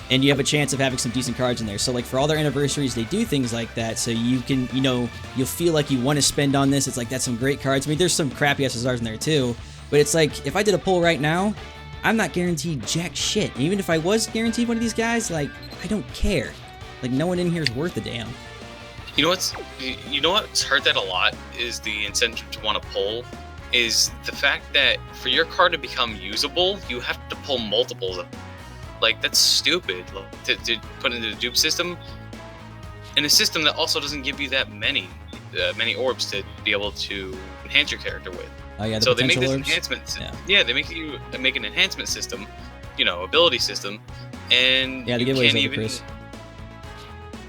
and you have a chance of having some decent cards in there. So, like, for all their anniversaries, they do things like that, so you can, you know, you'll feel like you want to spend on this. It's like, that's some great cards. I mean, there's some crappy SSRs in there, too, but it's like, if I did a pull right now, I'm not guaranteed jack shit. And even if I was guaranteed one of these guys, like, I don't care. Like, no one in here is worth a damn. You know what's hurt that a lot is the incentive to want to pull is the fact that for your card to become usable, you have to pull multiples of. Like, that's stupid to put into the dupe system, in a system that also doesn't give you that many orbs to be able to enhance your character with. Oh yeah, the So they make potential this orbs? enhancement. Yeah. Yeah, they make an enhancement system, you know, ability system, and Yeah, the you giveaway's can't over, even. Chris.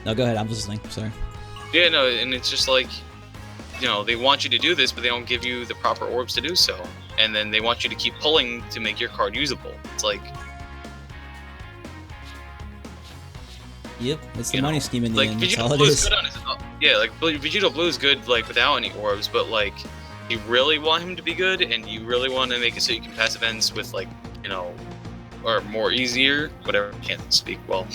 No, go ahead. I'm listening. Sorry. Yeah, no, and it's just like, you know, they want you to do this, but they don't give you the proper orbs to do so, and then they want you to keep pulling to make your card usable. It's like, Yep, it's the you know, money scheme in the like end. That's Vegeta all it Blue is is. good on his own. Yeah, like Vegeta Blue is good like without any orbs, but like you really want him to be good, and you really want to make it so you can pass events with like, you know, or more easier, whatever. I can't speak well.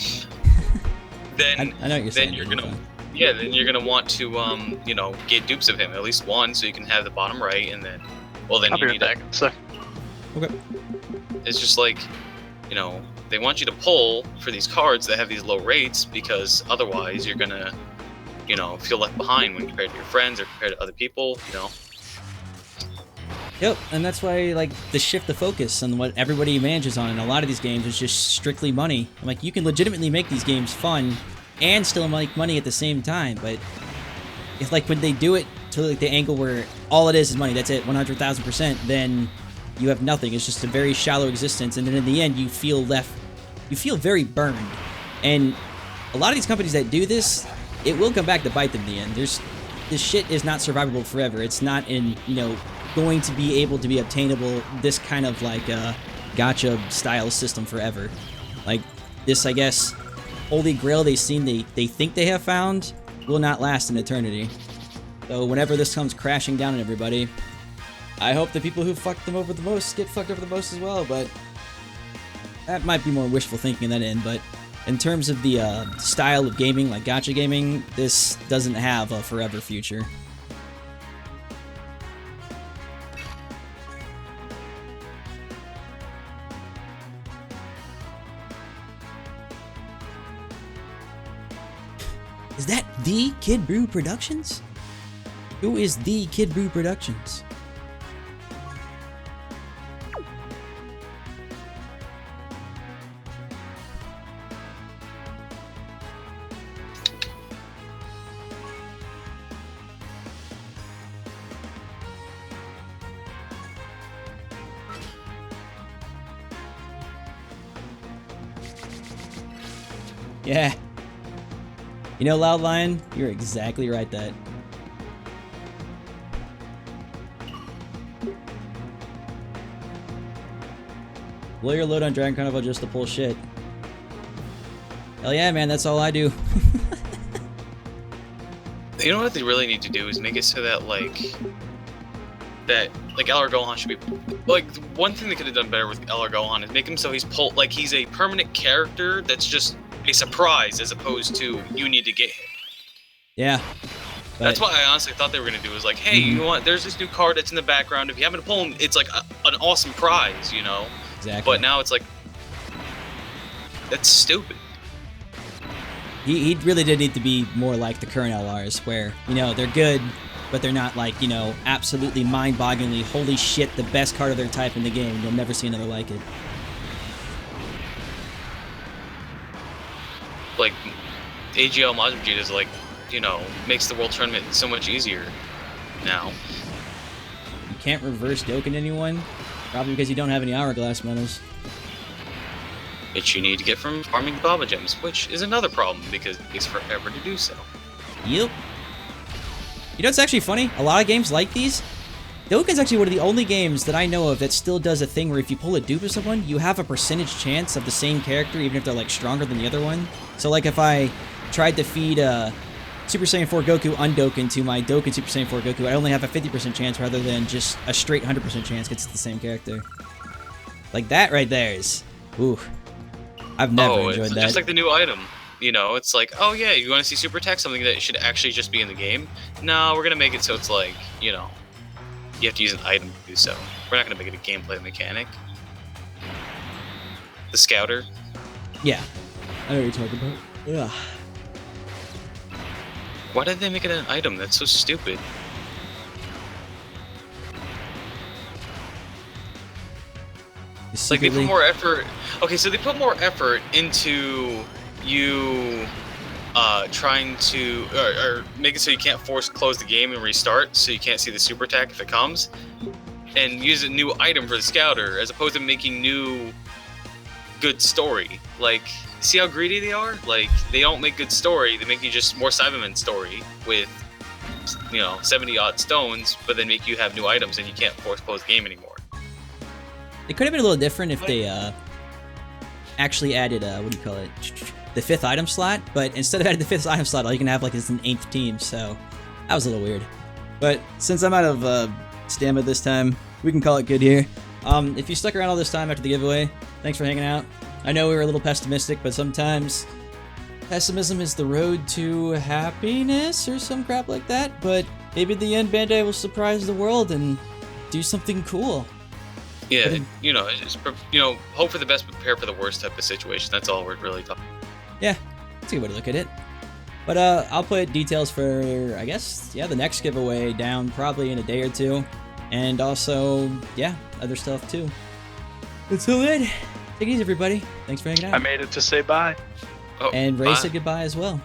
Then I know what you're saying. you're gonna then you're gonna want to you know, get dupes of him, at least one, so you can have the bottom right, and then then I'll be you right need back. So, Okay. it's just like, you know, they want you to pull for these cards that have these low rates, because otherwise you're gonna, you know, feel left behind when compared to your friends or compared to other people, you know. Yep, and that's why, like, the shift the focus on what everybody manages on in a lot of these games is just strictly money. Like, you can legitimately make these games fun and still make money at the same time, but if, like, when they do it to, like, the angle where all it is money, that's it, 100,000%, then you have nothing. It's just a very shallow existence, and then in the end, you feel very burned. And a lot of these companies that do this, it will come back to bite them in the end. This shit is not survivable forever. It's not in, you know, going to be able to be obtainable this kind of like gacha style system forever. Like this, I guess, holy grail they think they have found will not last an eternity. So whenever this comes crashing down on everybody, I hope the people who fucked them over the most get fucked over the most as well, but that might be more wishful thinking than in. But in terms of the style of gaming, like gacha gaming, this doesn't have a forever future. Is that the Kid Brew Productions? Who is the Kid Brew Productions? Yeah. You know, Loud Lion, you're exactly right that. Blow your load on Dragon Carnival just to pull shit. Hell yeah, man, that's all I do. You know what they really need to do is make it so that like Eller Gohan should be like one thing they could have done better with Eller Gohan is make him so he's a permanent character that's just a surprise as opposed to you need to get him. Yeah. That's what I honestly thought they were gonna do is like, hey, you know what? There's this new card that's in the background. If you happen to pull him, it's like an awesome prize, you know. Exactly. But now it's like that's stupid. He really did need to be more like the current LRs, where, you know, they're good, but they're not like, you know, absolutely mind-bogglingly, holy shit, the best card of their type in the game. You'll never see another like it. Like, AGL Majin Vegeta is like, you know, makes the World Tournament so much easier now. You can't reverse Dokkan anyone, probably because you don't have any Hourglass medals. Which you need to get from farming the Baba Gems, which is another problem because it takes forever to do so. Yep. You know what's actually funny? A lot of games like these, Dokkan's actually one of the only games that I know of that still does a thing where if you pull a dupe of someone, you have a percentage chance of the same character even if they're like stronger than the other one. So like if I tried to feed Super Saiyan 4 Goku Undoken to my Dokkan Super Saiyan 4 Goku, I only have a 50% chance rather than just a straight 100% chance because it's the same character. Like that right there is... Ooh. I've never enjoyed it's that. Just like the new item. You know, it's like, oh yeah, you want to see Super Tech, something that should actually just be in the game? No, we're going to make it so it's like, you know, you have to use an item to do so. We're not going to make it a gameplay mechanic. The Scouter. Yeah. I know what you're talking about. Ugh. Why did they make it an item? That's so stupid. Like, they put more effort... Okay, so they put more effort into you trying to... Or make it so you can't close the game and restart, so you can't see the super attack if it comes, and use a new item for the Scouter, as opposed to making new good story. Like, see how greedy they are? Like, they don't make good story, they make you just more Cyberman story with, you know, 70-odd stones, but then make you have new items and you can't close the game anymore. It could have been a little different if they actually added, what do you call it? The 5th item slot, but instead of adding the 5th item slot, all you can have like is an 8th team, so that was a little weird. But since I'm out of stamina this time, we can call it good here. If you stuck around all this time after the giveaway, thanks for hanging out. I know we were a little pessimistic, but sometimes pessimism is the road to happiness or some crap like that, but maybe at the end Bandai will surprise the world and do something cool. Yeah, you know, hope for the best, prepare for the worst type of situation. That's all we're really talking. Yeah, that's a good way to look at it. But I'll put details for, I guess, yeah, the next giveaway down probably in a day or two. And also, yeah, other stuff too. Until then, take it easy, everybody. Thanks for hanging out. I made it to say bye. And Ray said goodbye as well.